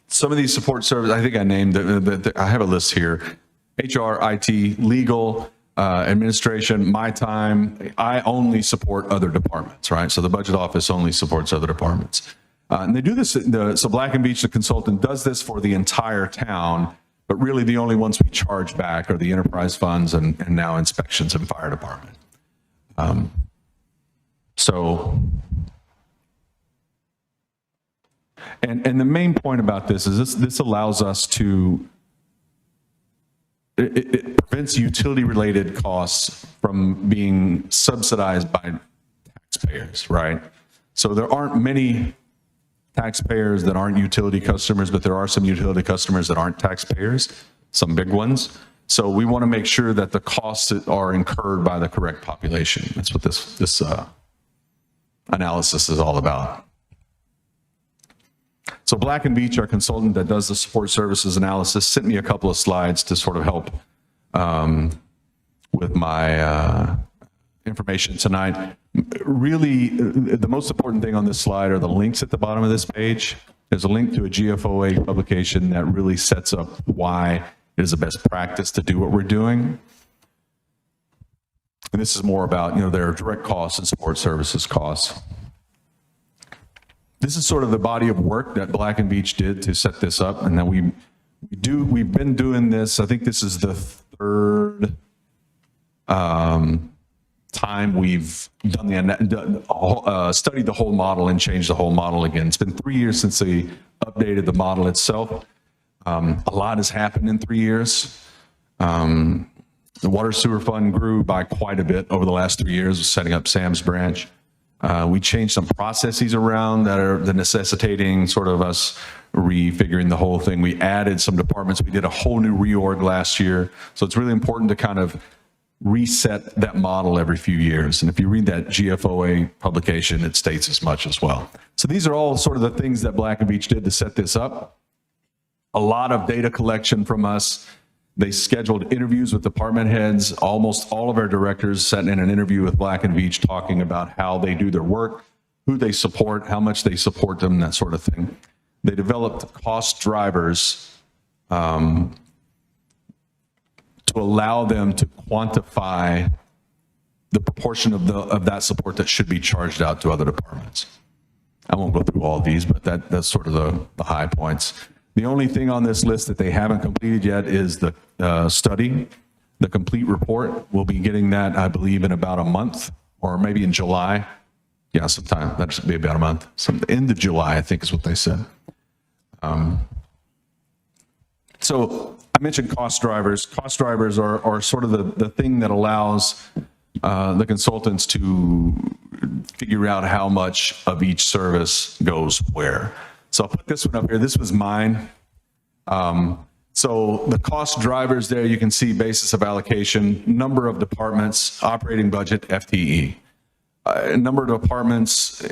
some of these support services, I think I named, I have a list here. HR, IT, legal, administration, my time. I only support other departments, right? So the budget office only supports other departments. And they do this, so Black & Veatch, the consultant, does this for the entire town, but really the only ones we charge back are the enterprise funds and now inspections and fire department. And the main point about this is this allows us to, it prevents utility-related costs from being subsidized by taxpayers, right? So there aren't many taxpayers that aren't utility customers, but there are some utility customers that aren't taxpayers, some big ones. So we want to make sure that the costs are incurred by the correct population. That's what this analysis is all about. So Black & Veatch, our consultant that does the support services analysis, sent me a couple of slides to sort of help with my information tonight. Really, the most important thing on this slide are the links at the bottom of this page. There's a link to a GFOA publication that really sets up why it is the best practice to do what we're doing. And this is more about, their direct costs and support services costs. This is sort of the body of work that Black & Veatch did to set this up, and that we've been doing this. I think this is the third time we've done studied the whole model and changed the whole model again. It's been 3 years since they updated the model itself. A lot has happened in 3 years. The water sewer fund grew by quite a bit over the last 3 years, setting up Sam's branch. We changed some processes around that are necessitating sort of us refiguring the whole thing. We added some departments. We did a whole new reorg last year. So it's really important to kind of reset that model every few years. And if you read that GFOA publication, it states as much as well. So these are all sort of the things that Black & Veatch did to set this up. A lot of data collection from us. They scheduled interviews with department heads. Almost all of our directors sat in an interview with Black & Veatch talking about how they do their work, who they support, how much they support them, that sort of thing. They developed cost drivers to allow them to quantify the proportion of that support that should be charged out to other departments. I won't go through all of these, but that's sort of the high points. The only thing on this list that they haven't completed yet is the study, the complete report. We'll be getting that, I believe, in about a month, or maybe in July. Yeah, sometime. That should be about a month. Some end of July, I think, is what they said. So I mentioned cost drivers. Cost drivers are sort of the thing that allows the consultants to figure out how much of each service goes where. So I'll put this one up here. This was mine. So the cost drivers there, you can see basis of allocation, number of departments, operating budget, FTE. Number of departments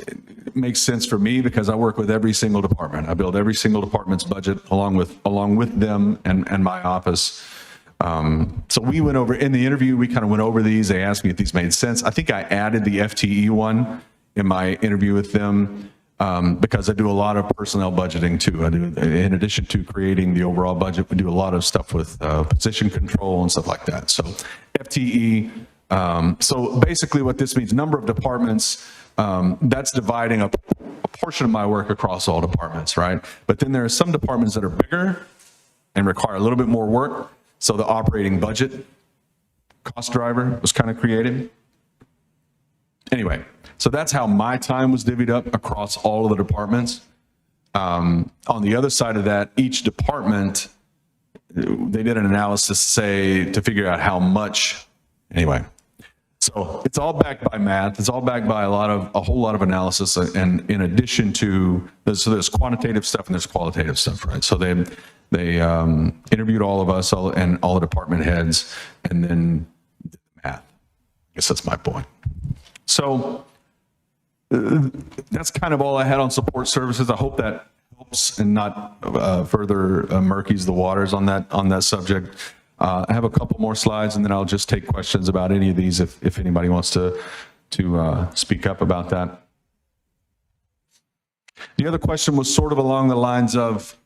makes sense for me because I work with every single department. I build every single department's budget along with them and my office. So we went over, in the interview, we kind of went over these. They asked me if these made sense. I think I added the FTE one in my interview with them. Because I do a lot of personnel budgeting too. I do, in addition to creating the overall budget, we do a lot of stuff with position control and stuff like that. So FTE. So basically what this means, number of departments, that's dividing a portion of my work across all departments, right? But then there are some departments that are bigger and require a little bit more work. So the operating budget cost driver was kind of created. Anyway, so that's how my time was divvied up across all of the departments. On the other side of that, each department, they did an analysis to figure out how much, anyway. So it's all backed by math. It's all backed by a whole lot of analysis. And in addition to, there's quantitative stuff and there's qualitative stuff, right? So they interviewed all of us and all the department heads and then did the math. I guess that's my point. So that's kind of all I had on support services. I hope that helps and not further murkies the waters on that subject. I have a couple more slides and then I'll just take questions about any of these if anybody wants to speak up about that. The other question was sort of along the lines of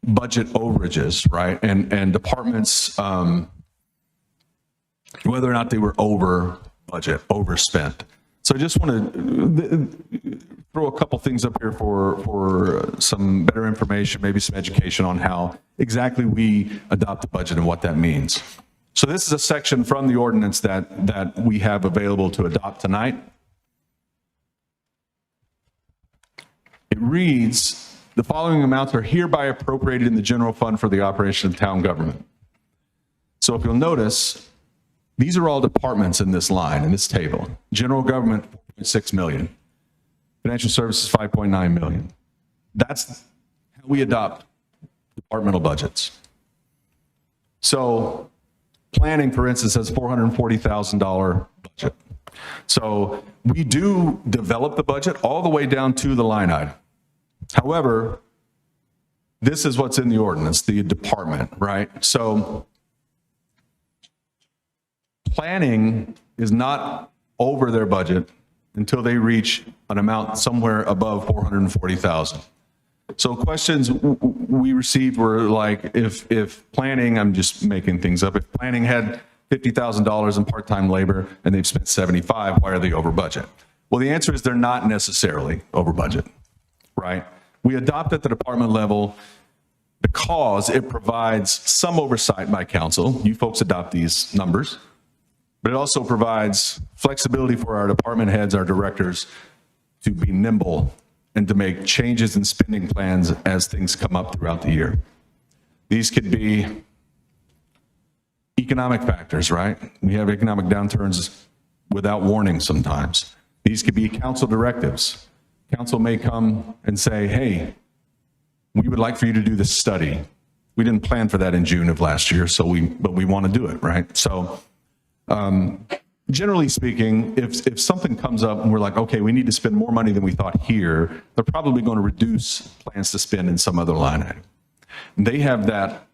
budget overages, right? And departments, whether or not they were over budget, overspent. So I just want to throw a couple things up here for some better information, maybe some education on how exactly we adopt the budget and what that means. So this is a section from the ordinance that we have available to adopt tonight. It reads, the following amounts are hereby appropriated in the general fund for the operation of town government. So if you'll notice, these are all departments in this line, in this table. General government, 4.6 million. Financial services, 5.9 million. That's how we adopt departmental budgets. So planning, for instance, has $440,000 budget. So we do develop the budget all the way down to the line item. However, this is what's in the ordinance, the department, right? So planning is not over their budget until they reach an amount somewhere above 440,000. So questions we received were like, if planning, I'm just making things up, if planning had $50,000 in part-time labor and they've spent 75, why are they over budget? Well, the answer is they're not necessarily over budget, right? We adopt at the department level because it provides some oversight by council. You folks adopt these numbers, but it also provides flexibility for our department heads, our directors, to be nimble and to make changes in spending plans as things come up throughout the year. These could be economic factors, right? We have economic downturns without warning sometimes. These could be council directives. Council may come and say, hey, we would like for you to do this study. We didn't plan for that in June of last year, but we want to do it, right? So generally speaking, if something comes up and we're like, okay, we need to spend more money than we thought here, they're probably going to reduce plans to spend in some other line item. They have that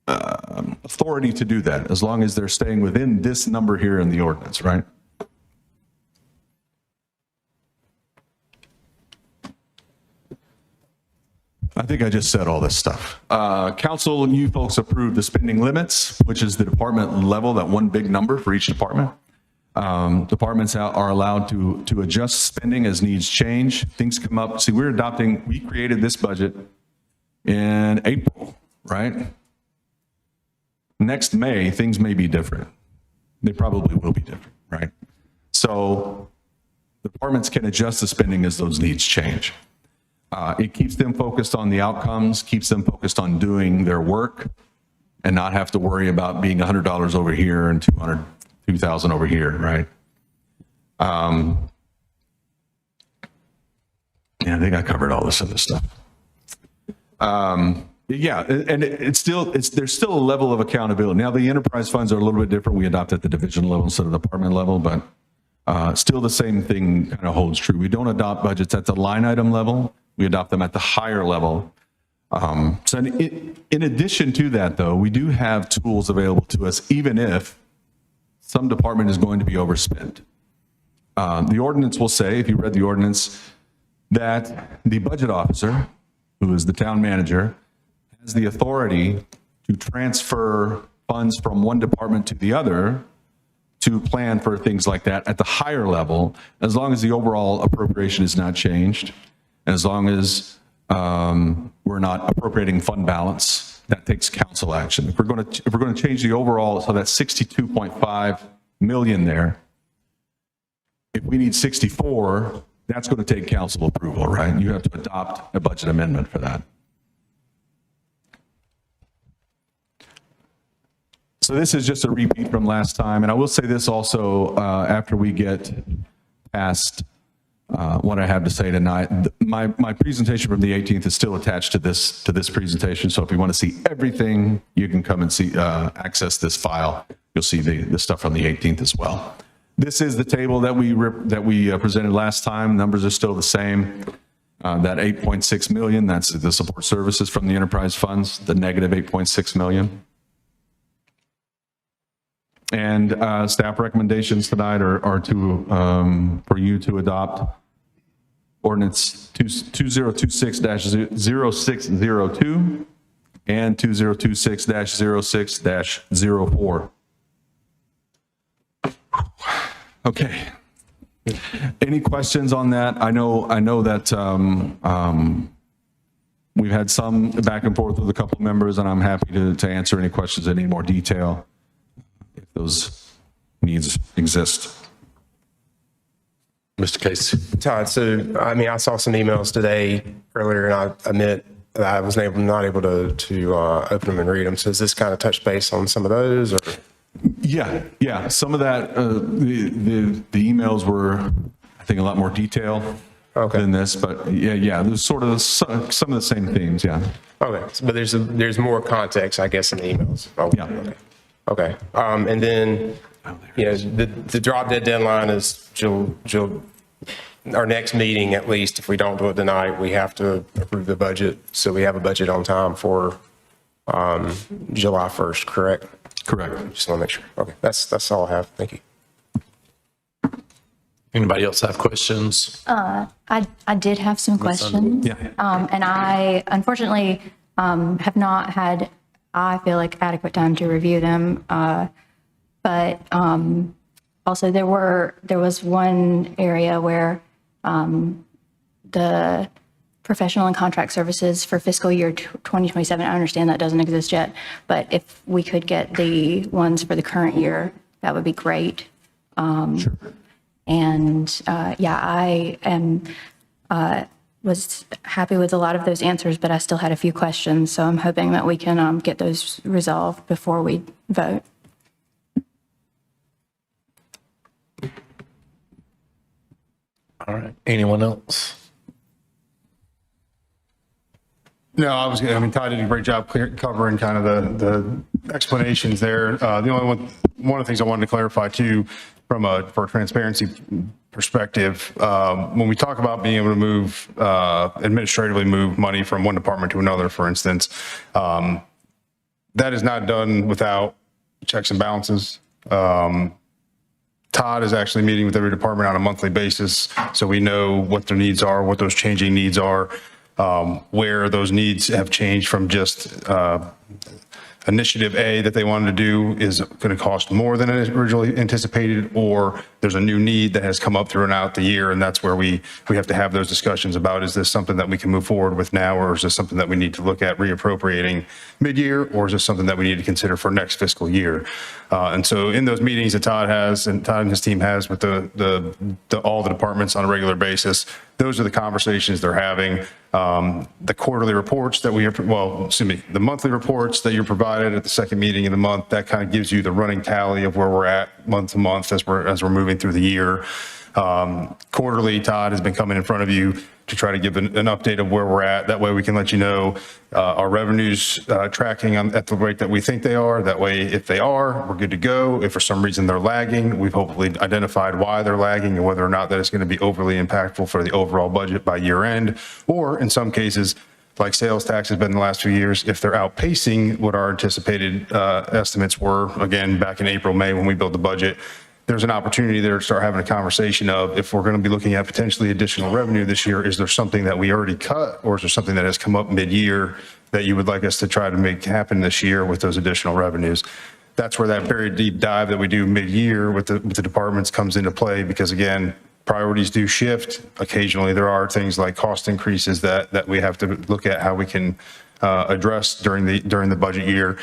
authority to do that as long as they're staying within this number here in the ordinance, right? I think I just said all this stuff. Council and you folks approved the spending limits, which is the department level, that one big number for each department. Departments are allowed to adjust spending as needs change. Things come up. See, we created this budget in April, right? Next May, things may be different. They probably will be different, right? So departments can adjust the spending as those needs change. It keeps them focused on the outcomes, keeps them focused on doing their work and not have to worry about being $100 over here and $2,000 over here, right? Yeah, I think I covered all this other stuff. Yeah, and there's still a level of accountability. Now, the enterprise funds are a little bit different. We adopt at the division level instead of the department level, but still the same thing kind of holds true. We don't adopt budgets at the line item level. We adopt them at the higher level. So in addition to that, though, we do have tools available to us, even if some department is going to be overspent. The ordinance will say, if you read the ordinance, that the budget officer, who is the town manager, has the authority to transfer funds from one department to the other to plan for things like that at the higher level, as long as the overall appropriation is not changed, and as long as we're not appropriating fund balance, that takes council action. If we're going to change the overall, so that's 62.5 million there. If we need 64, that's going to take council approval, right? You have to adopt a budget amendment for that. So this is just a repeat from last time. And I will say this also, after we get past what I have to say tonight, my presentation from the 18th is still attached to this presentation. So if you want to see everything, you can come and see access this file. You'll see the stuff from the 18th as well. This is the table that we presented last time. Numbers are still the same. That 8.6 million, that's the support services from the enterprise funds, the negative 8.6 million. And staff recommendations tonight are for you to adopt ordinance 2026-0602 and 2026-06-04. Okay. Any questions on that? I know that we've had some back and forth with a couple of members, and I'm happy to answer any questions that need more detail if those needs exist. Mr. Casey. Todd, so, I mean, I saw some emails today earlier, and I admit that I was not able to open them and read them. So is this kind of touch base on some of those? Or? Yeah. Some of that, the emails were, I think, a lot more detailed than this, but yeah, there's sort of some of the same themes, yeah. Okay, but there's more context, I guess, in the emails. Yeah. Okay. And then, the drop dead deadline is July our next meeting, at least, if we don't do it tonight, we have to approve the budget. So we have a budget on time for July 1st, correct? Correct. Just want to make sure. Okay, that's all I have. Thank you. Anybody else have questions? I did have some questions. Yeah. And I unfortunately have not had, I feel like, adequate time to review them. But also there was one area where the professional and contract services for fiscal year 2027, I understand that doesn't exist yet, but if we could get the ones for the current year, that would be great. Sure. And I am was happy with a lot of those answers, but I still had a few questions. So I'm hoping that we can get those resolved before we vote. All right. Anyone else? No, I mean, Todd did a great job covering kind of the explanations there. The only one of the things I wanted to clarify too, for a transparency perspective, when we talk about being able to move, administratively move money from one department to another, for instance, that is not done without checks and balances. Todd is actually meeting with every department on a monthly basis, so we know what their needs are, what those changing needs are, where those needs have changed from just initiative A that they wanted to do is going to cost more than originally anticipated, or there's a new need that has come up throughout the year, and that's where we have to have those discussions about, is this something that we can move forward with now, or is this something that we need to look at reappropriating mid-year, or is this something that we need to consider for next fiscal year? And so in those meetings that Todd and his team has with all the departments on a regular basis, those are the conversations they're having. The quarterly reports that the monthly reports that you're provided at the second meeting of the month, that kind of gives you the running tally of where we're at month to month as we're moving through the year. Quarterly, Todd has been coming in front of you to try to give an update of where we're at. That way we can let you know our revenues tracking at the rate that we think they are. That way, if they are, we're good to go. If for some reason they're lagging, we've hopefully identified why they're lagging and whether or not that is going to be overly impactful for the overall budget by year end. Or in some cases, like sales tax has been the last few years, if they're outpacing what our anticipated estimates were, again, back in April, May, when we built the budget, there's an opportunity there to start having a conversation of, if we're going to be looking at potentially additional revenue this year, is there something that we already cut, or is there something that has come up mid-year that you would like us to try to make happen this year with those additional revenues? That's where that very deep dive that we do mid-year with the departments comes into play, because again, priorities do shift. Occasionally there are things like cost increases that we have to look at how we can address during the budget year.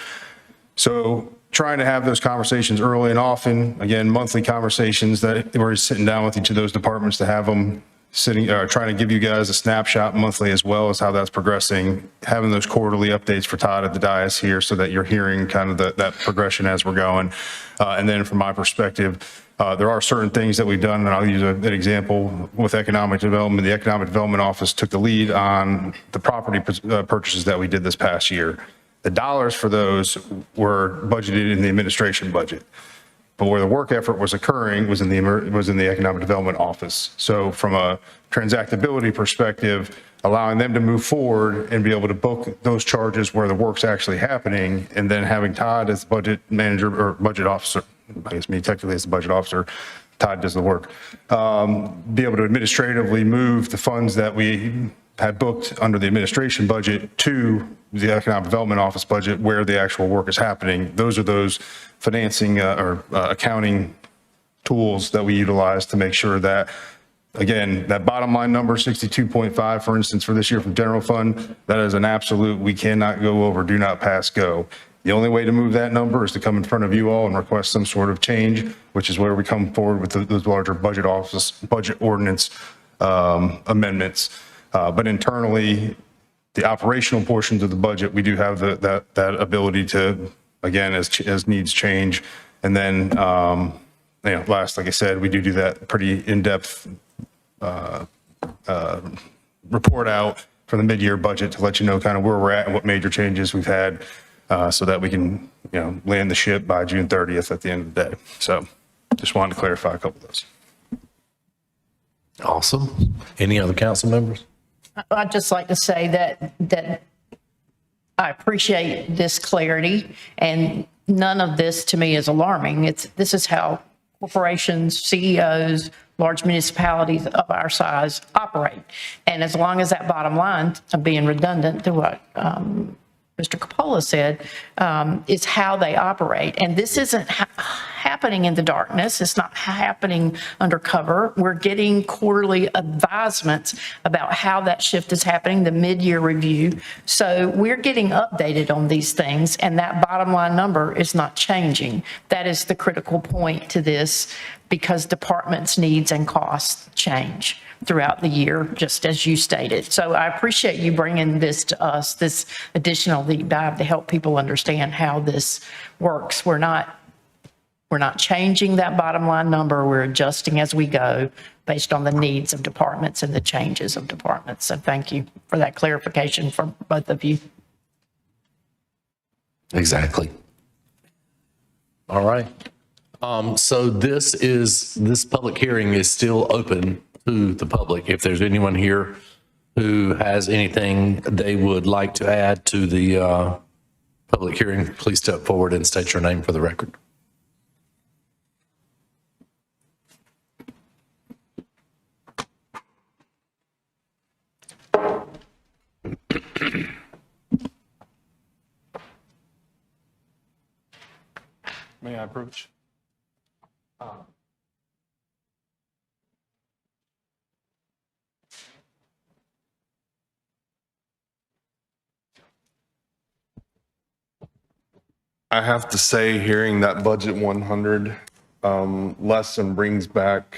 So trying to have those conversations early and often, again, monthly conversations that we're sitting down with each of those departments to have them trying to give you guys a snapshot monthly as well as how that's progressing, having those quarterly updates for Todd at the dais here so that you're hearing kind of that progression as we're going. And then from my perspective, there are certain things that we've done, and I'll use an example with economic development. The Economic Development Office took the lead on the property purchases that we did this past year. The dollars for those were budgeted in the administration budget, but where the work effort was occurring was in the Economic Development Office. So from a transactability perspective, allowing them to move forward and be able to book those charges where the work's actually happening, and then having Todd as budget manager or budget officer, I guess me technically as the budget officer, Todd does the work, be able to administratively move the funds that we had booked under the administration budget to the Economic Development Office budget where the actual work is happening. Those are those financing or accounting tools that we utilize to make sure that, again, that bottom line number, 62.5, for instance, for this year from general fund, that is an absolute, we cannot go over, do not pass go. The only way to move that number is to come in front of you all and request some sort of change, which is where we come forward with those larger budget ordinance amendments. But internally, the operational portions of the budget, we do have that ability to, again, as needs change. And then, last, like I said, we do that pretty in-depth report out for the mid-year budget to let you know kind of where we're at and what major changes we've had, so that we can, land the ship by June 30th at the end of the day. So just wanted to clarify a couple of those. Awesome. Any other council members? I'd just like to say that I appreciate this clarity, and none of this to me is alarming. This is how corporations, CEOs, large municipalities of our size operate. And as long as that bottom line, I'm being redundant to what Mr. Coppola said, is how they operate. And this isn't happening in the darkness. It's not happening undercover. We're getting quarterly advisements about how that shift is happening, the mid-year review. So we're getting updated on these things, and that bottom line number is not changing. That is the critical point to this, because departments' needs and costs change throughout the year, just as you stated. So I appreciate you bringing this to us, this additional deep dive, to help people understand how this works. We're not changing that bottom line number. We're adjusting as we go based on the needs of departments and the changes of departments. So thank you for that clarification from both of you. Exactly. All right. So this public hearing is still open to the public. If there's anyone here who has anything they would like to add to the public hearing, please step forward and state your name for the record. May I approach? I have to say, hearing that budget 100 lesson brings back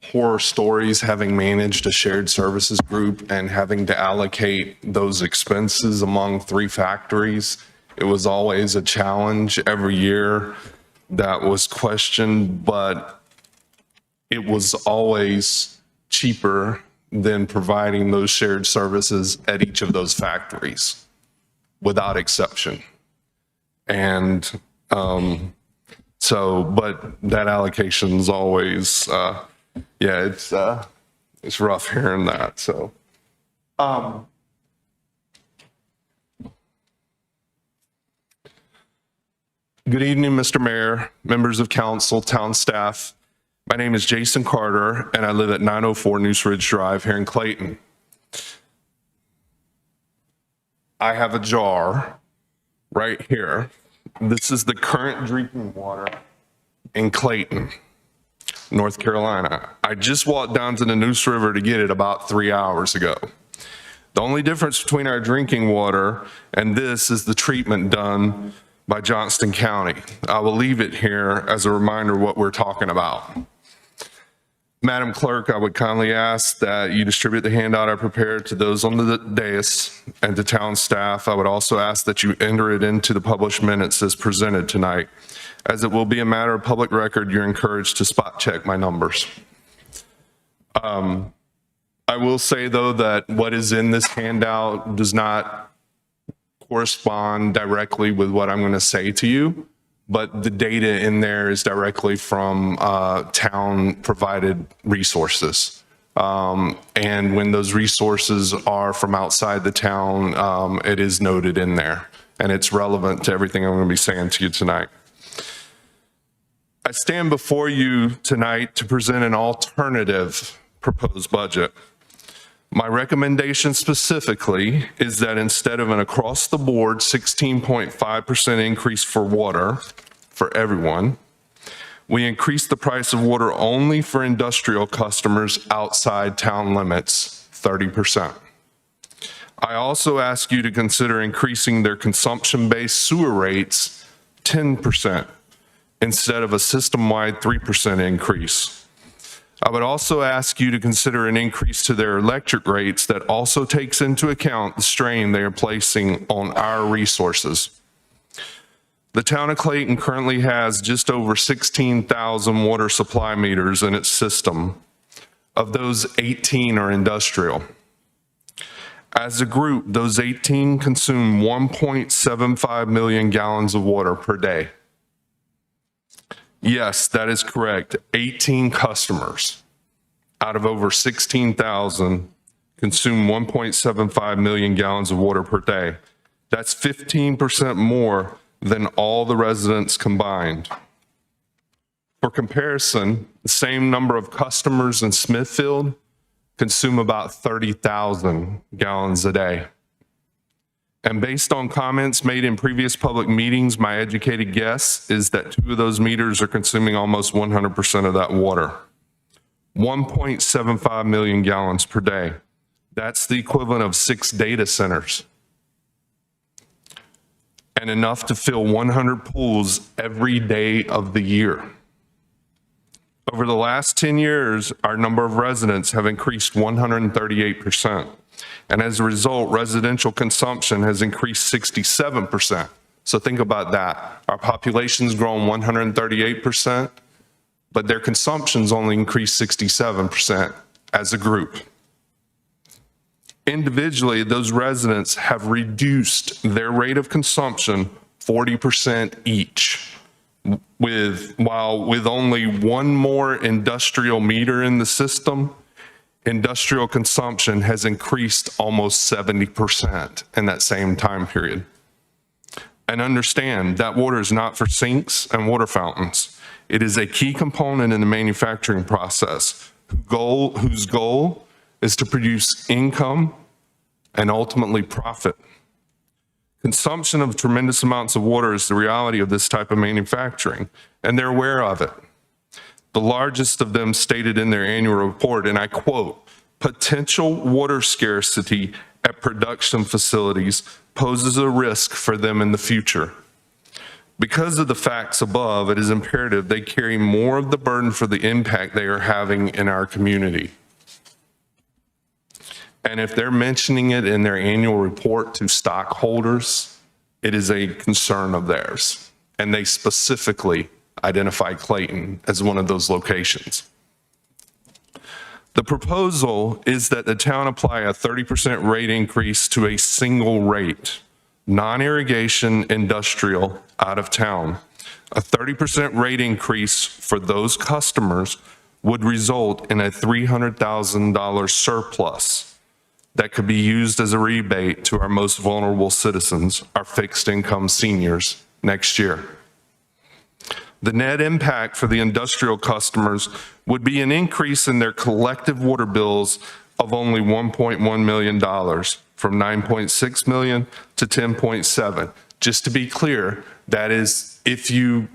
horror stories, having managed a shared services group and having to allocate those expenses among 3 factories. It was always a challenge every year that was questioned, but it was always cheaper than providing those shared services at each of those factories, without exception. And but that allocation is always, it's rough hearing that. So, good evening, Mr. Mayor, members of council, town staff. My name is Jason Carter, and I live at 904 News Ridge Drive here in Clayton. I have a jar right here. This is the current drinking water in Clayton, North Carolina. I just walked down to the Neuse River to get it about 3 hours ago. The only difference between our drinking water and this is the treatment done by Johnston County. I will leave it here as a reminder what we're talking about. Madam Clerk, I would kindly ask that you distribute the handout I prepared to those on the dais and to town staff. I would also ask that you enter it into the published minutes as presented tonight. As it will be a matter of public record, you're encouraged to spot check my numbers. I will say, though, that what is in this handout does not correspond directly with what I'm going to say to you, but the data in there is directly from town-provided resources. And when those resources are from outside the town, it is noted in there, and it's relevant to everything I'm going to be saying to you tonight. I stand before you tonight to present an alternative proposed budget. My recommendation specifically is that instead of an across-the-board 16.5% increase for water for everyone, we increase the price of water only for industrial customers outside town limits 30%. I also ask you to consider increasing their consumption-based sewer rates 10% instead of a system-wide 3% increase. I would also ask you to consider an increase to their electric rates that also takes into account the strain they are placing on our resources. The town of Clayton currently has just over 16,000 water supply meters in its system. Of those, 18 are industrial. As a group, those 18 consume 1.75 million gallons of water per day. Yes, that is correct. 18 customers out of over 16,000 consume 1.75 million gallons of water per day. That's 15% more than all the residents combined. For comparison, the same number of customers in Smithfield consume about 30,000 gallons a day. And based on comments made in previous public meetings, my educated guess is that 2 of those meters are consuming almost 100% of that water. 1.75 million gallons per day. That's the equivalent of 6 data centers. And enough to fill 100 pools every day of the year. Over the last 10 years, our number of residents have increased 138%. And as a result, residential consumption has increased 67%. So think about that. Our population's grown 138%, but their consumption's only increased 67% as a group. Individually, those residents have reduced their rate of consumption 40% each. While with only one more industrial meter in the system, industrial consumption has increased almost 70% in that same time period. And understand that water is not for sinks and water fountains. It is a key component in the manufacturing process, whose goal is to produce income and ultimately profit. Consumption of tremendous amounts of water is the reality of this type of manufacturing, and they're aware of it. The largest of them stated in their annual report, and I quote, "Potential water scarcity at production facilities poses a risk for them in the future. Because of the facts above, it is imperative they carry more of the burden for the impact they are having in our community." And if they're mentioning it in their annual report to stockholders, it is a concern of theirs. And they specifically identify Clayton as one of those locations. The proposal is that the town apply a 30% rate increase to a single rate, non-irrigation industrial out of town. A 30% rate increase for those customers would result in a $300,000 surplus that could be used as a rebate to our most vulnerable citizens, our fixed income seniors, next year. The net impact for the industrial customers would be an increase in their collective water bills of only $1.1 million, from $9.6 million to $10.7. Just to be clear, that is if you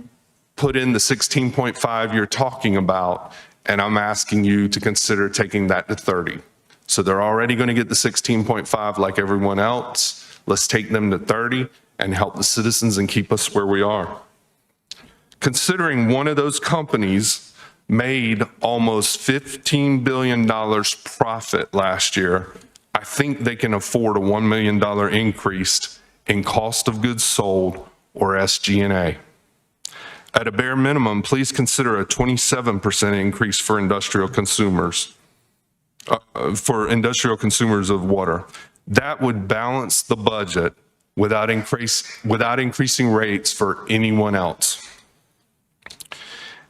put in the 16.5 you're talking about, and I'm asking you to consider taking that to 30. So they're already going to get the 16.5 like everyone else. Let's take them to 30 and help the citizens and keep us where we are. Considering one of those companies made almost $15 billion profit last year, I think they can afford a $1 million increase in cost of goods sold, or SG&A. At a bare minimum, please consider a 27% increase for industrial consumers. Of water. That would balance the budget without increasing rates for anyone else.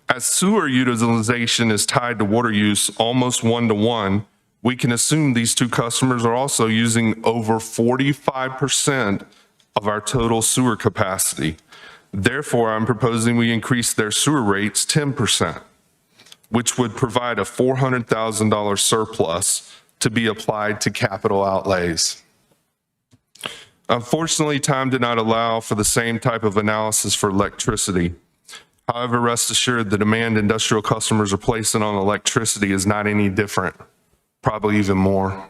As sewer utilization is tied to water use almost 1-to-1, we can assume these 2 customers are also using over 45% of our total sewer capacity. Therefore, I'm proposing we increase their sewer rates 10%. Which would provide a $400,000 surplus to be applied to capital outlays. Unfortunately, time did not allow for the same type of analysis for electricity. However, rest assured, the demand industrial customers are placing on electricity is not any different, probably even more.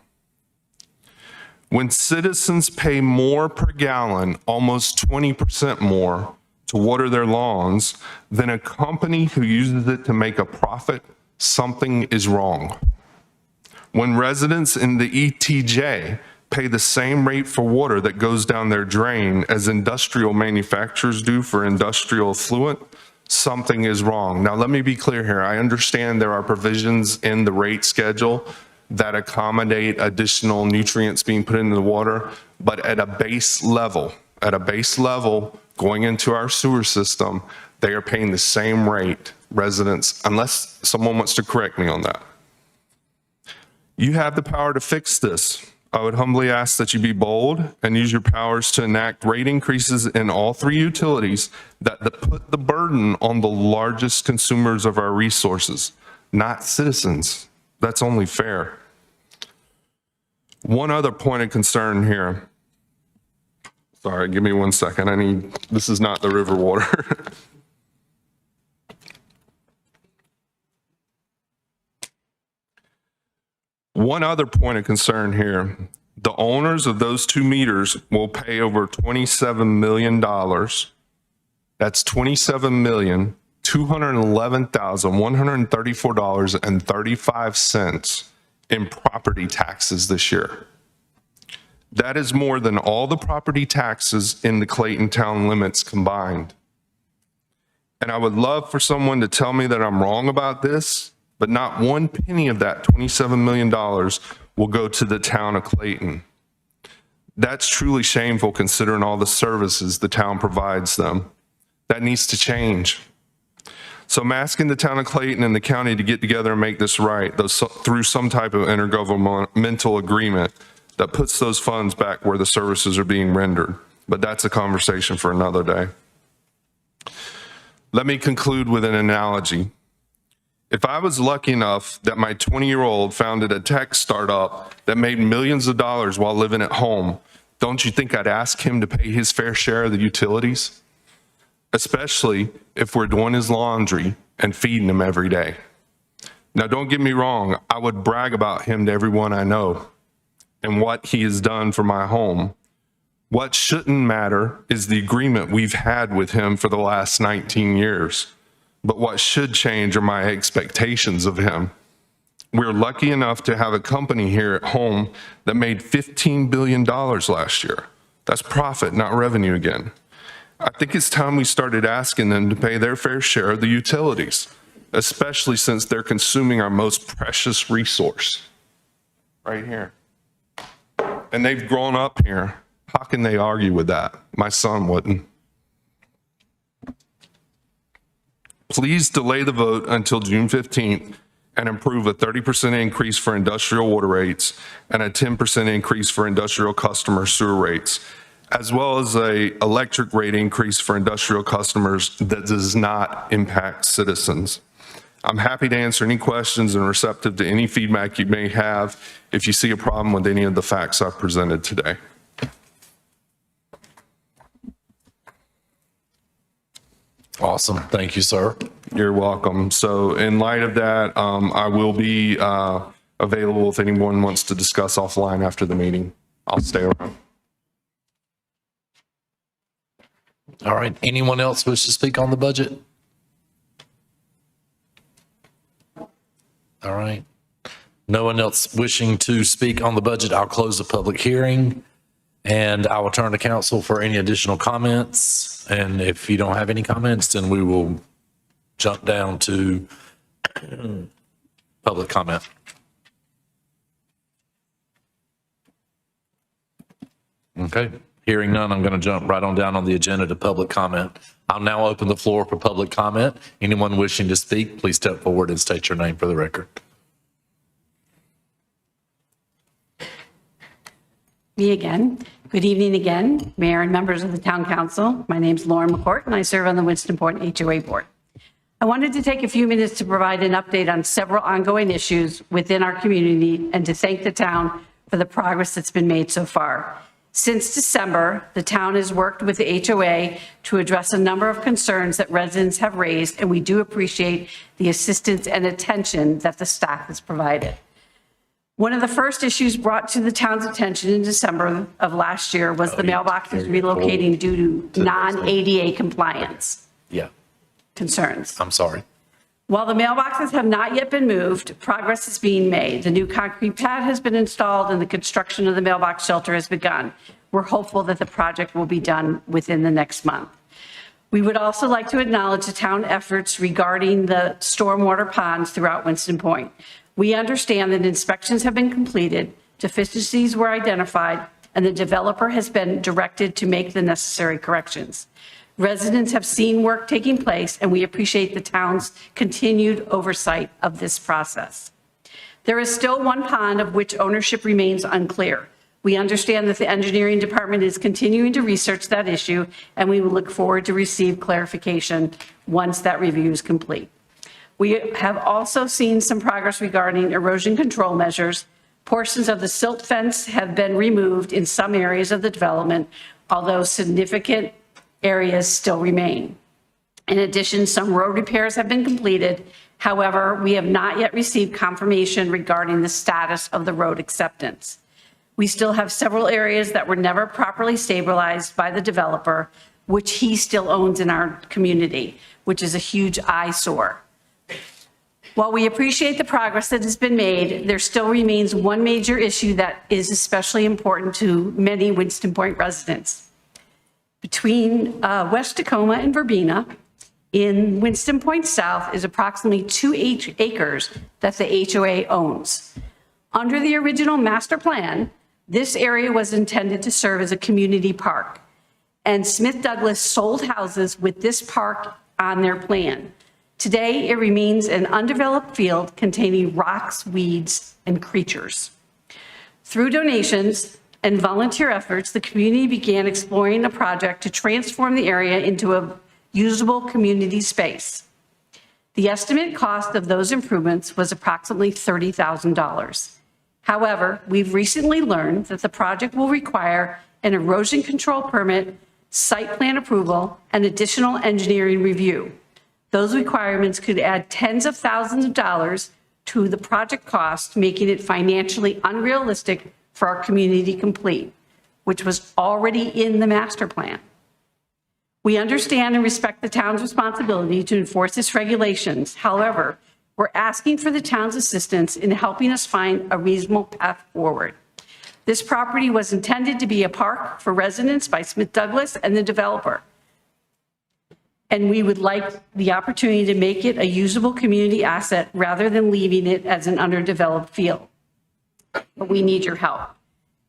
When citizens pay more per gallon, almost 20% more, to water their lawns than a company who uses it to make a profit, something is wrong. When residents in the ETJ pay the same rate for water that goes down their drain as industrial manufacturers do for industrial effluent, something is wrong. Now, let me be clear here. I understand there are provisions in the rate schedule that accommodate additional nutrients being put into the water, but at a base level, going into our sewer system, they are paying the same rate, residents, unless someone wants to correct me on that. You have the power to fix this. I would humbly ask that you be bold and use your powers to enact rate increases in all three utilities that put the burden on the largest consumers of our resources, not citizens. That's only fair. One other point of concern here. Sorry, give me 1 second. This is not the river water. One other point of concern here. The owners of those 2 meters will pay over $27 million. That's $27,211,134.35 in property taxes this year. That is more than all the property taxes in the Clayton town limits combined. And I would love for someone to tell me that I'm wrong about this, but not one penny of that $27 million will go to the town of Clayton. That's truly shameful considering all the services the town provides them. That needs to change. So I'm asking the town of Clayton and the county to get together and make this right through some type of intergovernmental agreement that puts those funds back where the services are being rendered. But that's a conversation for another day. Let me conclude with an analogy. If I was lucky enough that my 20-year-old founded a tech startup that made millions of dollars while living at home, don't you think I'd ask him to pay his fair share of the utilities? Especially if we're doing his laundry and feeding him every day. Now, don't get me wrong, I would brag about him to everyone I know and what he has done for my home. What shouldn't matter is the agreement we've had with him for the last 19 years. But what should change are my expectations of him. We're lucky enough to have a company here at home that made $15 billion last year. That's profit, not revenue again. I think it's time we started asking them to pay their fair share of the utilities, especially since they're consuming our most precious resource right here. And they've grown up here. How can they argue with that? My son wouldn't. Please delay the vote until June 15th and approve a 30% increase for industrial water rates and a 10% increase for industrial customer sewer rates, as well as a electric rate increase for industrial customers that does not impact citizens. I'm happy to answer any questions and receptive to any feedback you may have if you see a problem with any of the facts I've presented today. Awesome. Thank you, sir. You're welcome. So in light of that, I will be available if anyone wants to discuss offline after the meeting. I'll stay around. All right. Anyone else wish to speak on the budget? All right. No one else wishing to speak on the budget. I'll close the public hearing and I will turn to council for any additional comments. And if you don't have any comments, then we will jump down to public comment. Okay. Hearing none, I'm going to jump right on down on the agenda to public comment. I'll now open the floor for public comment. Anyone wishing to speak, please step forward and state your name for the record. Me again. Good evening again, Mayor and members of the Town Council. My name's Lauren McCourt, and I serve on the Winston Point HOA Board. I wanted to take a few minutes to provide an update on several ongoing issues within our community and to thank the town for the progress that's been made so far. Since December, the town has worked with the HOA to address a number of concerns that residents have raised, and we do appreciate the assistance and attention that the staff has provided. One of the first issues brought to the town's attention in December of last year was the mailboxes relocating due to non-ADA compliance concerns. I'm sorry. While the mailboxes have not yet been moved, progress is being made. The new concrete pad has been installed and the construction of the mailbox shelter has begun. We're hopeful that the project will be done within the next month. We would also like to acknowledge the town efforts regarding the stormwater ponds throughout Winston Point. We understand that inspections have been completed, deficiencies were identified, and the developer has been directed to make the necessary corrections. Residents have seen work taking place, and we appreciate the town's continued oversight of this process. There is still one pond of which ownership remains unclear. We understand that the engineering department is continuing to research that issue, and we will look forward to receive clarification once that review is complete. We have also seen some progress regarding erosion control measures. Portions of the silt fence have been removed in some areas of the development, although significant areas still remain. In addition, some road repairs have been completed. However, we have not yet received confirmation regarding the status of the road acceptance. We still have several areas that were never properly stabilized by the developer, which he still owns in our community, which is a huge eyesore. While we appreciate the progress that has been made, there still remains one major issue that is especially important to many Winston Point residents. Between West Tacoma and Verbena, in Winston Point South is approximately 2 acres that the HOA owns. Under the original master plan, this area was intended to serve as a community park, and Smith Douglas sold houses with this park on their plan. Today, it remains an undeveloped field containing rocks, weeds, and creatures. Through donations and volunteer efforts, the community began exploring a project to transform the area into a usable community space. The estimate cost of those improvements was approximately $30,000. However, we've recently learned that the project will require an erosion control permit, site plan approval, and additional engineering review. Those requirements could add tens of thousands of dollars to the project cost, making it financially unrealistic for our community to complete, which was already in the master plan. We understand and respect the town's responsibility to enforce its regulations. However, we're asking for the town's assistance in helping us find a reasonable path forward. This property was intended to be a park for residents by Smith Douglas and the developer. And we would like the opportunity to make it a usable community asset rather than leaving it as an underdeveloped field. But we need your help.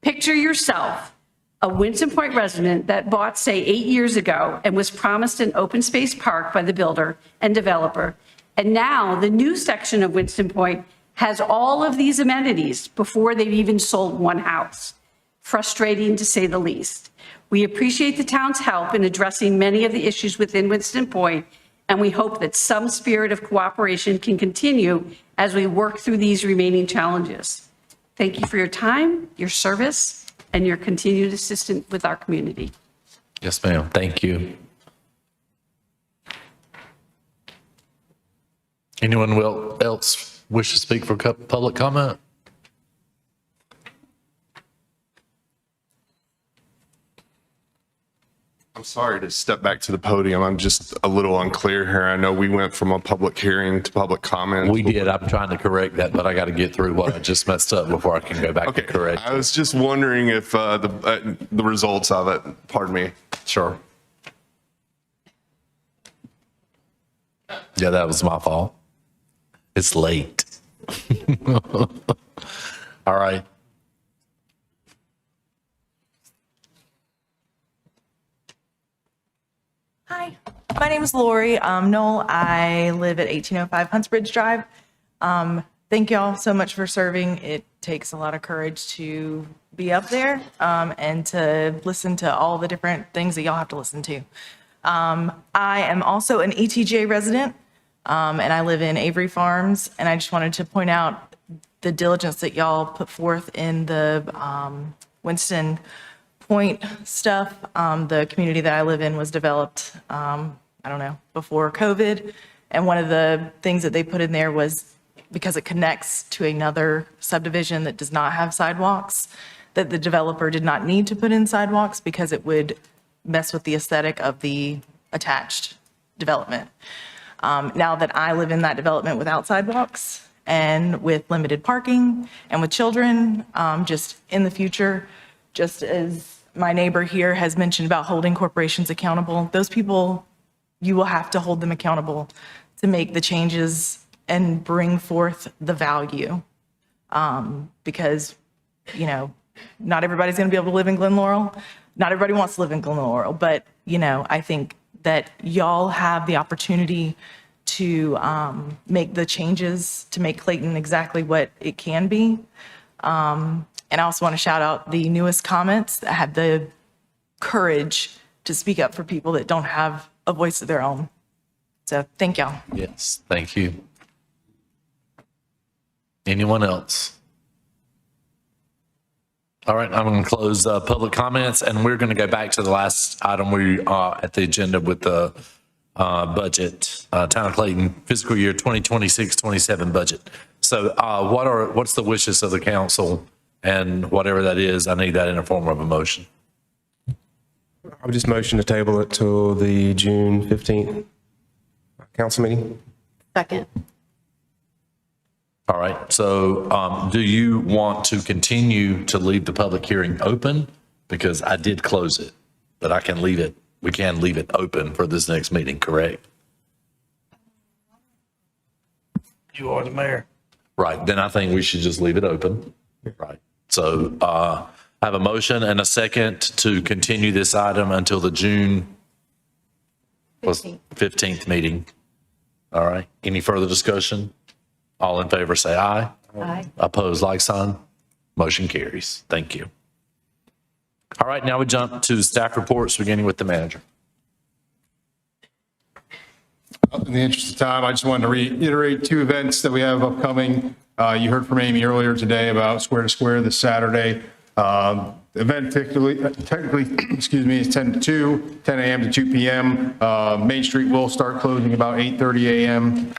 Picture yourself, a Winston Point resident that bought, say, 8 years ago and was promised an open space park by the builder and developer. And now the new section of Winston Point has all of these amenities before they've even sold one house. Frustrating to say the least. We appreciate the town's help in addressing many of the issues within Winston Point, and we hope that some spirit of cooperation can continue as we work through these remaining challenges. Thank you for your time, your service, and your continued assistance with our community. Yes, ma'am. Thank you. Anyone else wish to speak for public comment? I'm sorry to step back to the podium. I'm just a little unclear here. I know we went from a public hearing to public comment. We did. I'm trying to correct that, but I got to get through what I just messed up before I can go back and correct. I was just wondering if the results of it, pardon me. Sure. Yeah, that was my fault. It's late. All right. Hi, my name is Lori Noel. I live at 1805 Huntsbridge Drive. Thank y'all so much for serving. It takes a lot of courage to be up there and to listen to all the different things that y'all have to listen to. I am also an ETJ resident, and I live in Avery Farms, and I just wanted to point out the diligence that y'all put forth in the Winston Point stuff. The community that I live in was developed, I don't know, before COVID. And one of the things that they put in there was because it connects to another subdivision that does not have sidewalks, that the developer did not need to put in sidewalks because it would mess with the aesthetic of the attached development. Now that I live in that development without sidewalks and with limited parking and with children, just in the future, just as my neighbor here has mentioned about holding corporations accountable, those people, you will have to hold them accountable to make the changes and bring forth the value. Because, you know, not everybody's going to be able to live in Glen Laurel. Not everybody wants to live in Glen Laurel, but, you know, I think that y'all have the opportunity to make the changes to make Clayton exactly what it can be. And I also want to shout out the newest comments that had the courage to speak up for people that don't have a voice of their own. So thank y'all. Yes, thank you. Anyone else? All right, I'm going to close public comments, and we're going to go back to the last item we at the agenda with the budget, Town of Clayton fiscal year 2026-27 budget. So what's the wishes of the council, and whatever that is, I need that in a form of a motion. I would just motion to table it till the June 15th council meeting. Second. All right, so do you want to continue to leave the public hearing open? Because I did close it, but I can leave it, we can leave it open for this next meeting, correct? You are the mayor. Right, then I think we should just leave it open. Right, so I have a motion and a second to continue this item until the June 15th meeting. All right, any further discussion? All in favor say aye. Aye. Opposed, like sign. Motion carries. Thank you. All right, now we jump to staff reports, beginning with the manager. In the interest of time, I just wanted to reiterate 2 events that we have upcoming. You heard from Amy earlier today about Square to Square this Saturday. The event technically, excuse me, is 10 a.m. to 2 p.m. Main Street will start closing about 8:30 a.m.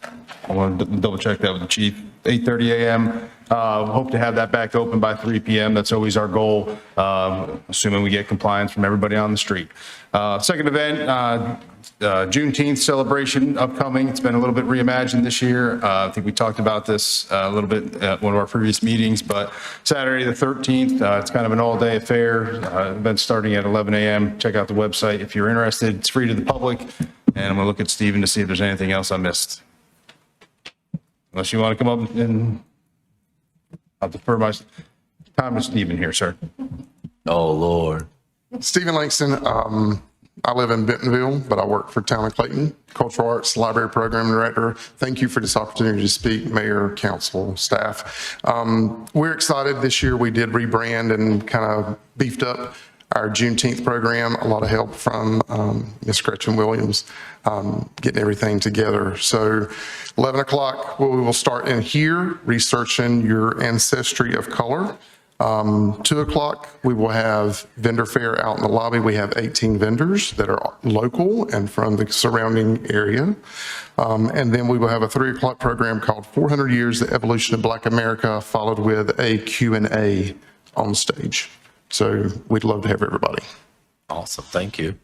I want to double check that with the chief. 8:30 a.m. Hope to have that back open by 3 p.m. That's always our goal, assuming we get compliance from everybody on the street. Second event, Juneteenth celebration upcoming. It's been a little bit reimagined this year. I think we talked about this a little bit at one of our previous meetings, but Saturday the 13th, it's kind of an all-day affair. Event starting at 11 a.m. Check out the website if you're interested. It's free to the public. And I'm going to look at Stephen to see if there's anything else I missed. Unless you want to come up and I'll defer my time to Stephen here, sir. Oh, Lord. Stephen Langston. I live in Bentonville, but I work for Town of Clayton, Cultural Arts Library Program Director. Thank you for this opportunity to speak, Mayor, Council, staff. We're excited. This year we did rebrand and kind of beefed up our Juneteenth program. A lot of help from Ms. Gretchen Williams getting everything together. So 11 o'clock, we will start in here, researching your ancestry of color. 2 o'clock, we will have vendor fair out in the lobby. We have 18 vendors that are local and from the surrounding area. And then we will have a 3 o'clock program called 400 Years, the Evolution of Black America, followed with a Q&A on stage. So we'd love to have everybody. Awesome. Thank you.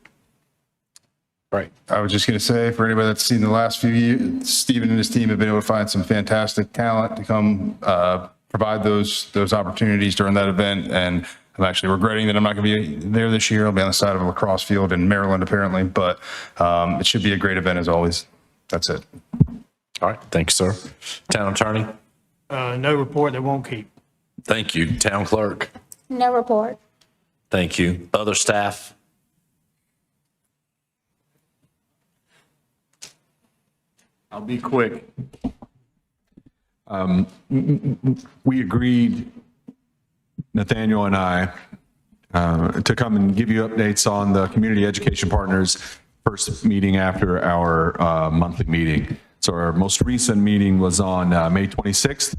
Right. I was just going to say, for anybody that's seen the last few years, Stephen and his team have been able to find some fantastic talent to come provide those opportunities during that event. And I'm actually regretting that I'm not going to be there this year. I'll be on the side of a lacrosse field in Maryland, apparently. But it should be a great event as always. That's it. All right. Thank you, sir. Town attorney? No report that won't keep. Thank you. Town clerk? No report. Thank you. Other staff? I'll be quick. We agreed, Nathaniel and I, to come and give you updates on the Community Education Partners first meeting after our monthly meeting. So our most recent meeting was on May 26th.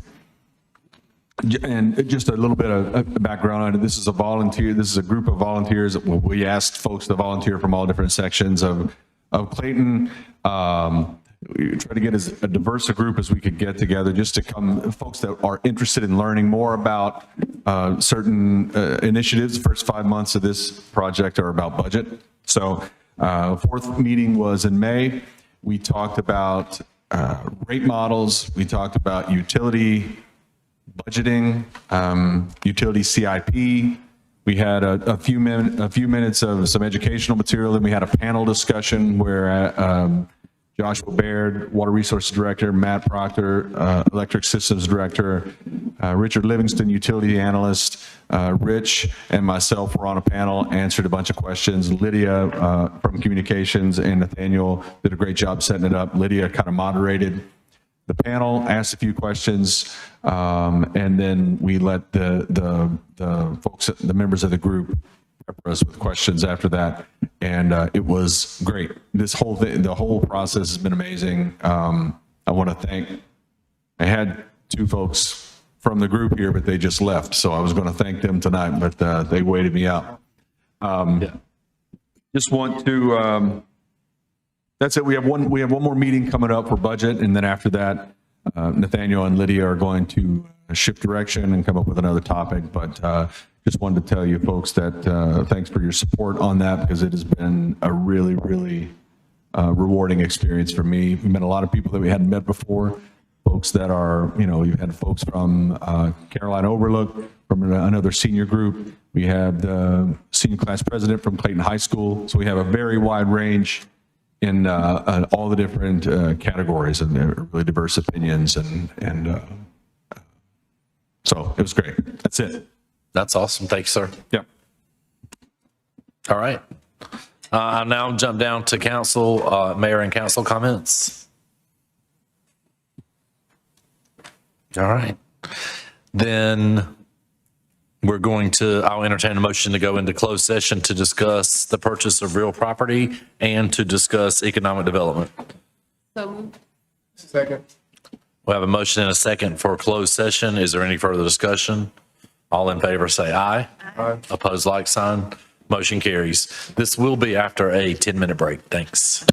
And just a little bit of background on it. This is a volunteer. This is a group of volunteers. We asked folks to volunteer from all different sections of Clayton. We try to get as a diverse a group as we could get together, just to come, folks that are interested in learning more about certain initiatives. The first 5 months of this project are about budget. So fourth meeting was in May. We talked about rate models. We talked about utility budgeting, utility CIP. We had a few minutes of some educational material. Then we had a panel discussion where Joshua Baird, Water Resources Director, Matt Proctor, Electric Systems Director, Richard Livingston, Utility Analyst, Rich and myself were on a panel, answered a bunch of questions. Lydia from Communications and Nathaniel did a great job setting it up. Lydia kind of moderated the panel, asked a few questions, and then we let the folks, the members of the group, pepper us with questions after that, and it was great. This whole thing, the whole process has been amazing. I want to thank. I had two folks from the group here, but they just left, so I was going to thank them tonight, but they waited me out. Just want to. That's it. We have one more meeting coming up for budget, and then after that, Nathaniel and Lydia are going to shift direction and come up with another topic. But just wanted to tell you folks that thanks for your support on that, because it has been a really, really rewarding experience for me. We met a lot of people that we hadn't met before, folks that are, you've had folks from Carolina Overlook, from another senior group. We had the senior class president from Clayton High School. So we have a very wide range in all the different categories, and really diverse opinions, and so it was great. That's it. That's awesome. Thanks, sir. Yeah. All right. I'll now jump down to council, mayor and council comments. All right. Then I'll entertain a motion to go into closed session to discuss the purchase of real property and to discuss economic development. Second. We have a motion and a second for closed session. Is there any further discussion? All in favor say aye. Aye. Opposed, like sign. Motion carries. This will be after a 10-minute break. Thanks.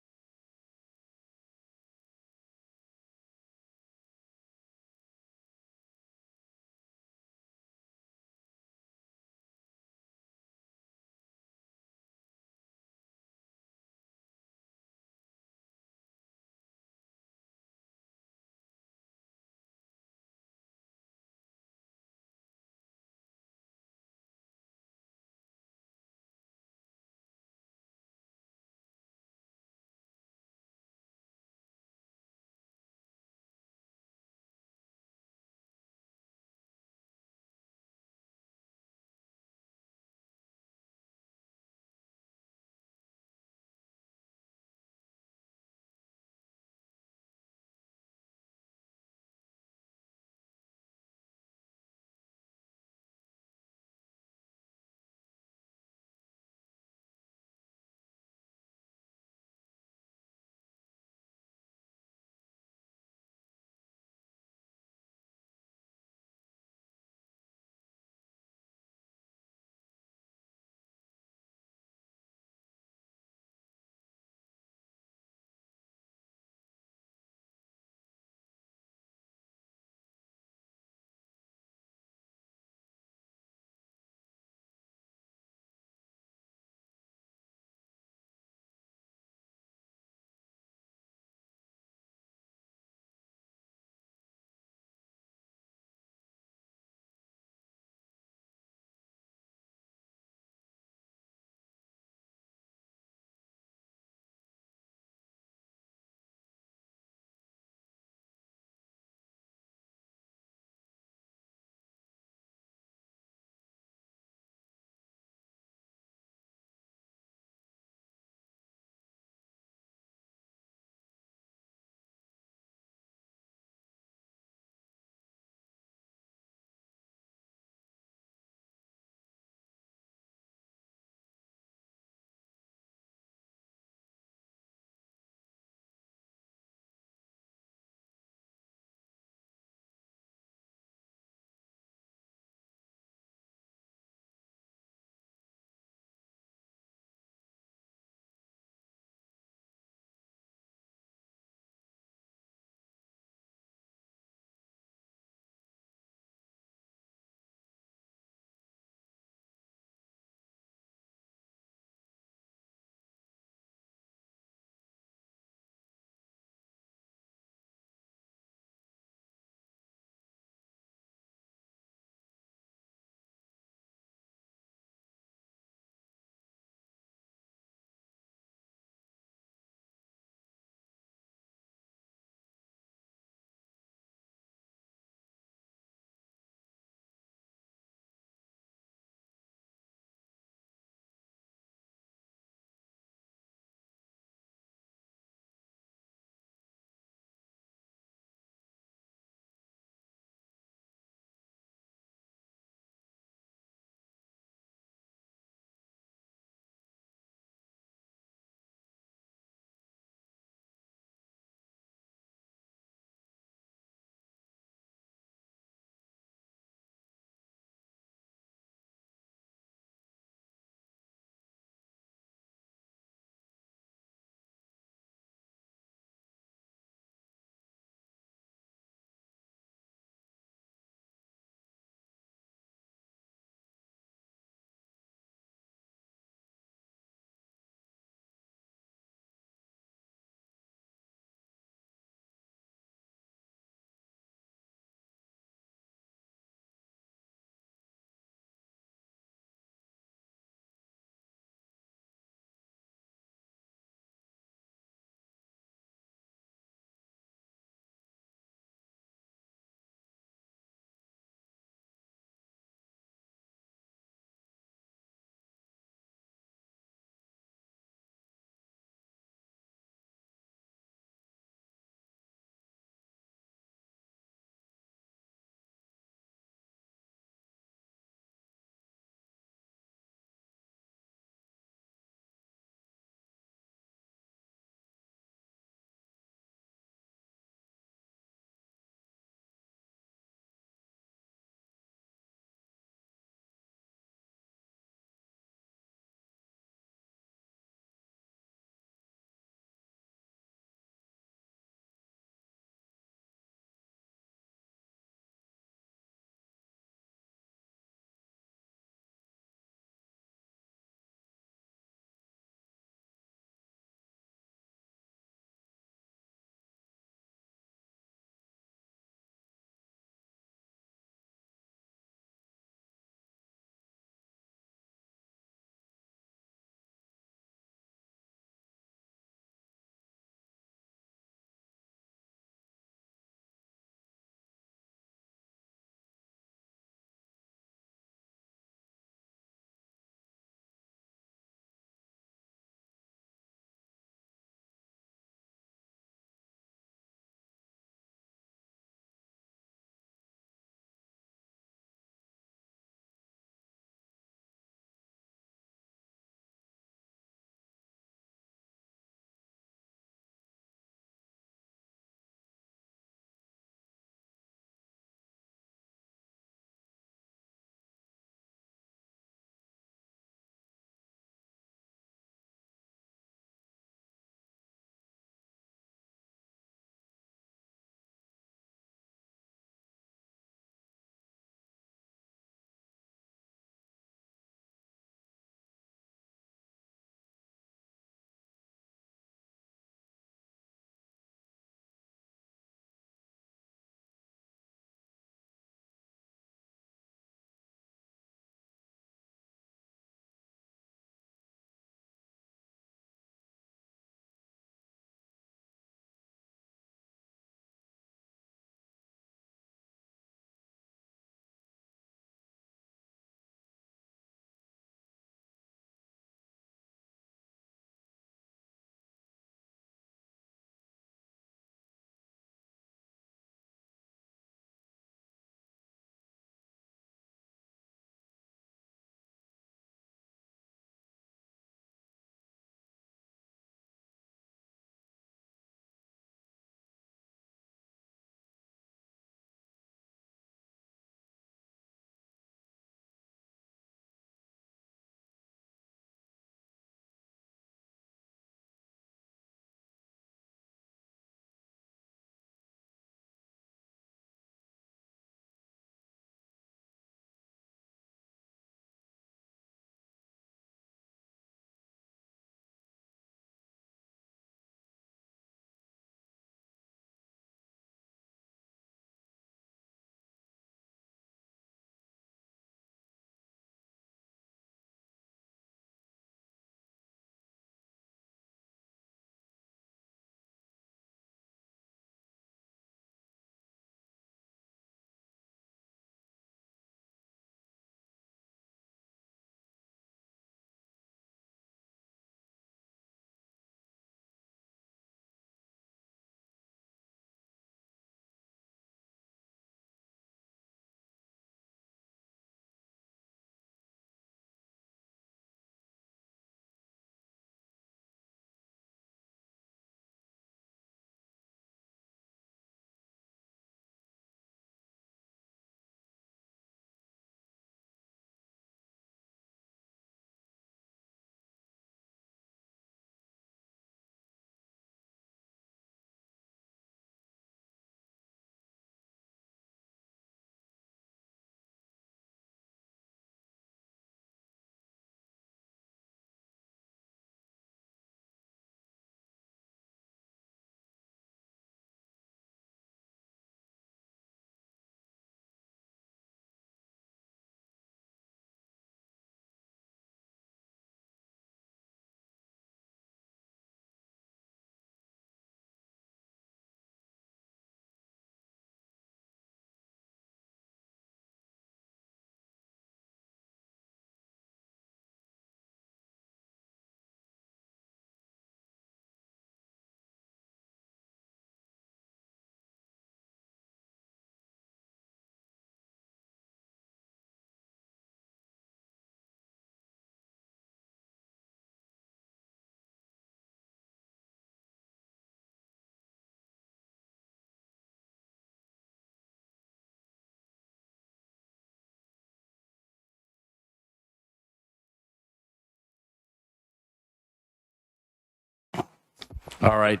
All right.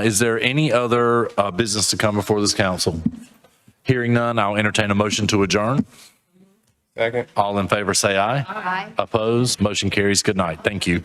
Is there any other business to come before this council? Hearing none, I'll entertain a motion to adjourn. Second. All in favor, say aye. Aye. Opposed? Motion carries. Good night. Thank you.